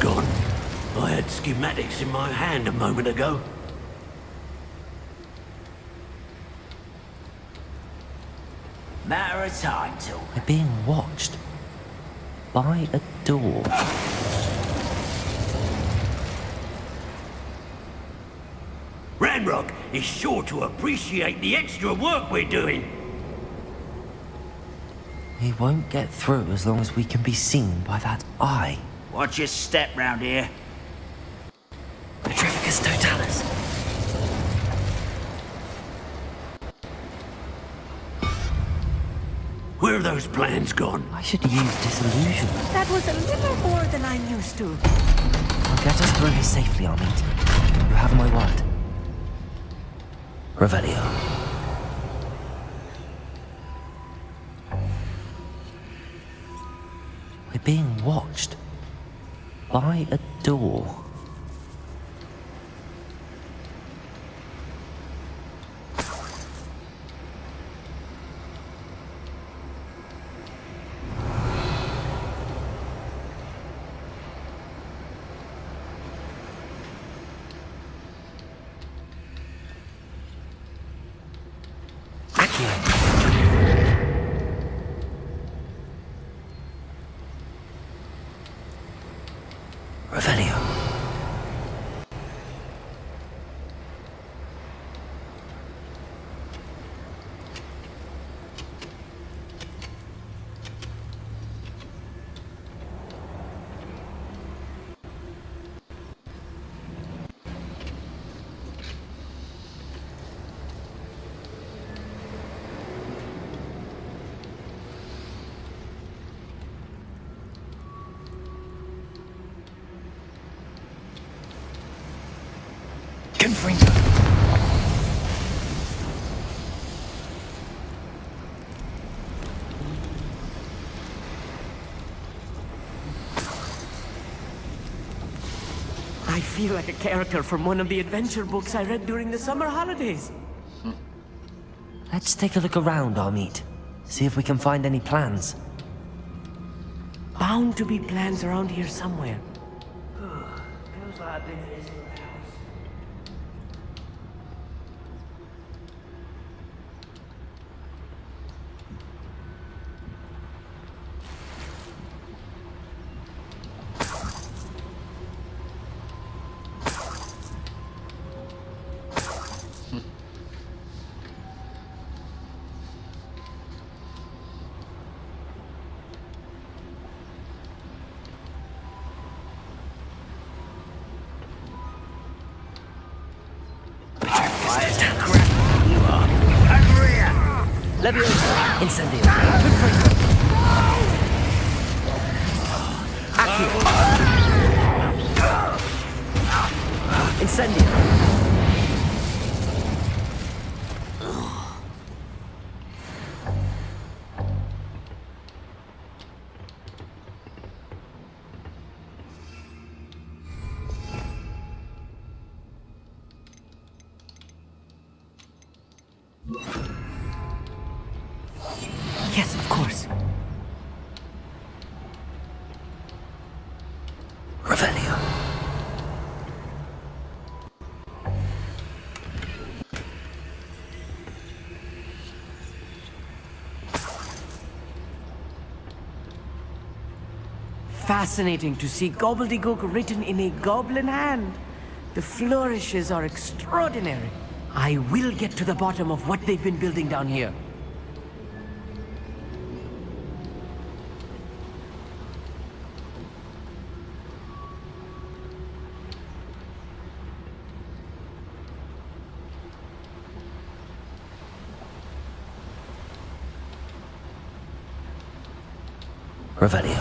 gone. I had schematics in my hand a moment ago. Matter of time, Till. We're being watched by a door. Ranrock is sure to appreciate the extra work we're doing. We won't get through as long as we can be seen by that eye. Watch your step round here. Petrificus totalis. Where have those plans gone? I should use disillusion. That was a little more than I'm used to. I'll get us through here safely, Armit. You have my word. Revelio. We're being watched by a door. Revelio. Confringo. I feel like a character from one of the adventure books I read during the summer holidays. Let's take a look around, Armit. See if we can find any plans. Bound to be plans around here somewhere. Feels like I've been in this house. Leviosa. Incendio. Accio. Incendio. Yes, of course. Revelio. Fascinating to see gobbledygook written in a goblin hand. The flourishes are extraordinary. I will get to the bottom of what they've been building down here. Revelio.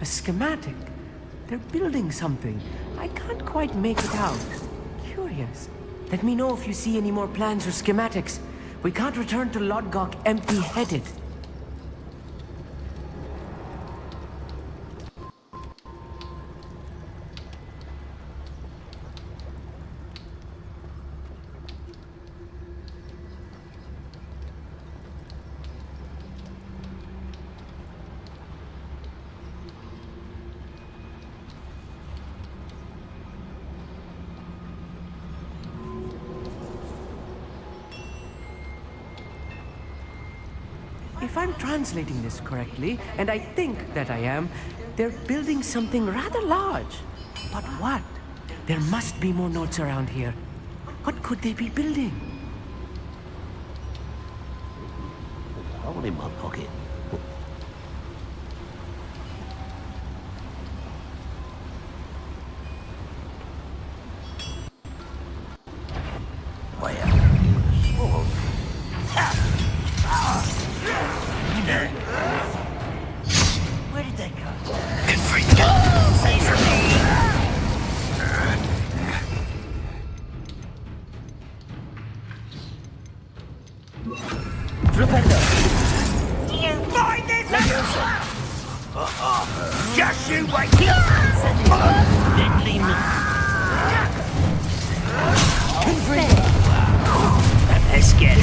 A schematic. They're building something. I can't quite make it out. Curious. Let me know if you see any more plans or schematics. We can't return to Lodgok empty-headed. If I'm translating this correctly, and I think that I am, they're building something rather large. But what? There must be more notes around here. What could they be building? Hold in my pocket. Where did they go? Say something. Flipendo. You find this Just you wait here. Deadly Let's get it.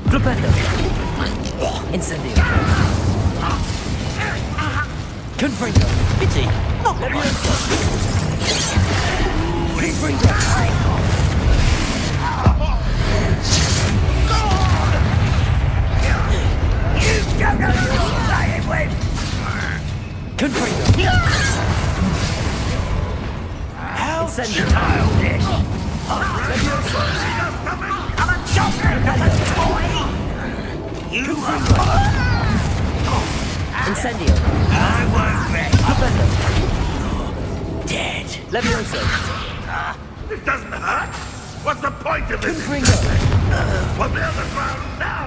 Flipendo. Incendio. Confringo. Pity. Levioso. Confringo. You don't know who you're playing with. Confringo. Incendio. Childish. Levioso. I'm a joker, not a toy. You are Incendio. I won't rest. Flipendo. Dead. Levioso. It doesn't hurt. What's the point of it? Confringo. On the other ground now.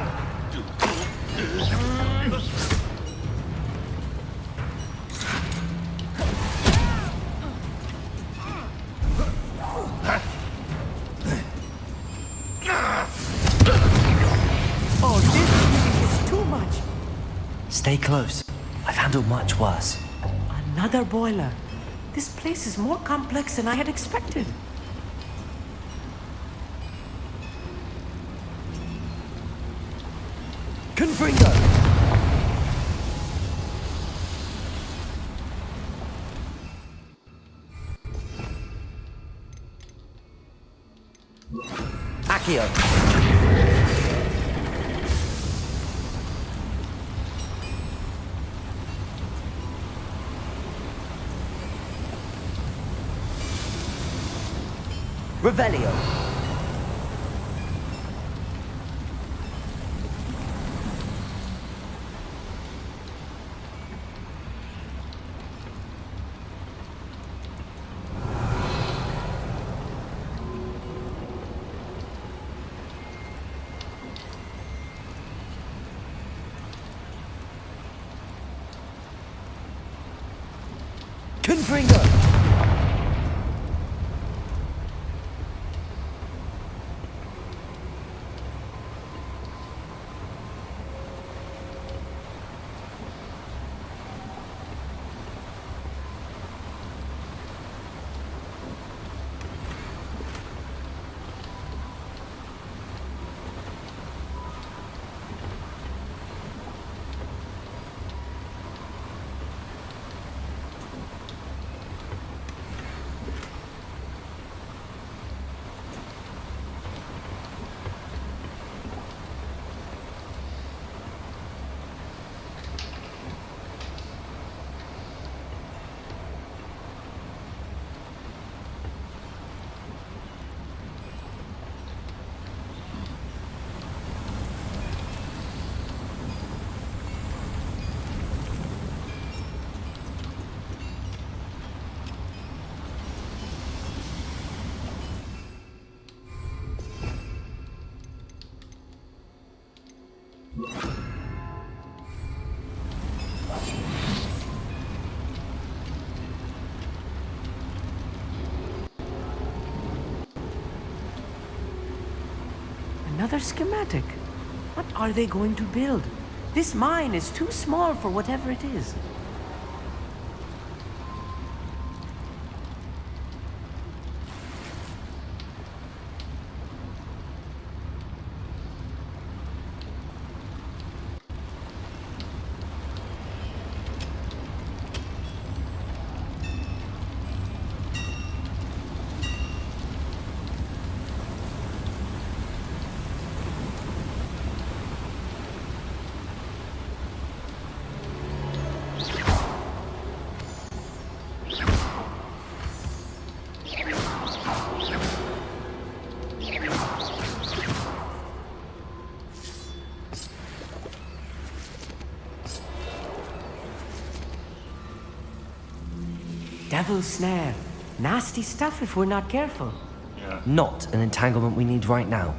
Oh, this is too much. Stay close. I've handled much worse. Another boiler. This place is more complex than I had expected. Confringo. Accio. Revelio. Confringo. Another schematic. What are they going to build? This mine is too small for whatever it is. Devil's snare. Nasty stuff if we're not careful. Yeah. Not an entanglement we need right now.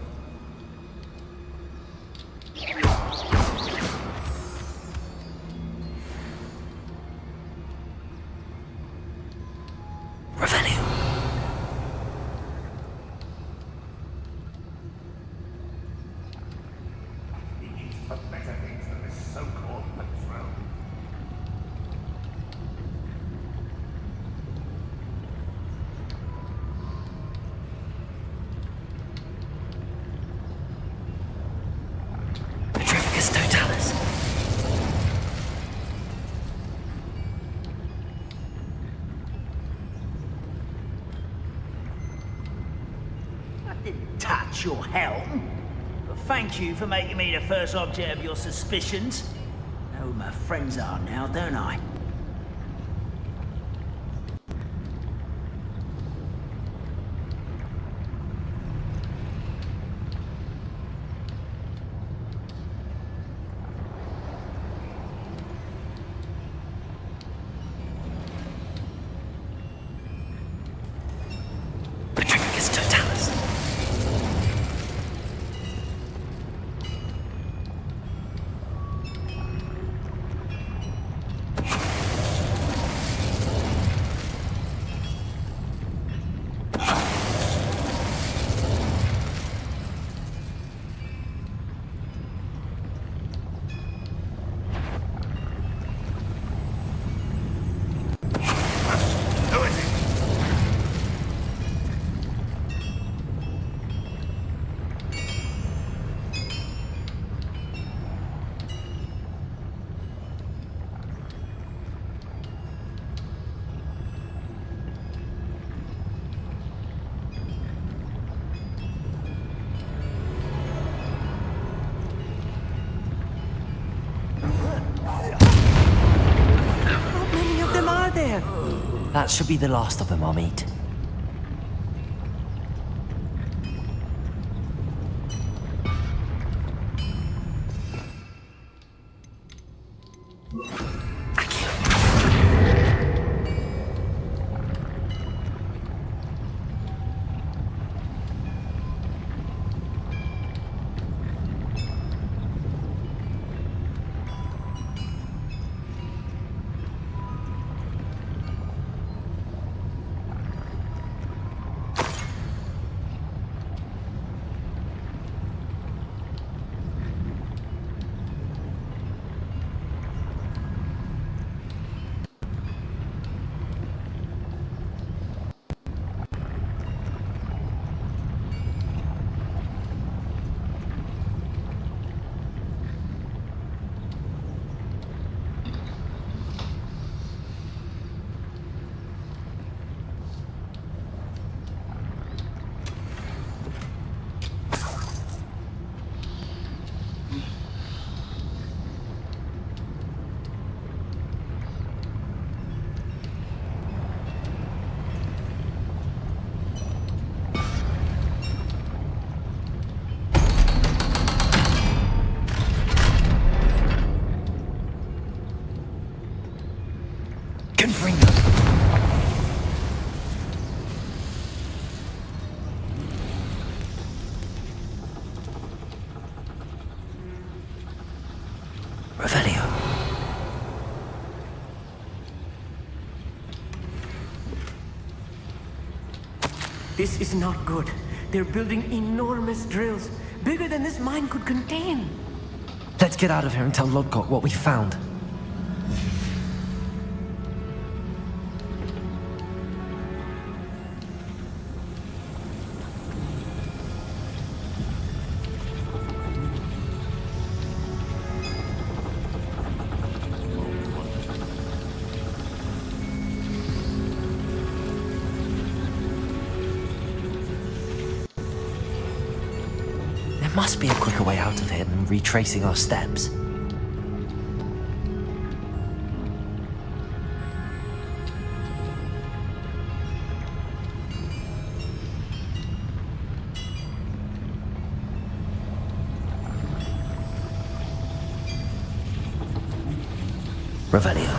Revelio. Petrificus totalis. I didn't touch your helm. But thank you for making me the first object of your suspicions. I know who my friends are now, don't I? Petrificus totalis. How many of them are there? That should be the last of them, Amit. Revelio. This is not good. They're building enormous drills, bigger than this mine could contain. Let's get out of here and tell Lodgott what we found. There must be a quicker way out of here than retracing our steps. Revelio.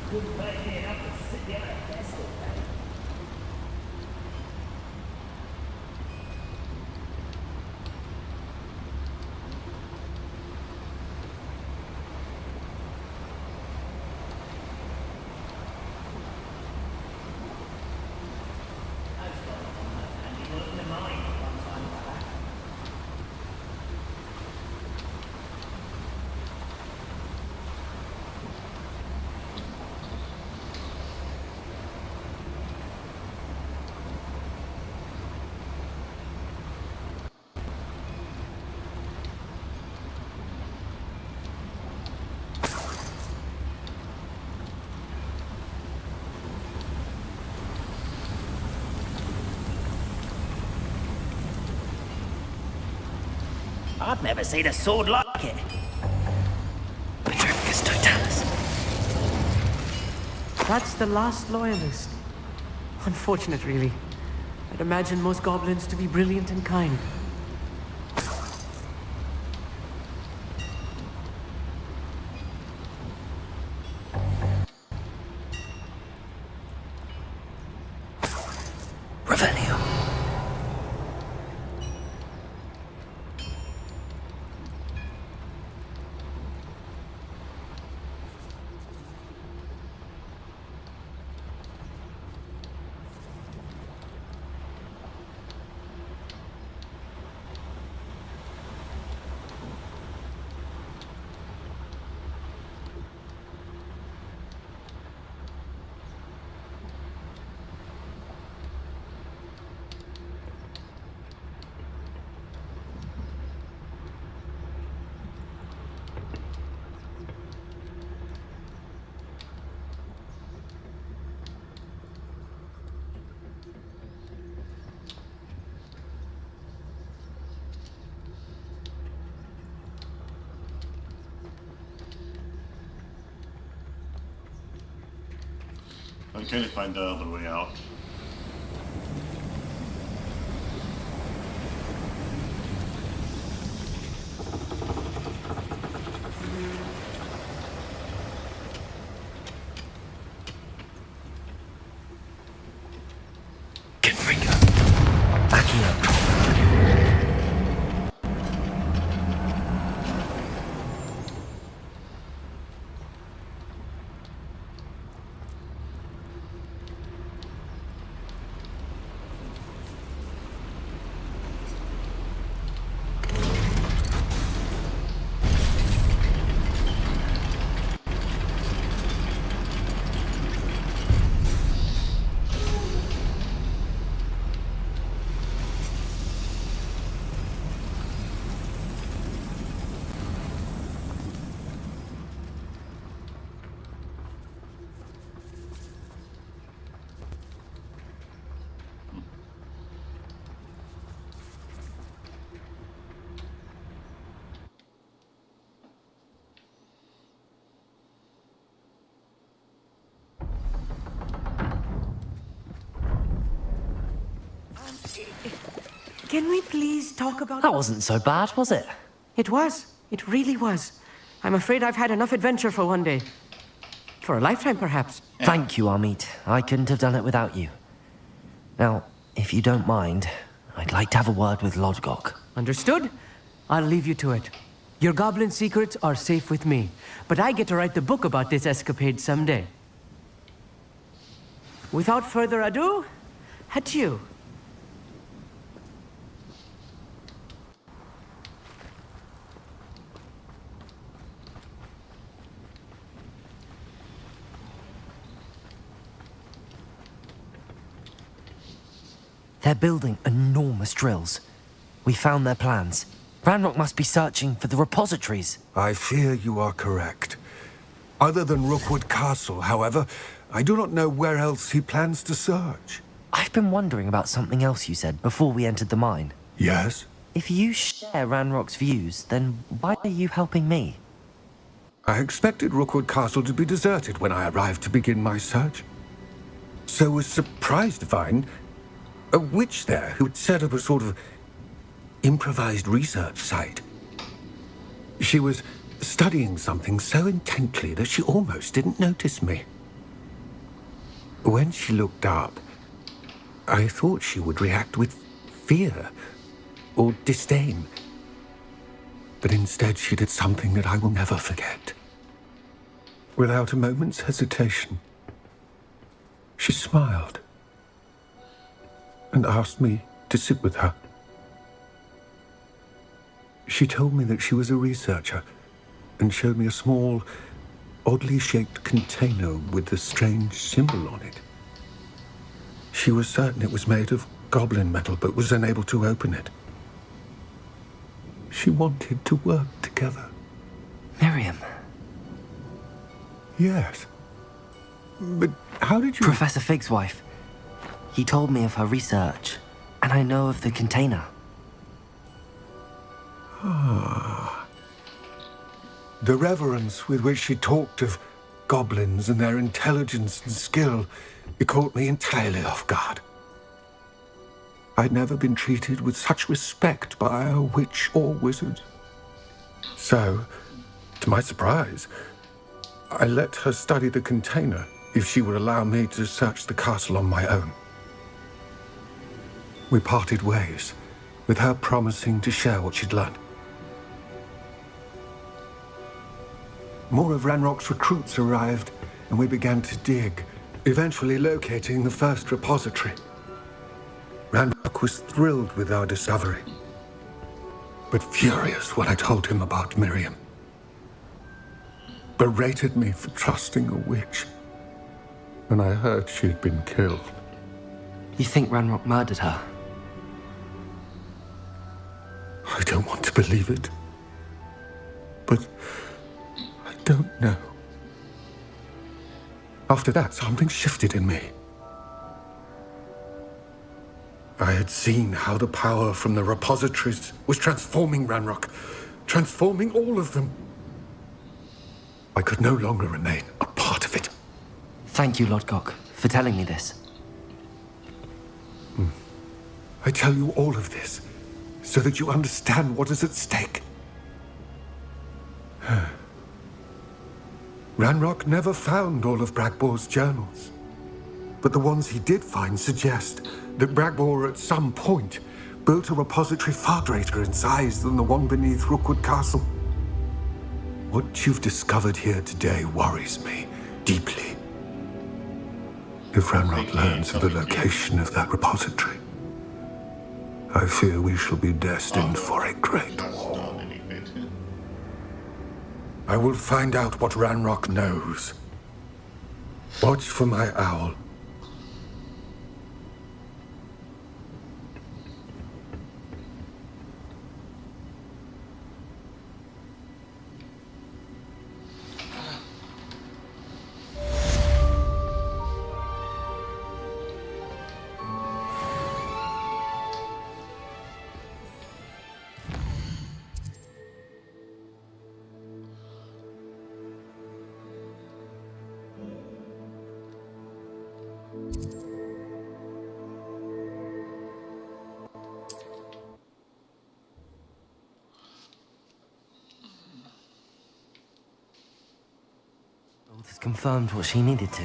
Couldn't pay me enough to sit down at a desk all day. I've never seen a sword like it. Petrificus Totalis. That's the last loyalist. Unfortunate, really. I'd imagine most goblins to be brilliant and kind. Revelio. I'm trying to find the other way out. Backing up. Can we please talk about... That wasn't so bad, was it? It was. It really was. I'm afraid I've had enough adventure for one day. For a lifetime, perhaps. Thank you, Amit. I couldn't have done it without you. Now, if you don't mind, I'd like to have a word with Lodgok. Understood? I'll leave you to it. Your goblin secrets are safe with me, but I get to write the book about this escapade someday. Without further ado, adieu. They're building enormous drills. We found their plans. Ranrock must be searching for the repositories. I fear you are correct. Other than Rookwood Castle, however, I do not know where else he plans to search. I've been wondering about something else you said before we entered the mine. Yes? If you share Ranrock's views, then why are you helping me? I expected Rookwood Castle to be deserted when I arrived to begin my search. So was surprised to find a witch there who had set up a sort of improvised research site. She was studying something so intently that she almost didn't notice me. When she looked up, I thought she would react with fear or disdain. But instead she did something that I will never forget. Without a moment's hesitation, she smiled and asked me to sit with her. She told me that she was a researcher and showed me a small, oddly shaped container with a strange symbol on it. She was certain it was made of goblin metal, but was unable to open it. She wanted to work together. Miriam. Yes. But how did you... Professor Fig's wife. He told me of her research, and I know of the container. Ah. The reverence with which she talked of goblins and their intelligence and skill, it caught me entirely off guard. I'd never been treated with such respect by a witch or wizard. So, to my surprise, I let her study the container if she would allow me to search the castle on my own. We parted ways, with her promising to share what she'd learned. More of Ranrock's recruits arrived, and we began to dig, eventually locating the first repository. Ranrock was thrilled with our discovery, but furious when I told him about Miriam. Berated me for trusting a witch, and I heard she'd been killed. You think Ranrock murdered her? I don't want to believe it, but I don't know. After that, something shifted in me. I had seen how the power from the repositories was transforming Ranrock, transforming all of them. I could no longer remain a part of it. Thank you, Lodgok, for telling me this. I tell you all of this so that you understand what is at stake. Ranrock never found all of Bragbor's journals, but the ones he did find suggest that Bragbor at some point built a repository far greater in size than the one beneath Rookwood Castle. What you've discovered here today worries me deeply. If Ranrock learns of the location of that repository, I fear we shall be destined for a great war. I will find out what Ranrock knows. Watch for my owl. has confirmed what she needed to.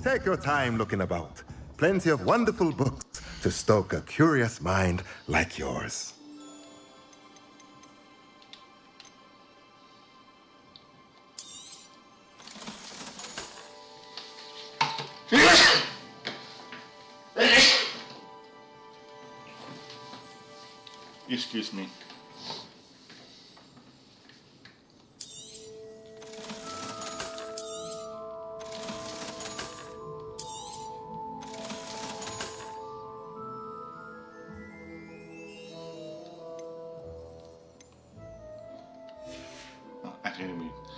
Take your time looking about. Plenty of wonderful books to stoke a curious mind like yours. Excuse me.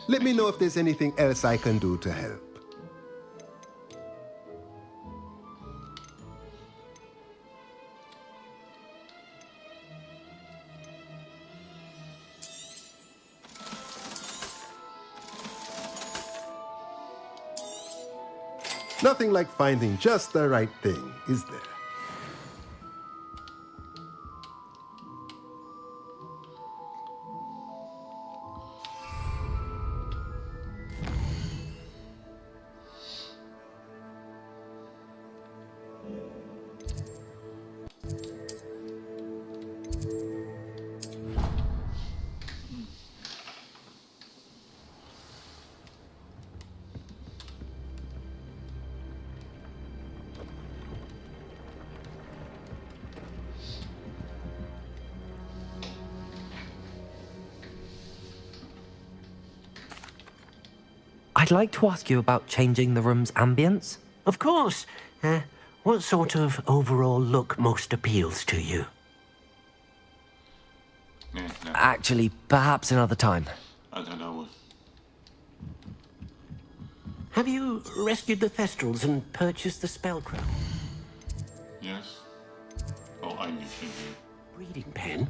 Let me know if there's anything else I can do to help. Nothing like finding just the right thing, is there? I'd like to ask you about changing the room's ambience. Of course. What sort of overall look most appeals to you? Actually, perhaps another time. I don't know. Have you rescued the Thestrals and purchased the spellcraft? Yes. Oh, I need to. Reading pen?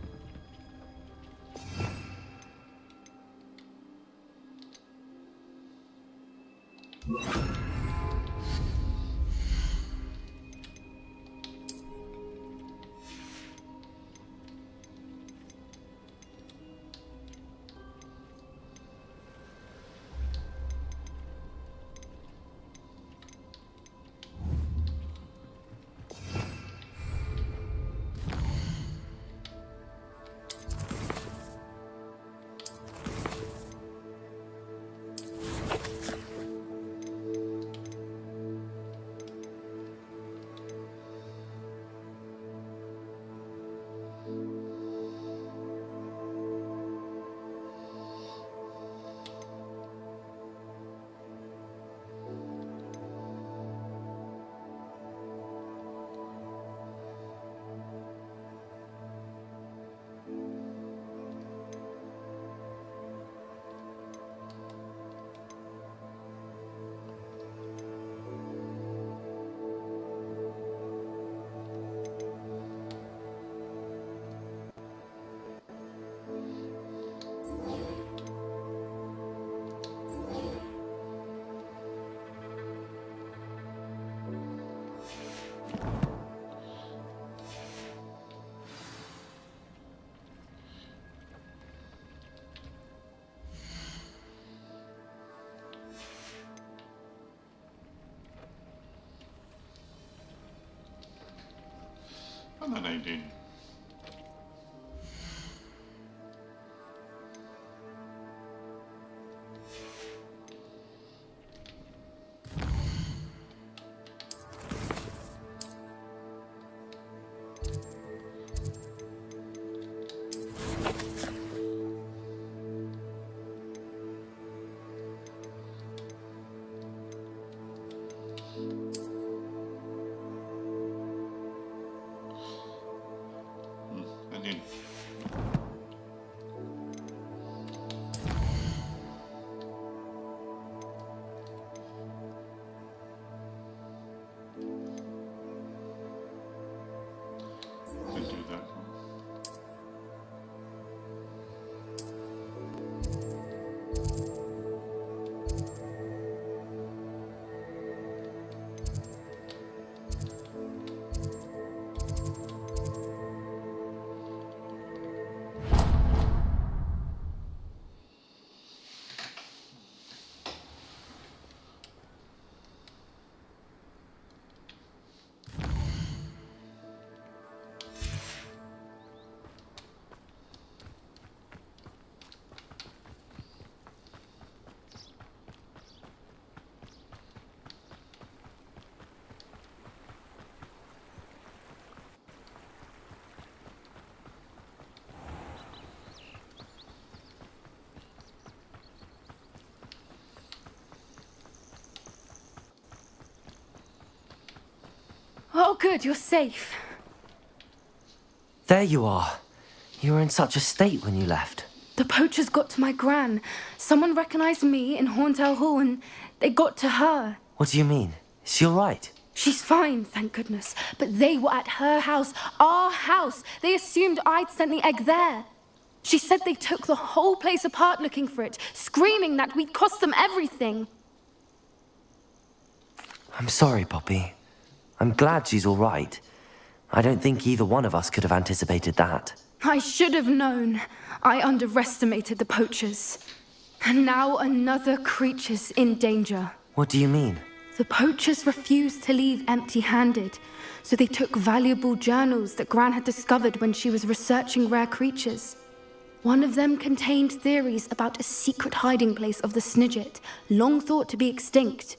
And then I did. Oh, good, you're safe. There you are. You were in such a state when you left. The poachers got to my gran. Someone recognized me in Horndale Hall and they got to her. What do you mean? Is she all right? She's fine, thank goodness. But they were at her house, our house. They assumed I'd sent the egg there. She said they took the whole place apart looking for it, screaming that we'd cost them everything. I'm sorry, Poppy. I'm glad she's all right. I don't think either one of us could have anticipated that. I should have known. I underestimated the poachers. And now another creature's in danger. What do you mean? The poachers refused to leave empty-handed, so they took valuable journals that Gran had discovered when she was researching rare creatures. One of them contained theories about a secret hiding place of the Snidget, long thought to be extinct.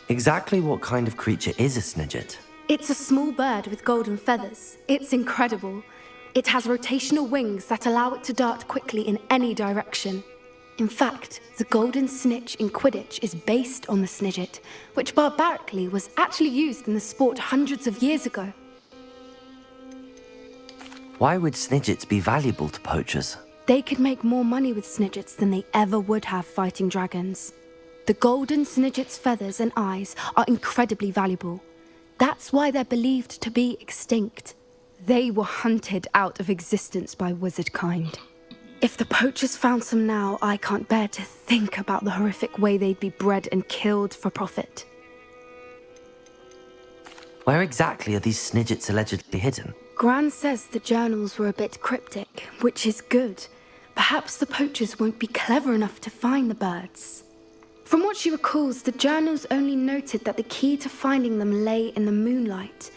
Exactly what kind of creature is a Snidget? It's a small bird with golden feathers. It's incredible. It has rotational wings that allow it to dart quickly in any direction. In fact, the golden snitch in Quidditch is based on the Snidget, which barbarically was actually used in the sport hundreds of years ago. Why would Snidgets be valuable to poachers? They could make more money with Snidgets than they ever would have fighting dragons. The golden Snidget's feathers and eyes are incredibly valuable. That's why they're believed to be extinct. They were hunted out of existence by wizard kind. If the poachers found some now, I can't bear to think about the horrific way they'd be bred and killed for profit. Where exactly are these Snidgets allegedly hidden? Gran says the journals were a bit cryptic, which is good. Perhaps the poachers won't be clever enough to find the birds. From what she recalls, the journals only noted that the key to finding them lay in the moonlight.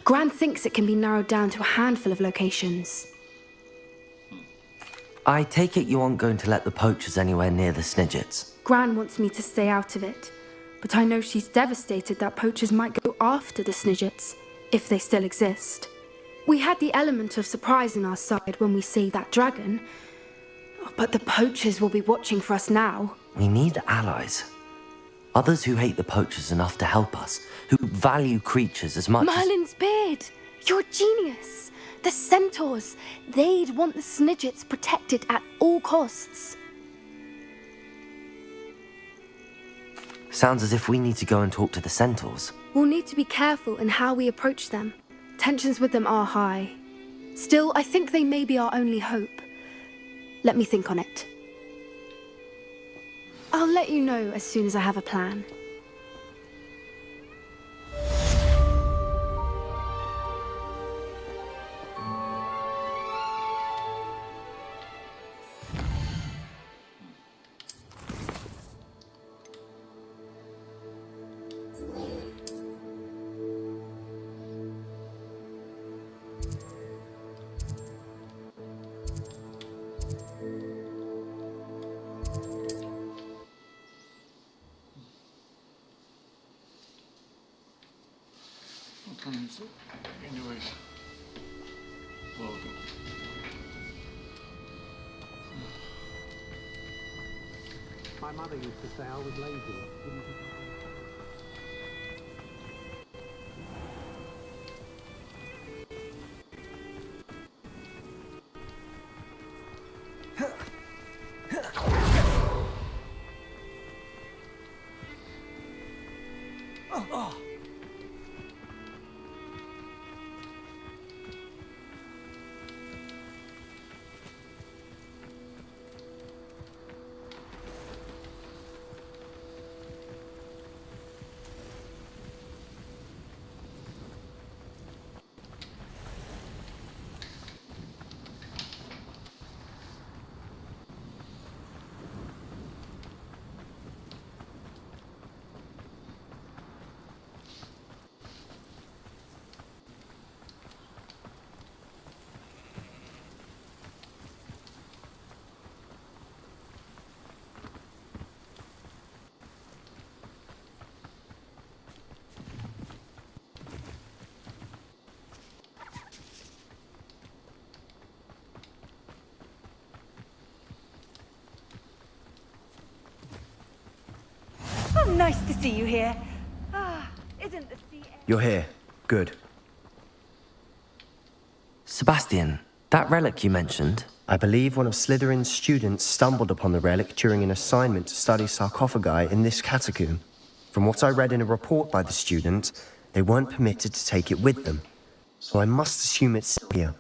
Gran thinks it can be narrowed down to a handful of locations. I take it you aren't going to let the poachers anywhere near the Snidgets. Gran wants me to stay out of it, but I know she's devastated that poachers might go after the Snidgets, if they still exist. We had the element of surprise on our side when we see that dragon, but the poachers will be watching for us now. We need allies. Others who hate the poachers enough to help us, who value creatures as much Merlin's beard! You're a genius! The centaurs! They'd want the Snidgets protected at all costs. Sounds as if we need to go and talk to the centaurs. We'll need to be careful in how we approach them. Tensions with them are high. Still, I think they may be our only hope. Let me think on it. I'll let you know as soon as I have a plan. Anyways, welcome. My mother used to say I was lazy, didn't she? Oh, nice to see you here. You're here. Good. Sebastian, that relic you mentioned? I believe one of Slytherin's students stumbled upon the relic during an assignment to study sarcophagi in this catacomb. From what I read in a report by the student, they weren't permitted to take it with them. So I must assume it's here.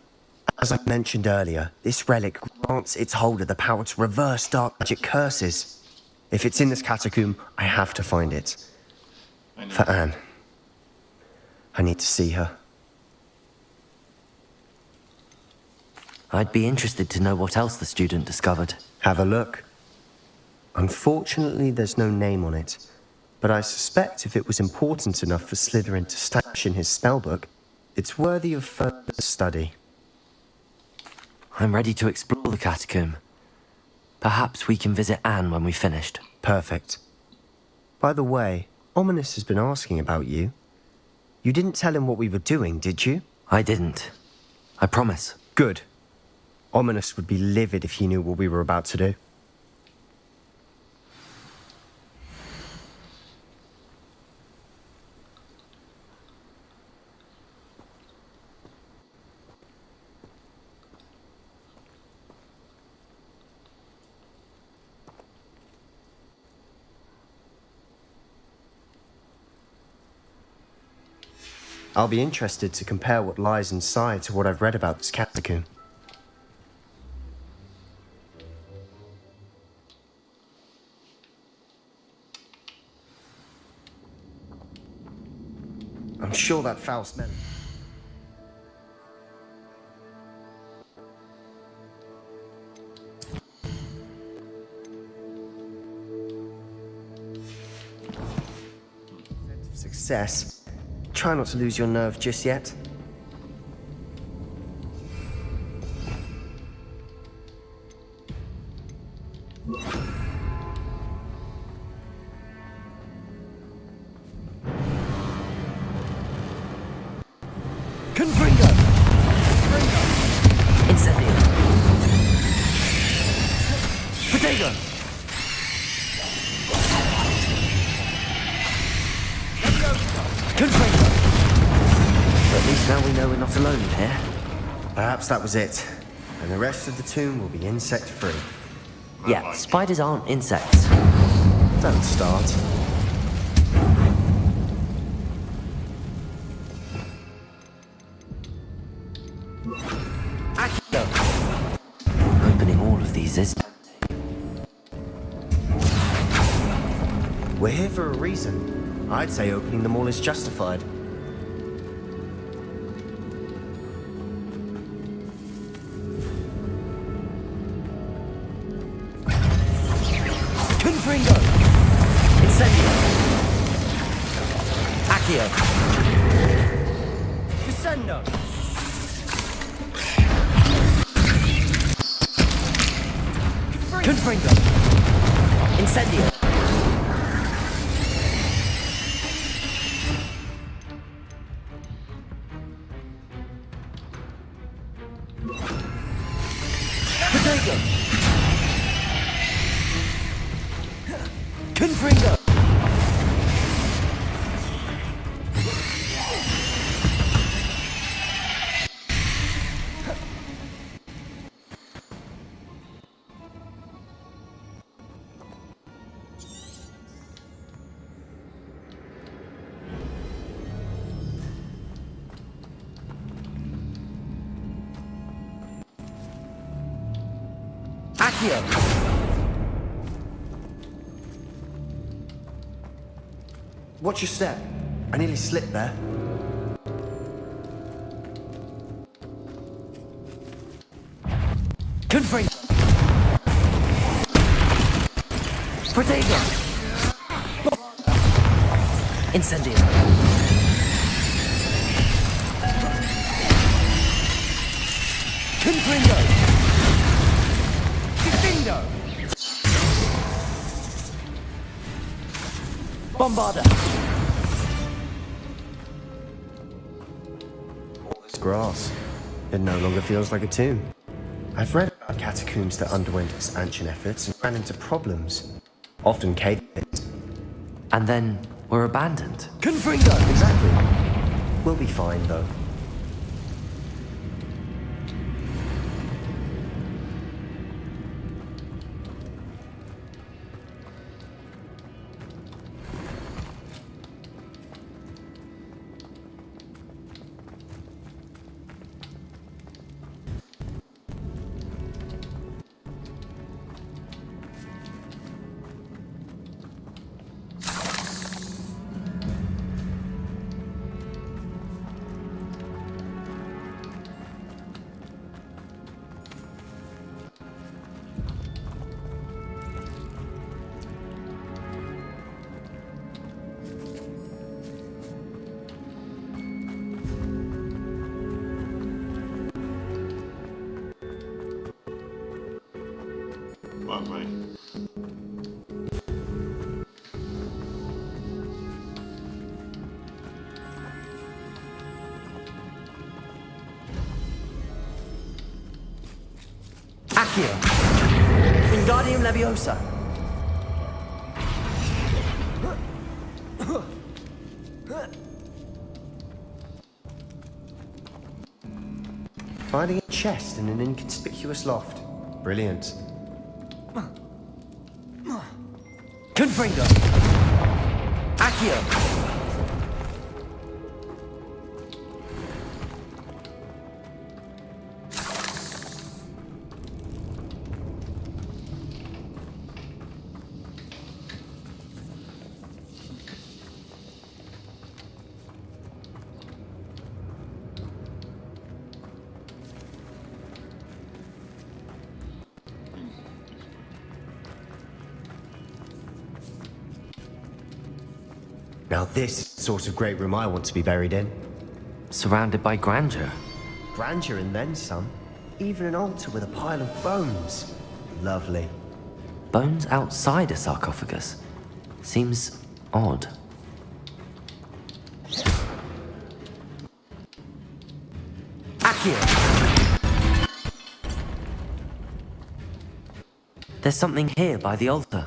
As I mentioned earlier, this relic grants its holder the power to reverse dark magic curses. If it's in this catacomb, I have to find it. For Anne. I need to see her. I'd be interested to know what else the student discovered. Have a look. Unfortunately, there's no name on it, but I suspect if it was important enough for Slytherin to stash in his spellbook, it's worthy of further study. I'm ready to explore the catacomb. Perhaps we can visit Anne when we've finished. Perfect. By the way, Ominous has been asking about you. You didn't tell him what we were doing, did you? I didn't. I promise. Good. Ominous would be livid if he knew what we were about to do. I'll be interested to compare what lies inside to what I've read about this catacomb. I'm sure that foul smell. Success. Try not to lose your nerve just yet. Perhaps that was it, and the rest of the tomb will be insect-free. Yeah, spiders aren't insects. Don't start. Opening all of these is... We're here for a reason. I'd say opening them all is justified. Watch your step. I nearly slipped there. Confringo! Protego! Incendio! Confringo! Defendo! Bombarda! All this grass. It no longer feels like a tomb. I've read about catacombs that underwent expansion efforts and ran into problems. Often cave pits. And then were abandoned. Confringo! Exactly. We'll be fine, though. What way? Accio. Wingardium Leviosa. Finding a chest in an inconspicuous loft. Brilliant. Confringo. Accio. Now this is the sort of great room I want to be buried in. Surrounded by grandeur. Grandeur and then some. Even an altar with a pile of bones. Lovely. Bones outside a sarcophagus. Seems odd. Accio. There's something here by the altar.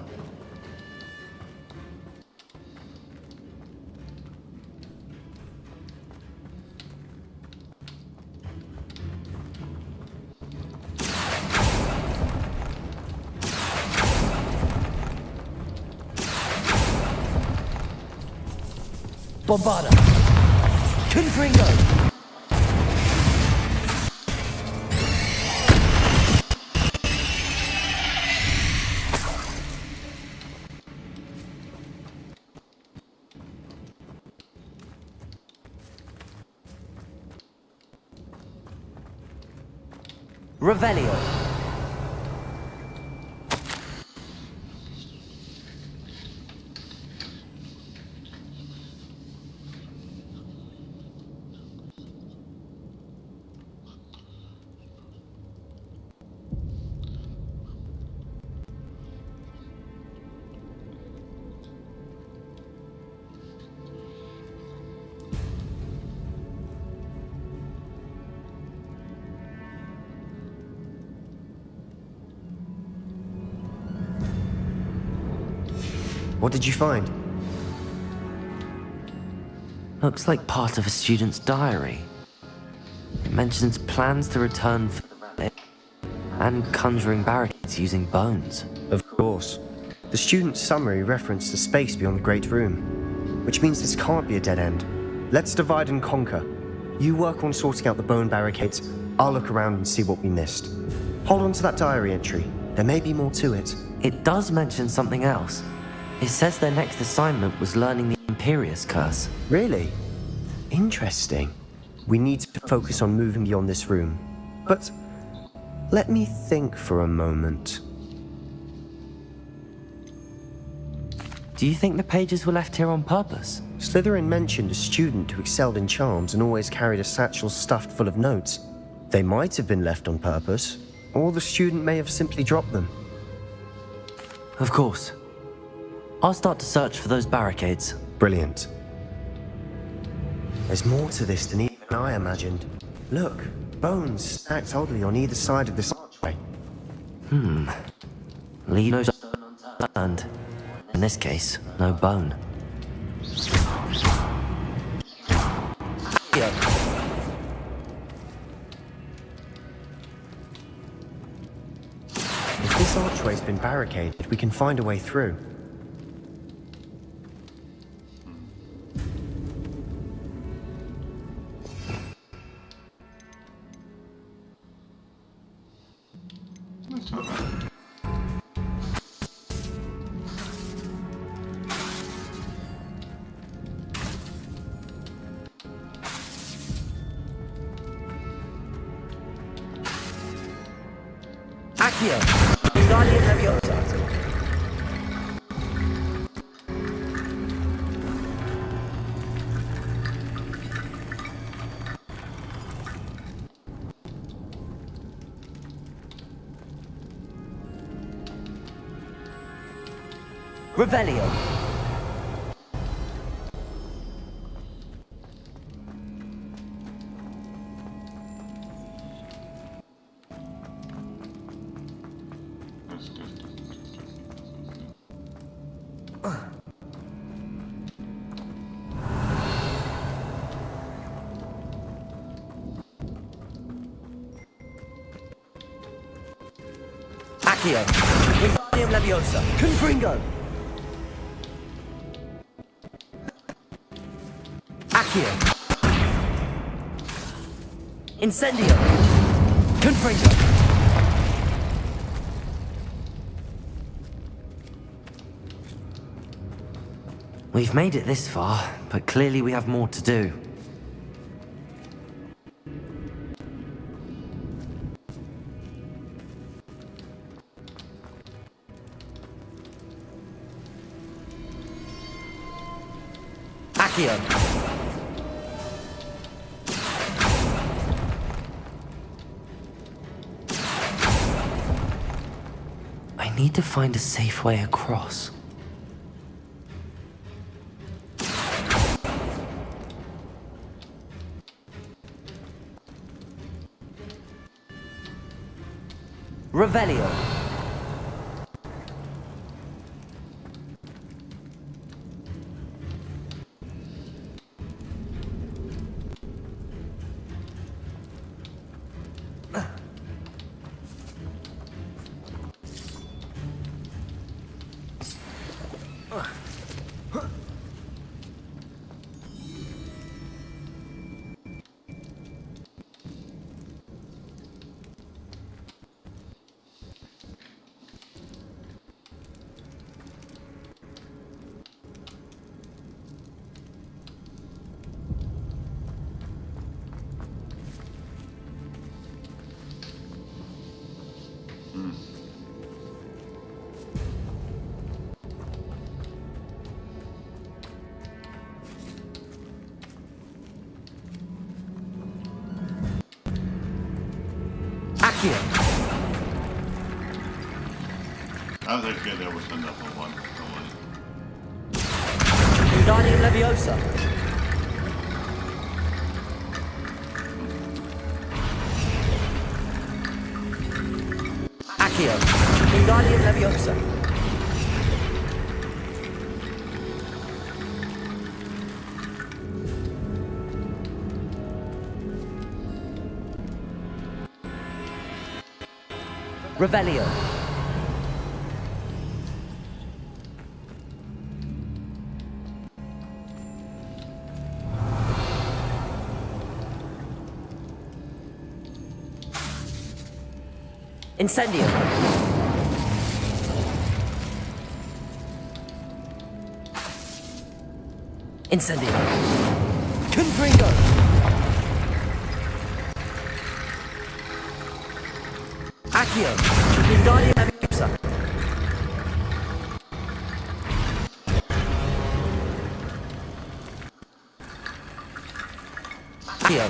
Bombarda. Confringo. Revelio. What did you find? Looks like part of a student's diary. It mentions plans to return for and conjuring barricades using bones. Of course. The student's summary referenced the space beyond the Great Room, which means this can't be a dead end. Let's divide and conquer. You work on sorting out the bone barricades. I'll look around and see what we missed. Hold on to that diary entry. There may be more to it. It does mention something else. It says their next assignment was learning the Imperius Curse. Really? Interesting. We need to focus on moving beyond this room. But let me think for a moment. Do you think the pages were left here on purpose? Slytherin mentioned a student who excelled in charms and always carried a satchel stuffed full of notes. They might have been left on purpose, or the student may have simply dropped them. Of course. I'll start to search for those barricades. Brilliant. There's more to this than even I imagined. Look, bones stacked oddly on either side of this archway. Leave no stone unturned. In this case, no bone. Accio. If this archway's been barricaded, we can find a way through. That's not bad. Accio. Guardian Leviosa. Revelio. Accio. Wingardium Leviosa. Confringo. Accio. Incendio. Confringo. We've made it this far, but clearly we have more to do. Accio. I need to find a safe way across. Revelio. Accio. I was actually there was another one. Wingardium Leviosa. Accio. Wingardium Leviosa. Revelio. Incendio. Incendio. Confringo. Accio. Wingardium Leviosa. Accio.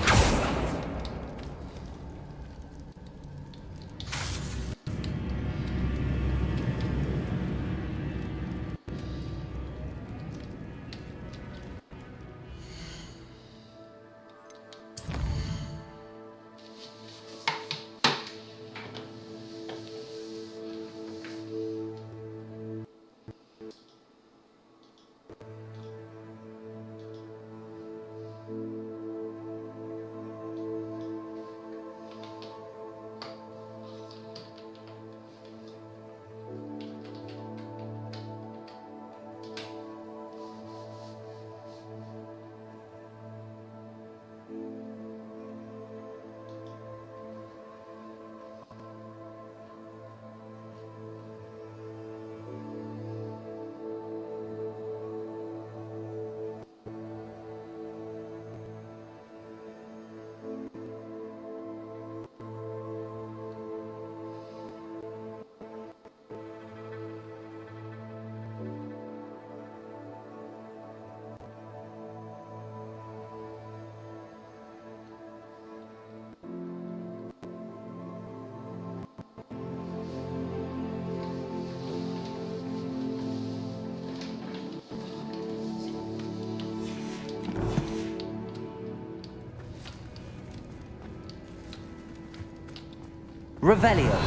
Revelio.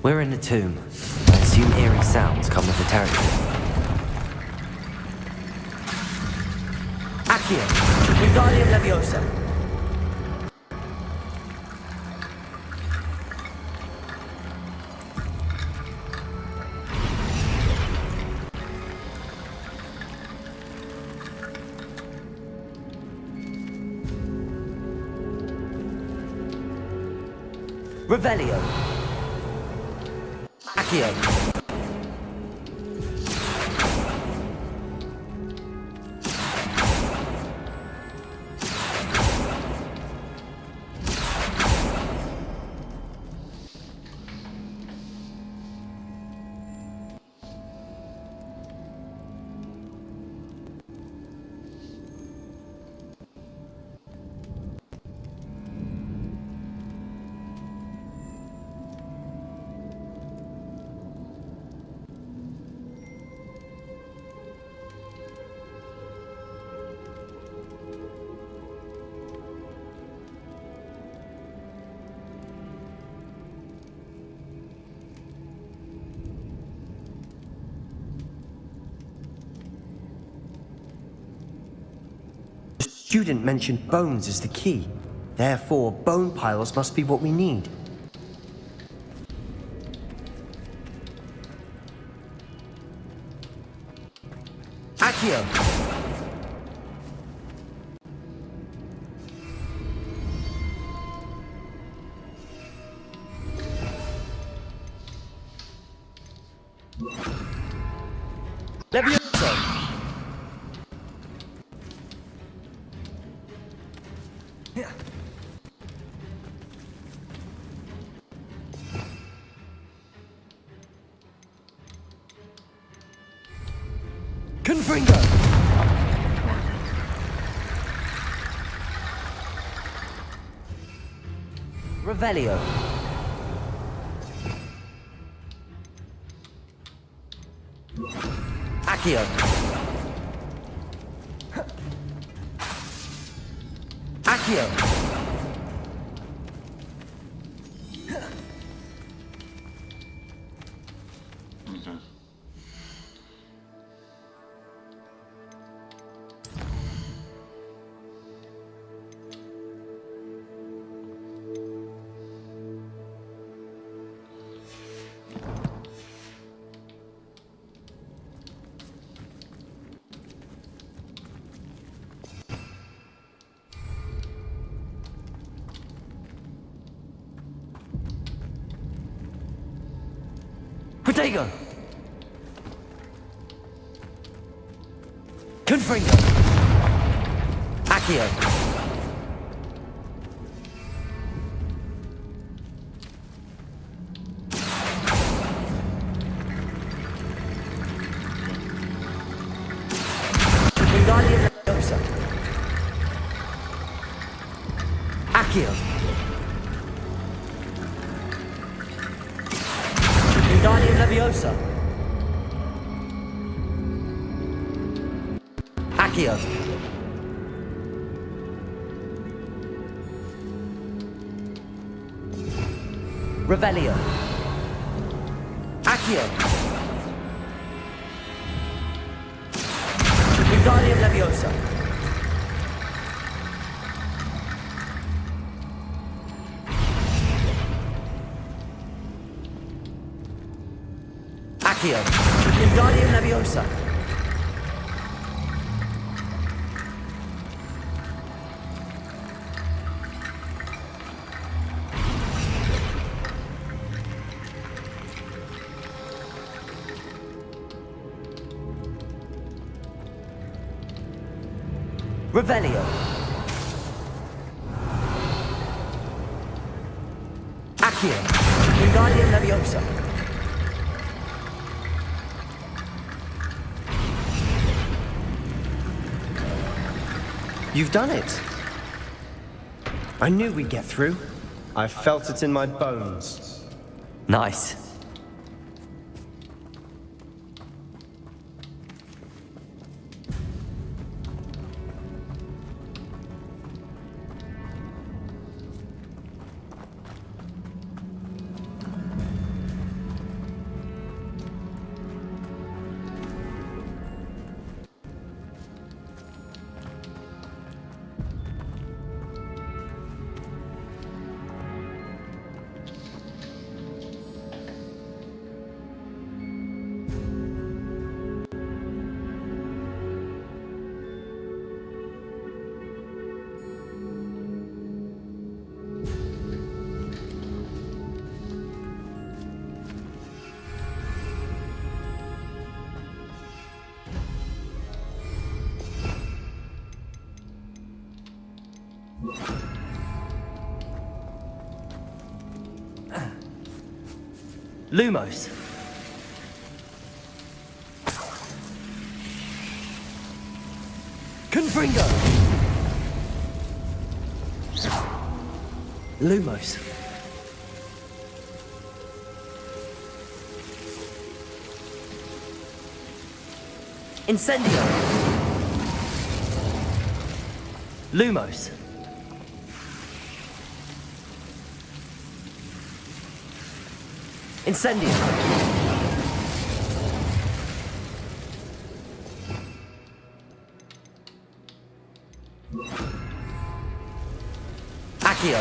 We're in a tomb. I assume eerie sounds come with the territory. Accio. Wingardium Leviosa. Revelio. Accio. The student mentioned bones as the key. Therefore, bone piles must be what we need. Accio. Leviosa. Confringo. Revelio. Accio. Accio. Okay. Protego. Confringo. Accio. Wingardium Leviosa. Accio. Wingardium Leviosa. Accio. Revelio. Accio. Wingardium Leviosa. Accio. Wingardium Leviosa. Revelio. Accio. Wingardium Leviosa. You've done it. I knew we'd get through. I felt it in my bones. Nice. Lumos. Confringo. Lumos. Incendio. Lumos. Incendio. Accio.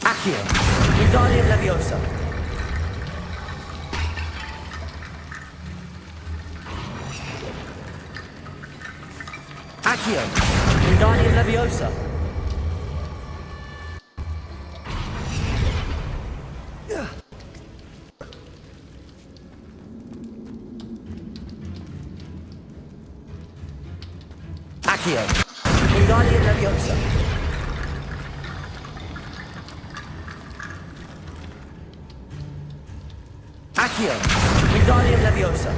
Accio. Wingardium Leviosa. Accio. Wingardium Leviosa. Accio. Wingardium Leviosa. Accio. Wingardium Leviosa.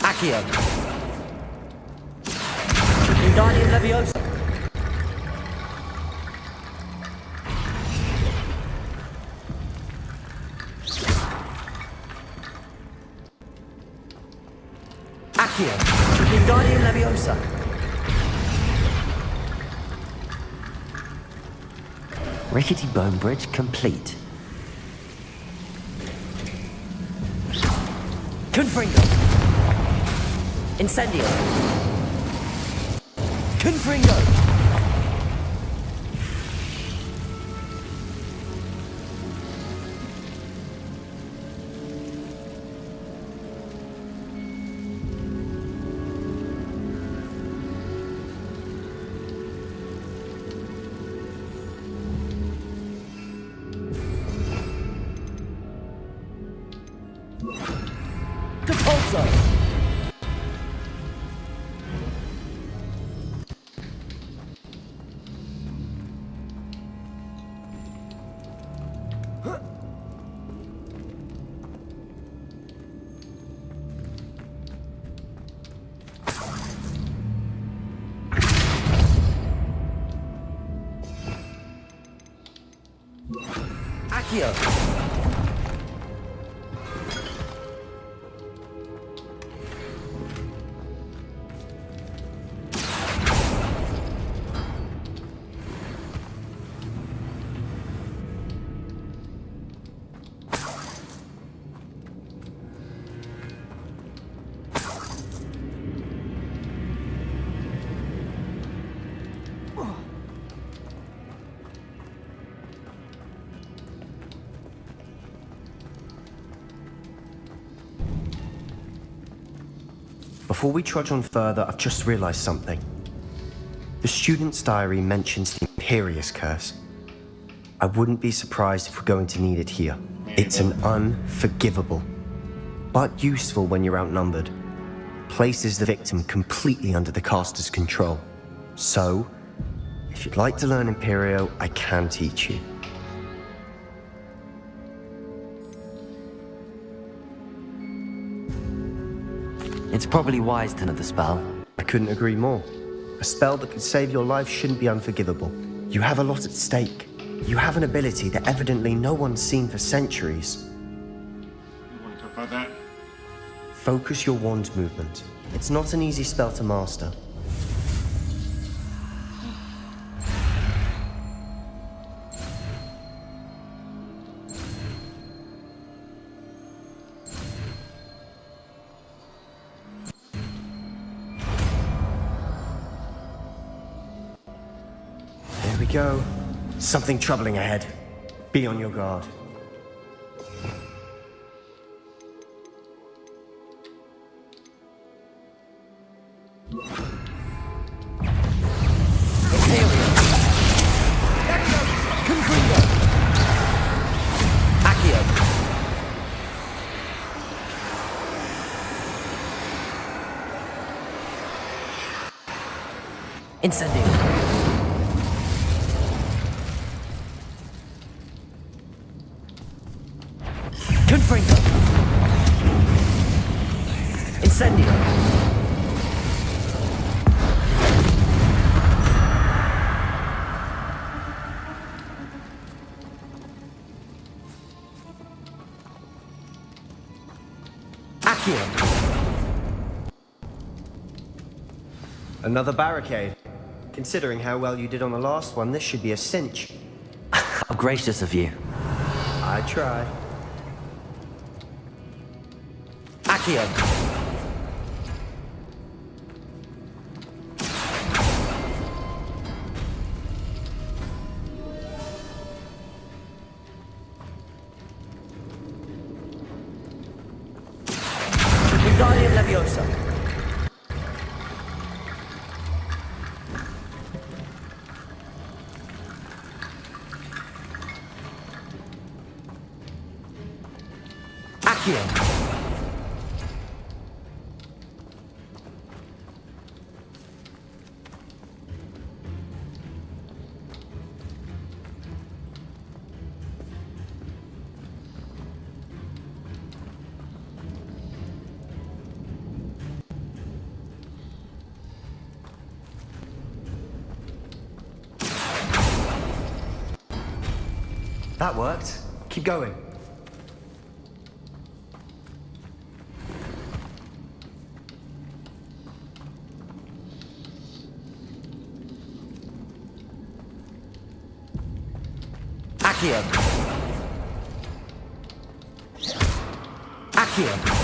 Accio. Wingardium Leviosa. Accio. Wingardium Leviosa. Rickety bone bridge complete. Confringo. Incendio. Confringo. Compulso. Accio. Before we trudge on further, I've just realized something. The student's diary mentions the Imperious Curse. I wouldn't be surprised if we're going to need it here. It's an unforgivable, but useful when you're outnumbered. Places the victim completely under the caster's control. So, if you'd like to learn Imperio, I can teach you. It's probably wise to know the spell. I couldn't agree more. A spell that could save your life shouldn't be unforgivable. You have a lot at stake. You have an ability that evidently no one's seen for centuries. You want to talk about that? Focus your wand movement. It's not an easy spell to master. go. Something troubling ahead. Be on your guard. Incendio. Confringo. Incendio. Accio. Another barricade. Considering how well you did on the last one, this should be a cinch. How gracious of you. I try. Accio. Wingardium Leviosa. Accio. That worked. Keep going. Accio. Accio.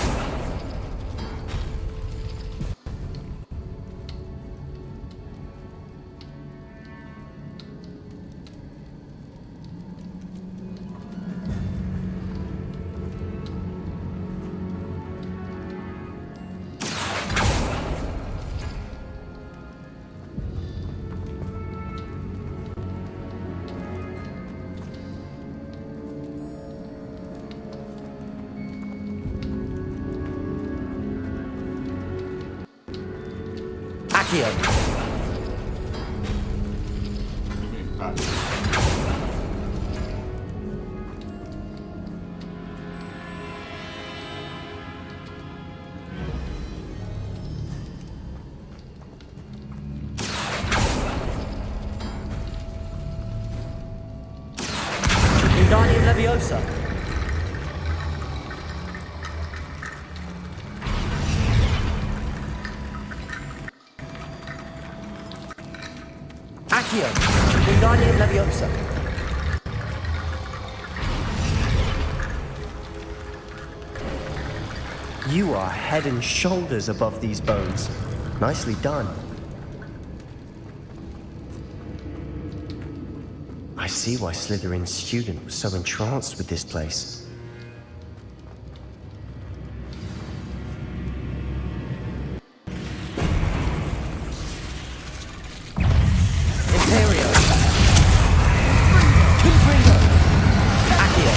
Accio. Wingardium Leviosa. Accio. Wingardium Leviosa. You are head and shoulders above these bones. Nicely done. I see why Slytherin's student was so entranced with this place. Imperio. Confringo. Accio.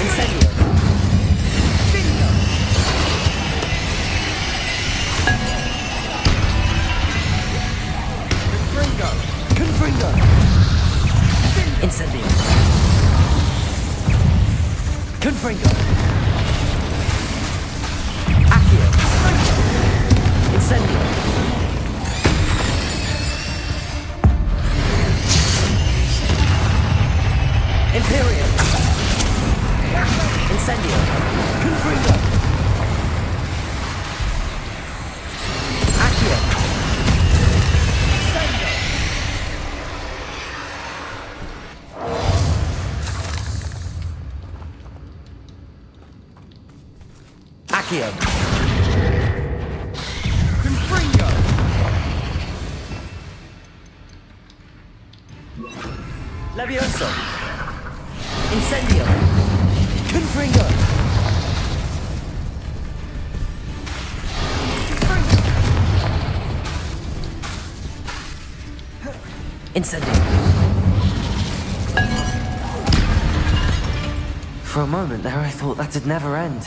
Incendio. Confringo. Incendio. Confringo. Accio. Incendio. Imperium. Incendio. Confringo. Accio. Accio. Confringo. Levioso. Incendio. Confringo. Incendio. For a moment there, I thought that'd never end.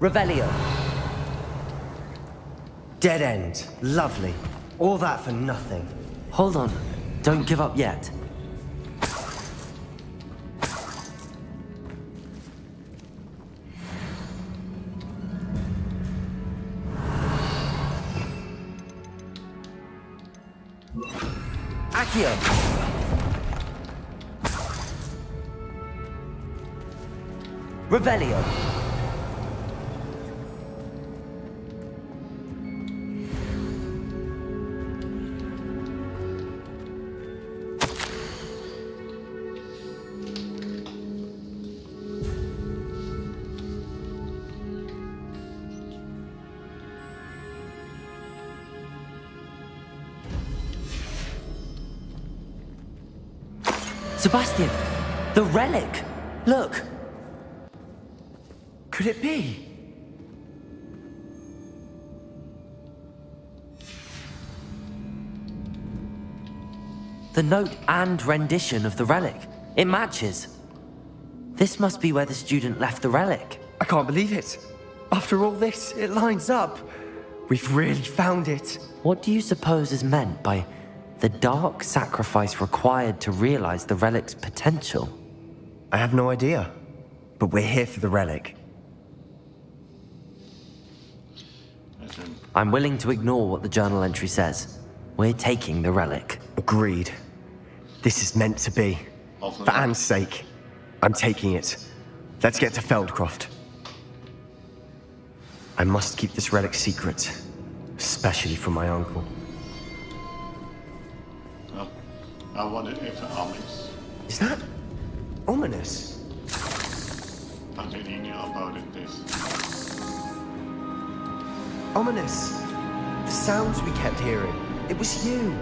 Revelio. Dead end. Lovely. All that for nothing. Hold on. Don't give up yet. Accio. Revelio. Sebastian! The relic! Look! Could it be? The note and rendition of the relic. It matches. This must be where the student left the relic. I can't believe it. After all this, it lines up. We've really found it. What do you suppose is meant by the dark sacrifice required to realize the relic's potential? I have no idea, but we're here for the relic. I'm willing to ignore what the journal entry says. We're taking the relic. Agreed. This is meant to be. For Anne's sake, I'm taking it. Let's get to Feldcroft. I must keep this relic secret, especially from my uncle. I wanted it to ominous. Is that ominous? I didn't know about it this. Ominous. The sounds we kept hearing. It was you.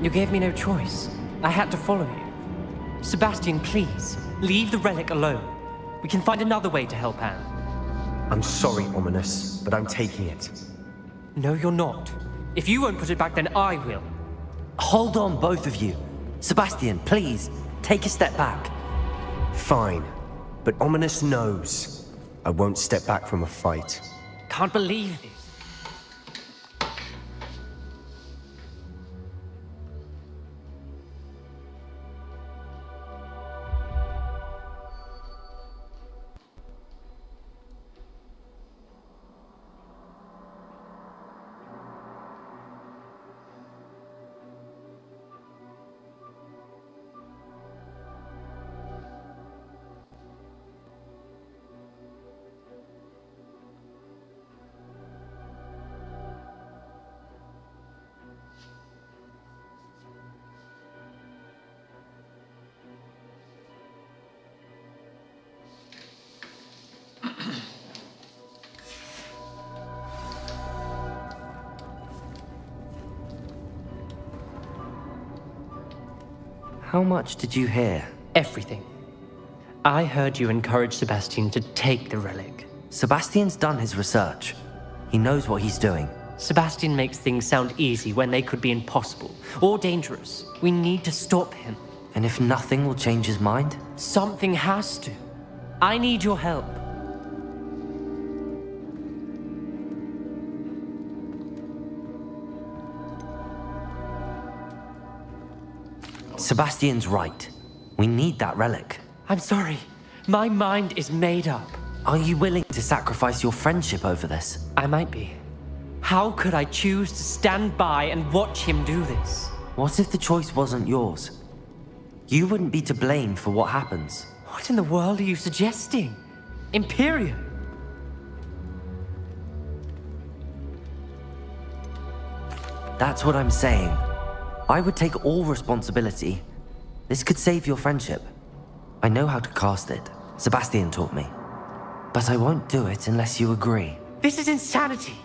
You gave me no choice. I had to follow you. Sebastian, please, leave the relic alone. We can find another way to help Anne. I'm sorry, Ominous, but I'm taking it. No, you're not. If you won't put it back, then I will. Hold on, both of you. Sebastian, please, take a step back. Fine, but Ominous knows I won't step back from a fight. Can't believe this. How much did you hear? Everything. I heard you encourage Sebastian to take the relic. Sebastian's done his research. He knows what he's doing. Sebastian makes things sound easy when they could be impossible or dangerous. We need to stop him. And if nothing will change his mind? Something has to. I need your help. Sebastian's right. We need that relic. I'm sorry. My mind is made up. Are you willing to sacrifice your friendship over this? I might be. How could I choose to stand by and watch him do this? What if the choice wasn't yours? You wouldn't be to blame for what happens. What in the world are you suggesting? Imperium? That's what I'm saying. I would take all responsibility. This could save your friendship. I know how to cast it. Sebastian taught me. But I won't do it unless you agree. This is insanity.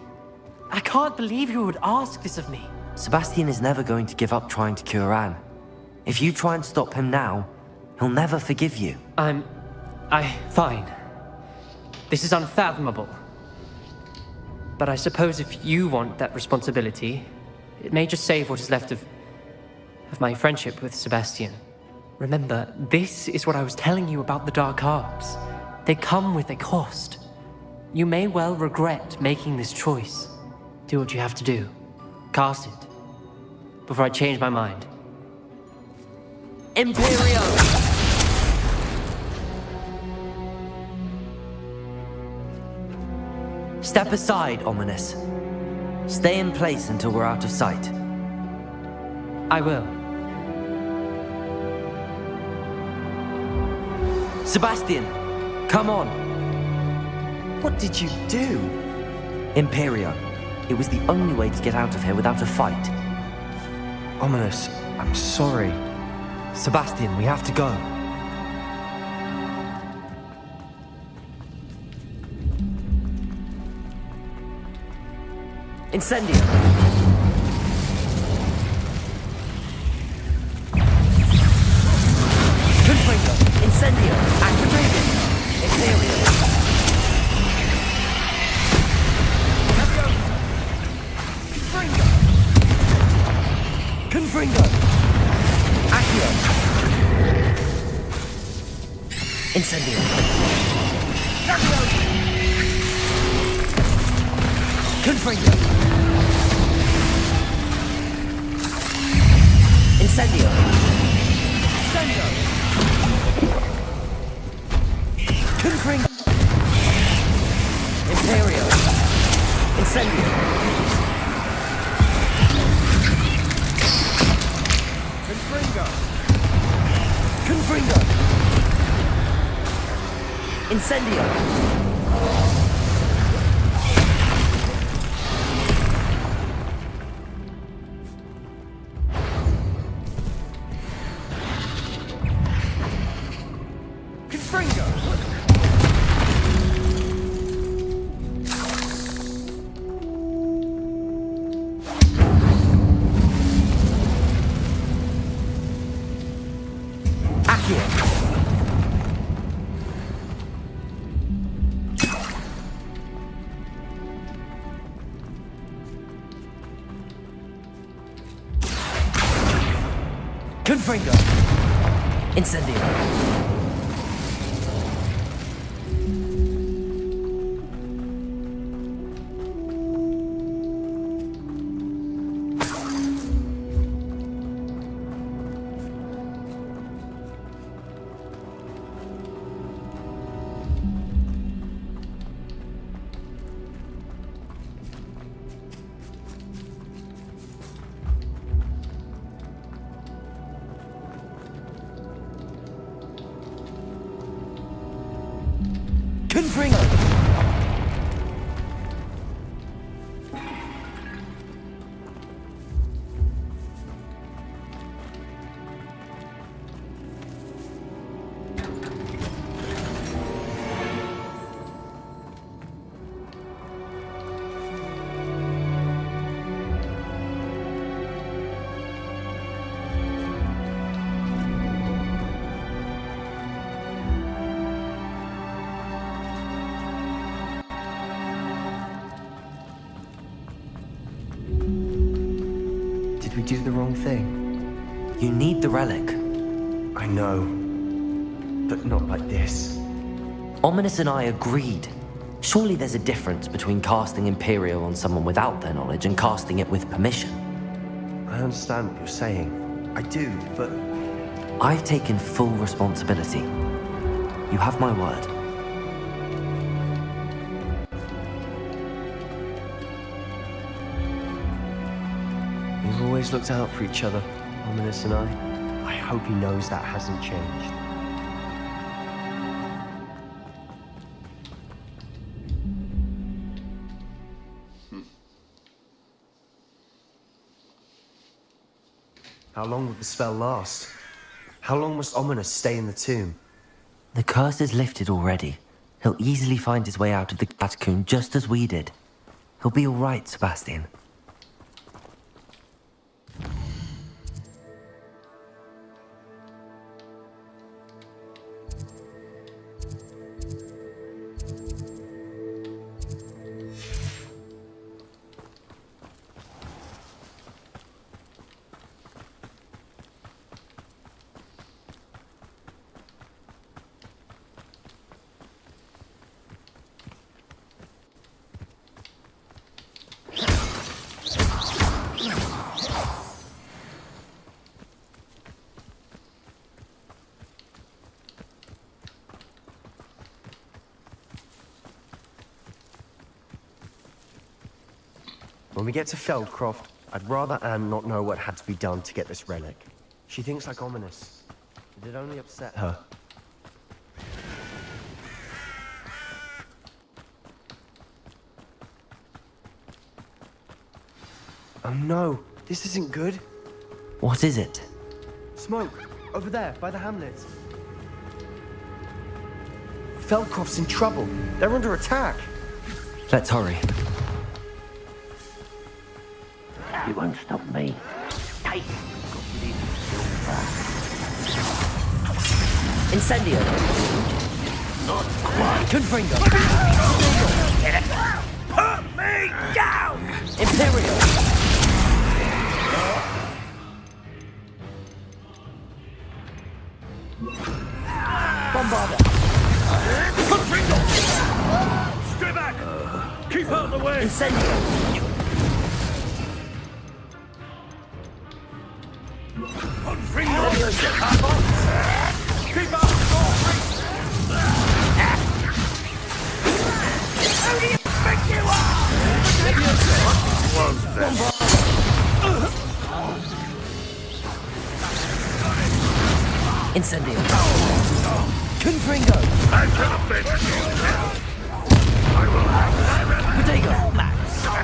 I can't believe you would ask this of me. Sebastian is never going to give up trying to cure Anne. If you try and stop him now, he'll never forgive you. Fine. This is unfathomable. But I suppose if you want that responsibility, it may just save what is left of my friendship with Sebastian. Remember, this is what I was telling you about the dark arts. They come with a cost. You may well regret making this choice. Do what you have to do. Cast it. Before I change my mind. Imperio! Step aside, Ominous. Stay in place until we're out of sight. I will. Sebastian, come on. What did you do? Imperio. It was the only way to get out of here without a fight. Ominous, I'm sorry. Sebastian, we have to go. Incendio! Confringo! Incendio! Activated! Ethereal! Confringo! Confringo! Accio! Incendio! Confringo! Incendio! Incendio! Confringo! Imperio! Incendio! Confringo! Confringo! Incendio! Confringo! Incendio! Confringo! Did we do the wrong thing? You need the relic. I know. But not like this. Ominous and I agreed. Surely there's a difference between casting Imperio on someone without their knowledge and casting it with permission. I understand what you're saying. I do, but... I've taken full responsibility. You have my word. We've always looked out for each other, Ominous and I. I hope he knows that hasn't changed. How long would the spell last? How long must Ominous stay in the tomb? The curse is lifted already. He'll easily find his way out of the catacomb just as we did. He'll be all right, Sebastian. When we get to Feldcroft, I'd rather Anne not know what had to be done to get this relic. She thinks like ominous. It'd only upset her. Oh no, this isn't good. What is it? Smoke, over there, by the hamlet. Feldcroft's in trouble. They're under attack. Let's hurry. You won't stop me. Take Incendio! Not quite. Confringo! Put me down! Imperial! Bombarda! Confringo! Stay back! Keep out of the way! Incendio! Confringo! Keep out! Who do you think you Incendio! Confringo! I'm gonna finish you now! I will have Protego!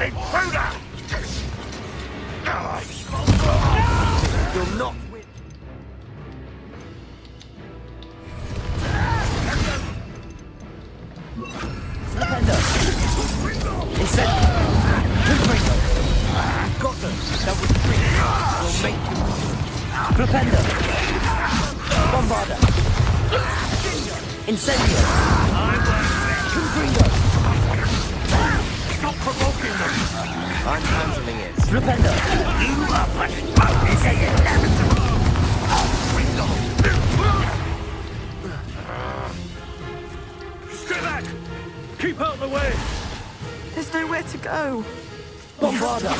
Intruder! You'll not win! Slipendo! Incendio! Confringo! Got them! That was three! We'll make you... Flipendo! Bombarda! Incendio! Confringo! Stop provoking them! I'm handling it. Flipendo! You are postponing the inevitable! Stay back! Keep out of the way! There's nowhere to go. Bombarda!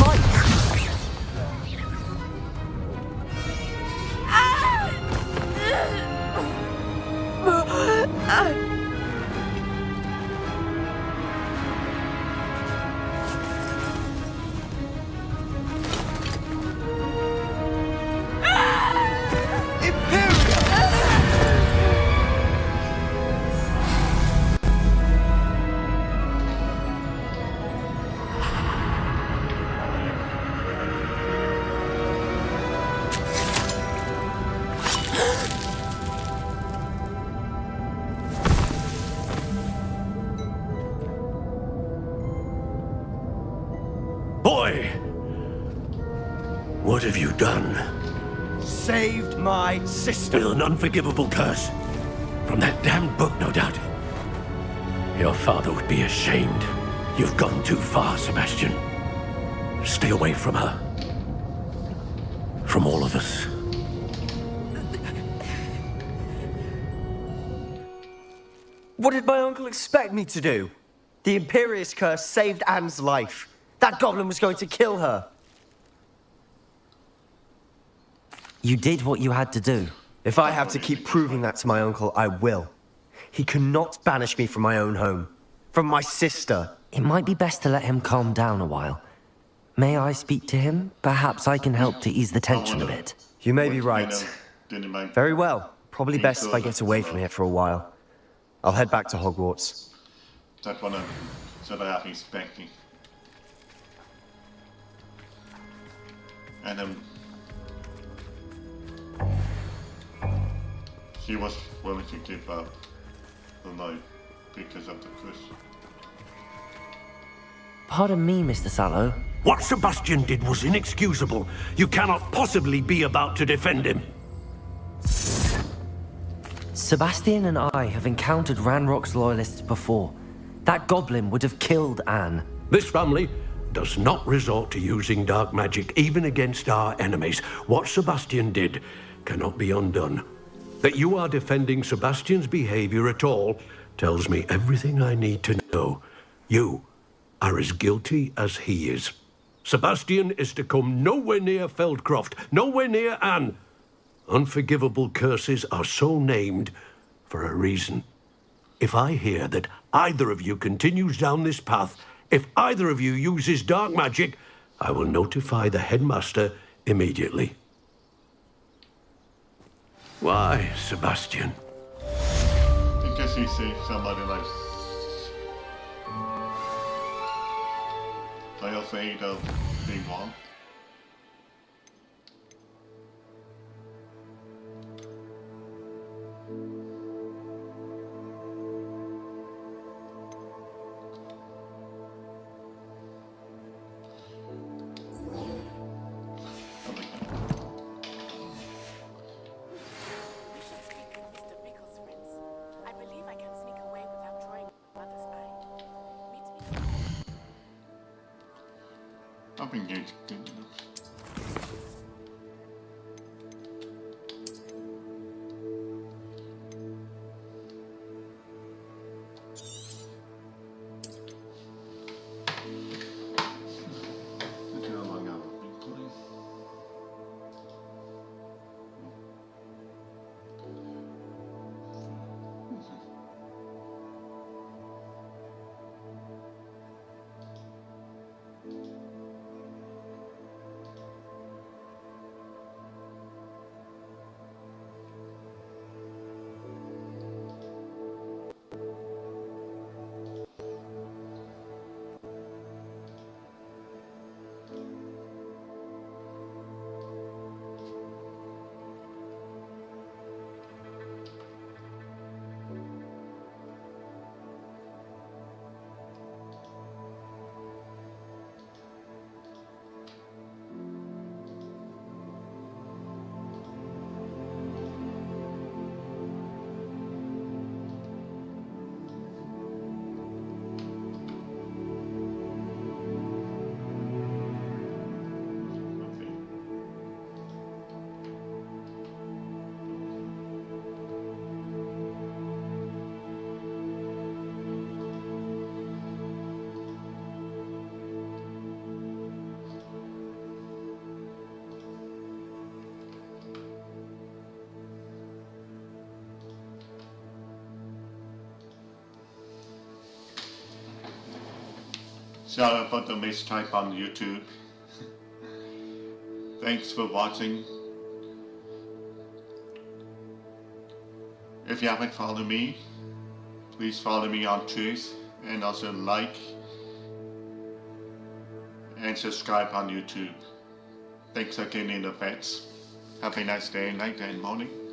Boy! What have you done? Saved my sister. With an unforgivable curse. From that damned book, no doubt. Your father would be ashamed. You've gone too far, Sebastian. Stay away from her. From all of us. What did my uncle expect me to do? The Imperious curse saved Anne's life. That goblin was going to kill her. You did what you had to do. If I have to keep proving that to my uncle, I will. He cannot banish me from my own home. From my sister. It might be best to let him calm down a while. May I speak to him? Perhaps I can help to ease the tension a bit. You may be right. Very well. Probably best if I get away from here for a while. I'll head back to Hogwarts. Dat was een, zo daar ging expecting. And she was willing to give up the life because of the curse. Pardon me, Mr. Sallow. What Sebastian did was inexcusable. You cannot possibly be about to defend him. Sebastian and I have encountered Ranrock's loyalists before. That goblin would have killed Anne. This family does not resort to using dark magic even against our enemies. What Sebastian did cannot be undone. That you are defending Sebastian's behavior at all tells me everything I need to know. You are as guilty as he is. Sebastian is to come nowhere near Feldcroft, nowhere near Anne. Unforgivable curses are so named for a reason. If I hear that either of you continues down this path, if either of you uses dark magic, I will notify the headmaster immediately. Why, Sebastian? I guess he saved somebody like I afraid of being wrong. I've engaged good enough. Sorry about the mistype on YouTube. Thanks for watching. If you haven't followed me, please follow me on Truth, and also like and subscribe on YouTube. Thanks for getting in the vets. Have a nice day, night, and morning.